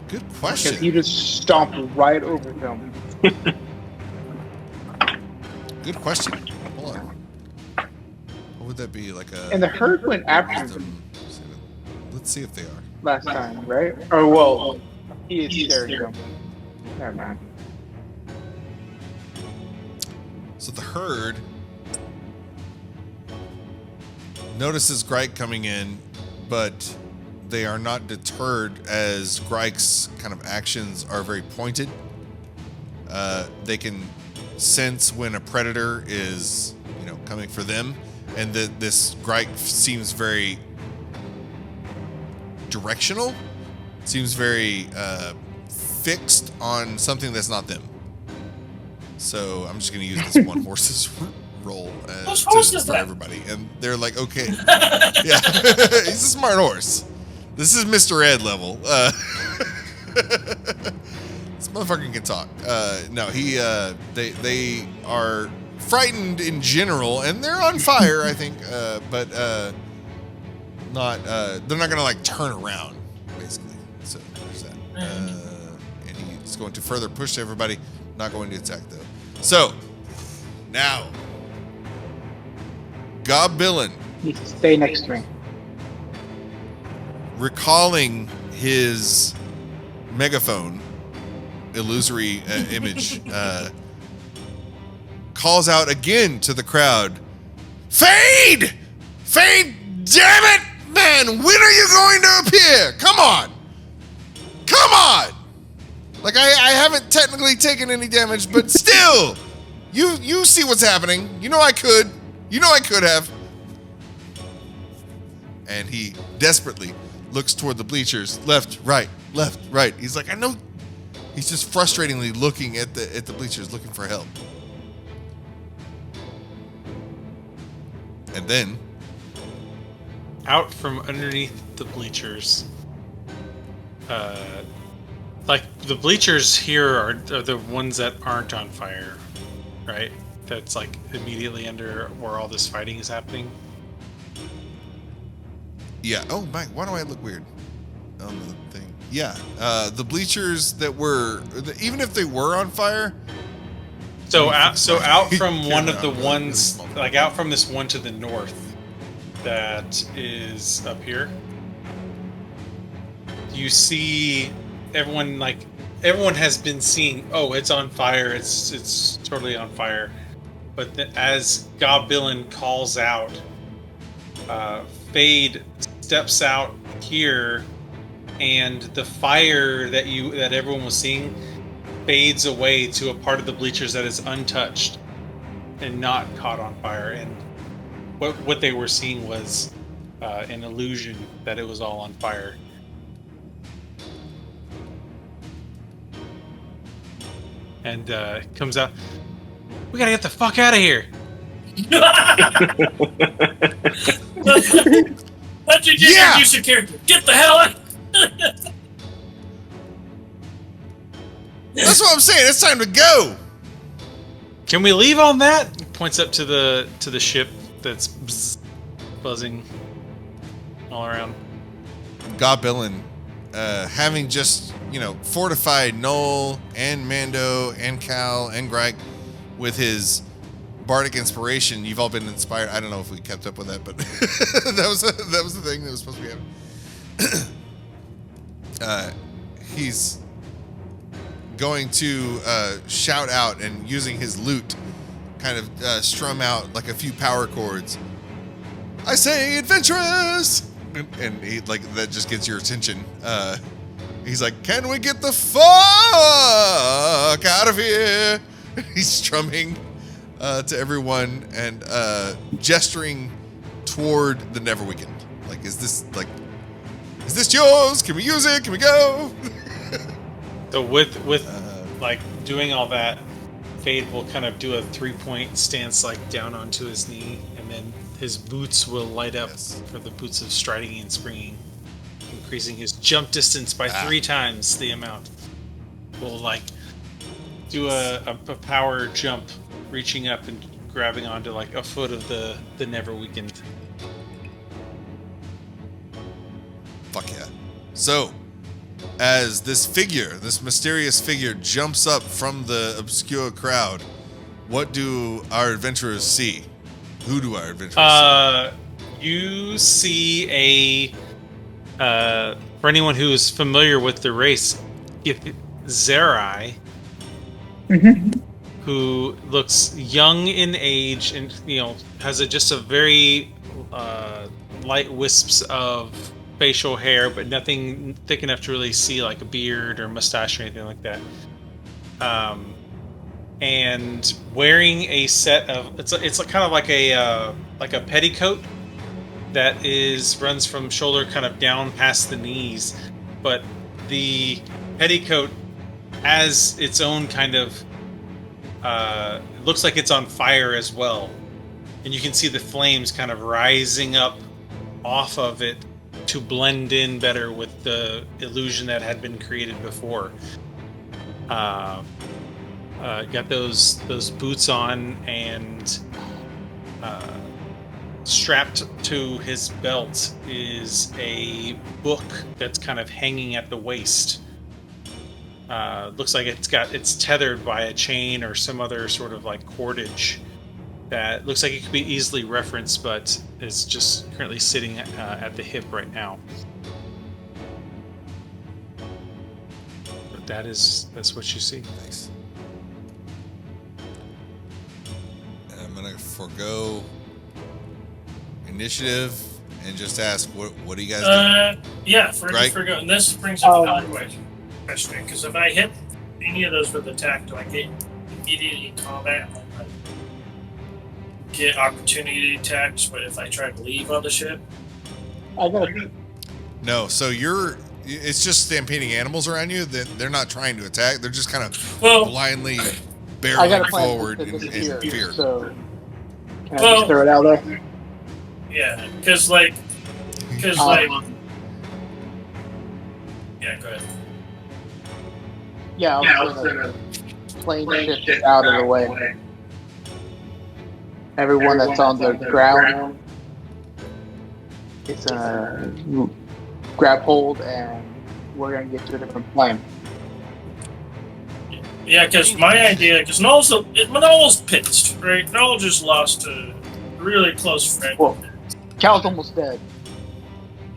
Good Because question. you just stomped right over them. Good question. Hold on. What would that be? Like a. And the herd went after him Let's see if they are. last time, right? Or well, he is scared of them. Never mind. So the herd notices Grike coming in, but they are not deterred as Grike's kind of actions are very pointed. They can sense when a predator is, coming for them, and this Grike seems very directional, seems very fixed on something that's not them. So I'm just going to use this one horse's roll for everybody, and they're like, okay, yeah, he's a smart horse. This is Mr. Ed level. This motherfucker can talk. No, they are frightened in general, and they're on fire, I think, but not. They're not gonna like turn around, basically. So there's that. And he's going to further push everybody. Not going to attack though. So now, Goblin. You stay next to me. Recalling his megaphone illusory image, calls out again to the crowd, Fade! Fade, damn it! Man, when are you going to appear? Come on! Come on! Like, I haven't technically taken any damage, but still! You see what's happening. You know I could. You know I could have. And he desperately looks toward the bleachers, left, right. He's like, I know. He's just frustratingly looking at the bleachers, looking for help. And then, out from underneath the bleachers, like the bleachers here are the ones that aren't on fire, right? That's like immediately under where all this fighting is happening. Yeah. Oh, Mike, why do I look weird on the thing? Yeah. The bleachers that were, even if they were on fire. So out from one of the ones, like out from this one to the north, that is up here. You see everyone has been seeing. Oh, it's on fire. It's totally on fire. But as Goblin calls out, Fade steps out here, and the fire that everyone was seeing fades away to a part of the bleachers that is untouched and not caught on fire. And what they were seeing was an illusion that it was all on fire. And comes out. We gotta get the fuck out of here. Let you just introduce your character. Get the hell out! That's what I'm saying. It's time to go. Can we leave on that? He points up to the ship that's buzzing all around. Goblin, having just fortified Noel and Mando and Cal and Greg with his bardic inspiration. You've all been inspired. I don't know if we kept up with that, but that was the thing that was supposed to be happening. He's going to shout out and using his lute kind of strum out like a few power chords. I say adventurous! And he, like, that just gets your attention. He's like, can we get the fuck out of here? He's strumming to everyone and gesturing toward the Neverweakened. Like, is this yours? Can we use it? Can we go? So with like doing all that, Fade will kind of do a 3-point stance, like down onto his knee, and then his boots will light up for the boots of striding and springing, increasing his jump distance by 3 times the amount. Will like do a power jump, reaching up and grabbing onto like a foot of the Neverweakened. Fuck yeah. So, as this mysterious figure jumps up from the obscure crowd, what do our adventurers see? Who do our adventurers see? You see for anyone who is familiar with the race, Zerai, who looks young in age and has just a very light wisps of facial hair, but nothing thick enough to really see like a beard or mustache or anything like that. And wearing a set of it's kind of like a petticoat that runs from shoulder kind of down past the knees, but the petticoat has its own kind of it looks like it's on fire as well, and you can see the flames kind of rising up off of it to blend in better with the illusion that had been created before. Got those boots on, and strapped to his belt is a book that's kind of hanging at the waist. Looks like it's tethered by a chain or some other sort of like cordage that looks like it could be easily referenced, but is just currently sitting at the hip right now. But that's what you see. Nice. And I'm gonna forego initiative and just ask, what do you guys do? Yeah, Right? forgo. And this brings up another question, because if I hit any of those with attack, do I get immediate combat? Like, get opportunity attacks, but if I try to leave on the ship? No, so it's just stampeding animals around you. They're not trying to attack. They're just kind of blindly I got barreling a plan forward to in disappear, fear. so can I just throw it out there? Yeah, because yeah, go ahead. Yeah, I was gonna plane shift out of the way. Everyone that's on the ground, it's a grab hold, and we're gonna get to a different plane. Yeah, because my idea, because Noel's pissed, right? Noel just lost a really close friend. Well, Cal's almost dead.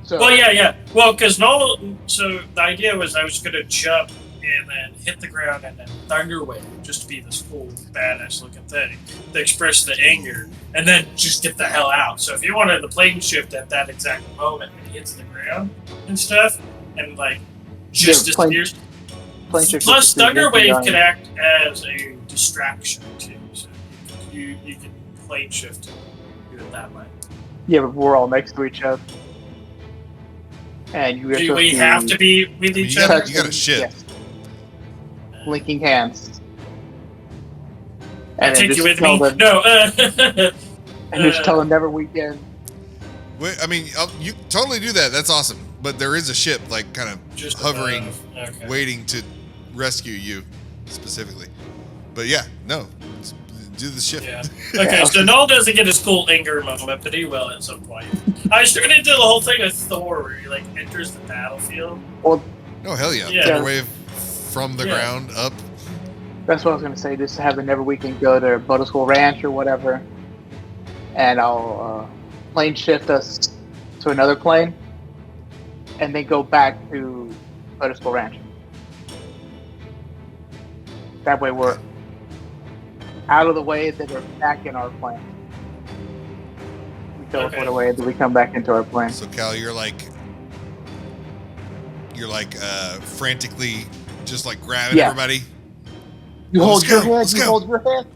So, Well, yeah. Well, because Noel, so the idea was I was going to jump and then hit the ground and then thunder wave, just to be this cool, badass looking thing, to express the anger, and then just get the hell out. So if you wanted the plane shift at that exact moment when he hits the ground and stuff, and like just Yeah, plane disappears. shift Plus, is thunder wave done. can act as a distraction too. So you can plane shift and do it that way. Yeah, but we're all next to each other. And you Do we have to be with each You other? gotta- you gotta shit. Yes. Linking hands. I And then take you just with tell me. them- No. And just tell them Neverweakened. Wait, I mean, you totally do that. That's awesome. But there is a ship, like, kind of Just hovering, above. Okay. waiting to rescue you, specifically. But yeah, no, do the shift. Yeah. Okay, so Noel doesn't get his cool anger moment, but he will at some point. I was trying to do the whole thing with Thor, where he like enters the battlefield. Oh, hell yeah. Yeah. Thunder wave from the Yeah. ground up. That's what I was going to say, just to have the Neverweakened go to Boda School Ranch or whatever. And I'll plane shift us to another plane. And then go back to Boda School Ranch. That way we're out of the way, that we're back in our plane. We teleport Okay. away, then we come back into our plane. So Cal, you're like frantically just like grabbing Yeah. everybody. You Let's hold your go, head, let's you go. hold your head.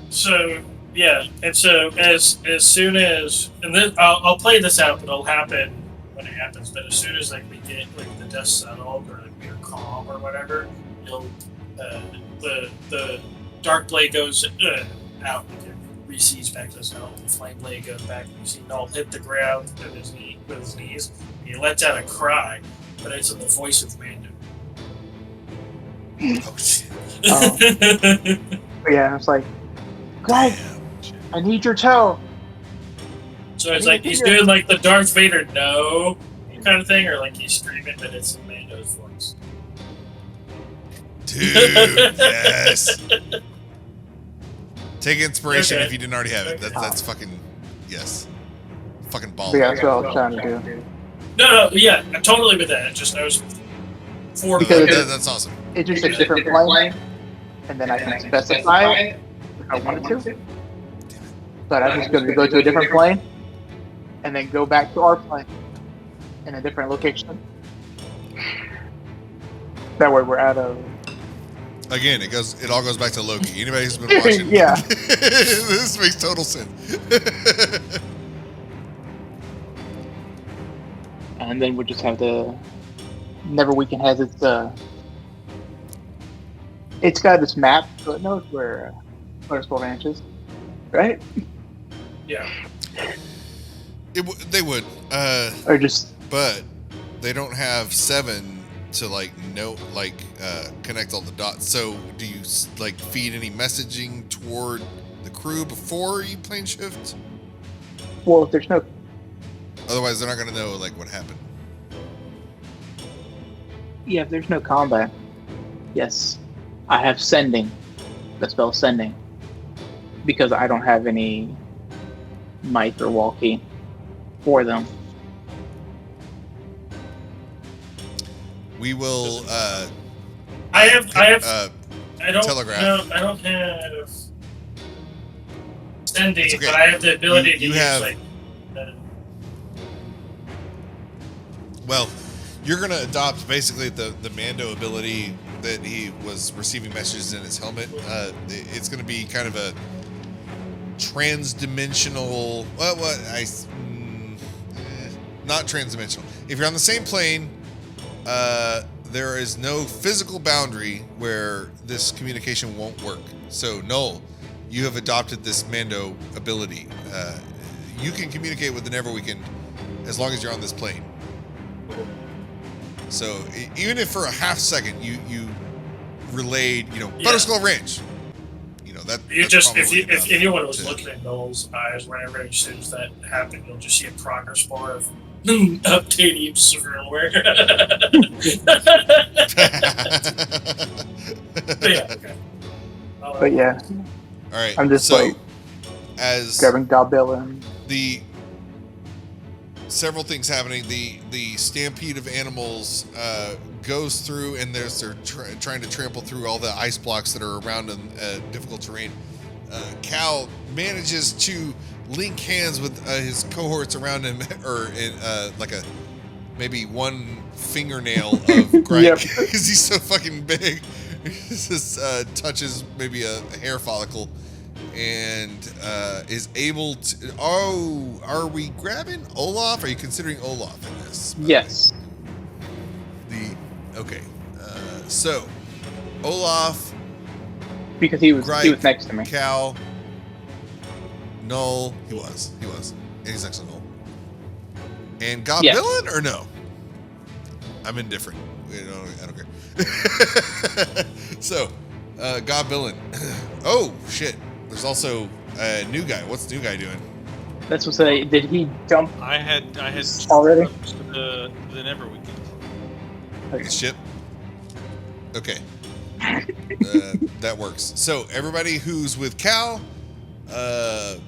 So yeah, and so as soon as, and then I'll play this out, but it'll happen when it happens. But as soon as like we get like the dust settled or like we're calm or whatever, the dark blade goes out. It recedes back to Noel. The flame blade goes back. You see Noel hit the ground with his knees. He lets out a cry, but it's in the voice of Mando. Oh shit. But yeah, it's like, Greg, I need your toe. So it's like he's doing like the Darth Vader no kind of thing, or like he's screaming, but it's in Mando's voice. Dude, yes. Take inspiration Okay. if you didn't already have it. That's fucking yes. Fucking ball. So yeah, that's what I was trying to do. No, yeah, I'm totally with that. Just I was for Because That's awesome. it's just a different plane, and then I can specify it if I wanted to. But I'm just going to go to a different plane, and then go back to our plane in a different location. That way we're out of. Again, it all goes back to Loki. Anybody who's been watching, Yeah. this makes total sense. And then we'll just have the Neverweakened has it's got this map, so it knows where Butterskull Ranch is, right? Yeah. They would, Or just but they don't have 7 to connect all the dots. So do you feed any messaging toward the crew before you plane shift? well, if there's no Otherwise, they're not going to know what happened. if there's no combat, yes, I have sending. The spell sending, because I don't have any mic or walkie for them. We will. I don't. telegraph. No, I don't have sending, It's okay. but I have the ability You to use have- Well, you're going to adopt basically the Mando ability that he was receiving messages in his helmet. It's going to be kind of a trans-dimensional. Not trans-dimensional. If you're on the same plane, there is no physical boundary where this communication won't work. So, Noel, you have adopted this Mando ability. You can communicate with the Neverweakened as long as you're on this plane. So even if for a half second you relayed, Butterskull Ranch, that. You that's just probably if enough anyone was to- looking at Noel's eyes whenever as soon as that happened, you'll just see a progress bar of updating firmware. But yeah, okay. But yeah, All right. I'm just, so as grabbing Goblin. the several things happening, the stampede of animals goes through, and they're trying to trample through all the ice blocks that are around in difficult terrain. Cal manages to link hands with his cohorts around him, or in maybe one fingernail of Greg, Yep. because he's so fucking big. This touches maybe a hair follicle, and is able to. Oh, are we grabbing Olaf? Are you considering Olaf in this? Yes. Okay. So Olaf, Because he was Greg, next to me. Cal, Null. He was. And he's next to Null. And God Yes. Villain or no? I'm indifferent. I don't care. So, God Villain. Oh shit. There's also a new guy. What's the new guy doing? That's what say. Did he jump I had already? the Neverweakened. His ship? Okay. That works. So, everybody who's with Cal, as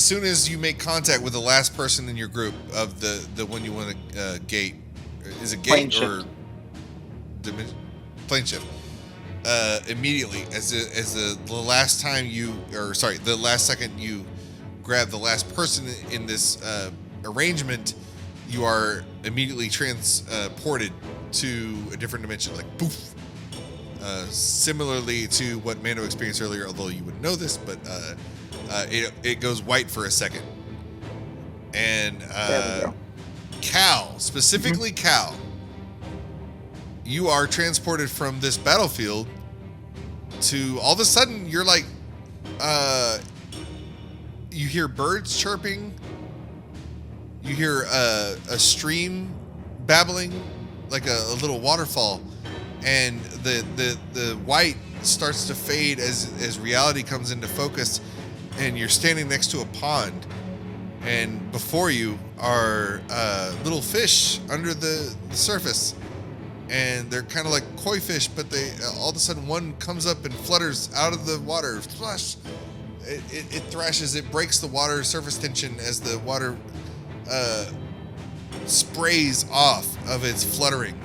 soon as you make contact with the last person in your group of the one you want to gate, is it Plane gate or shift. plane shift? Immediately, as the last time the last second you grab the last person in this arrangement, you are immediately transported to a different dimension, like poof. Similarly to what Mando experienced earlier, although you wouldn't know this, but it goes white for a second. And There we go. Cal, specifically Cal, you are transported from this battlefield to all of a sudden you're like, you hear birds chirping, you hear a stream babbling, like a little waterfall, and the white starts to fade as reality comes into focus, and you're standing next to a pond, and before you are little fish under the surface, and they're kind of like koi fish, but they all of a sudden one comes up and flutters out of the water, splash, it thrashes. It breaks the water surface tension as the water sprays off of its fluttering,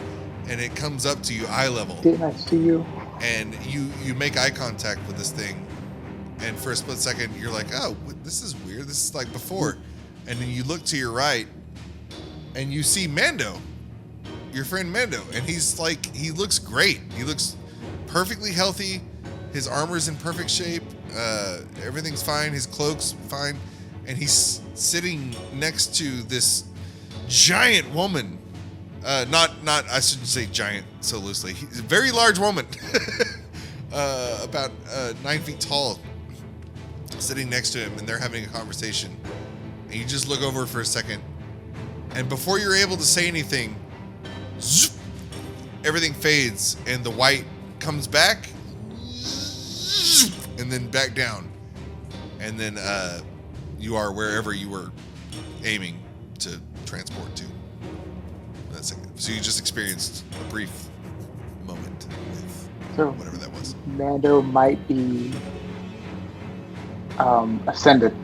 and it comes up to you eye level. Didn't I see you? And you make eye contact with this thing, and for a split second you're like, oh, this is weird. This is like before. And then you look to your right, and you see Mando, your friend Mando, and he looks great. He looks perfectly healthy. His armor's in perfect shape. Everything's fine. His cloak's fine, and he's sitting next to this giant woman. Not I shouldn't say giant so loosely. He's a very large woman, about 9 feet tall, sitting next to him, and they're having a conversation. And you just look over for a second, and before you're able to say anything, zoop, everything fades, and the white comes back, zoop, and then back down, and then you are wherever you were aiming to transport to. So you just experienced a brief moment with whatever that was. Mando might be ascended.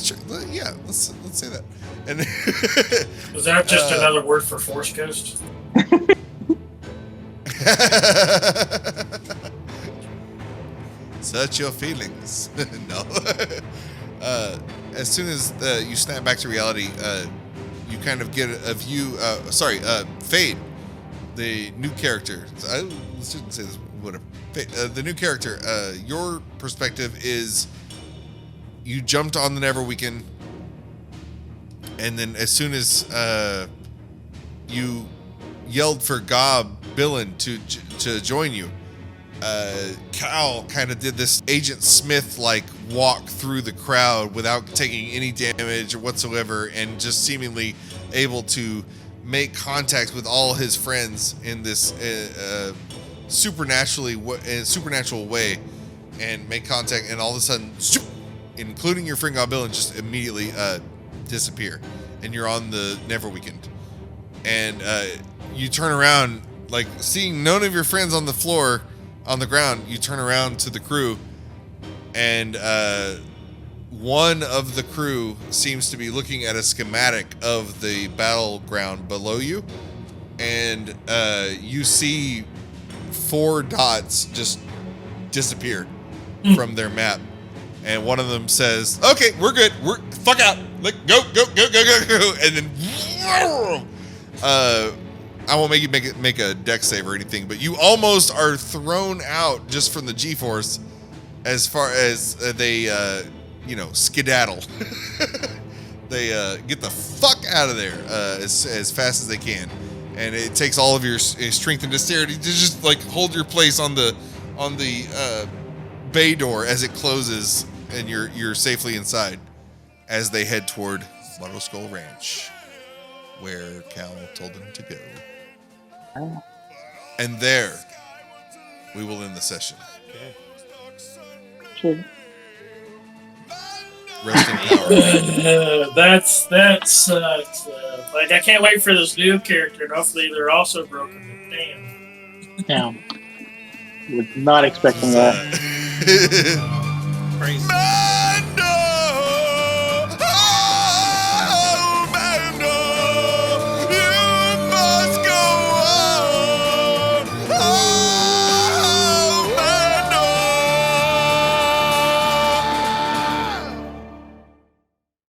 Sure. Yeah, let's say that. And is that just another word for Force Ghost? Search your feelings. No. As soon as you snap back to reality, you kind of get a view. Fade, the new character. I shouldn't say this. Whatever. The new character. Your perspective is you jumped on the Neverweakened, and then as soon as you yelled for Gob Billin to join you, Cal kind of did this Agent Smith-like walk through the crowd without taking any damage whatsoever, and just seemingly able to make contact with all his friends in this supernatural way, and make contact, and all of a sudden, including your friend Gob Billin, just immediately disappear, and you're on the Neverweakened, and you turn around, like seeing none of your friends on the floor. On the ground, you turn around to the crew, and one of the crew seems to be looking at a schematic of the battleground below you, and you see 4 dots just disappear from their map, and one of them says, "Okay, we're good. We're fuck out. Like, go," and then I won't make you make a dex save or anything, but you almost are thrown out just from the G-force as far as they, skedaddle. They get the fuck out of there as fast as they can, and it takes all of your strength and dexterity to just like hold your place on the bay door as it closes, and you're safely inside as they head toward Moto Skull Ranch, where Cal told them to go. And there, we will end the session. Okay. Sure. Rest in power. That sucks. Like, I can't wait for this new character, and hopefully they're also broken. Damn. Yeah. Was not expecting that. Crazy.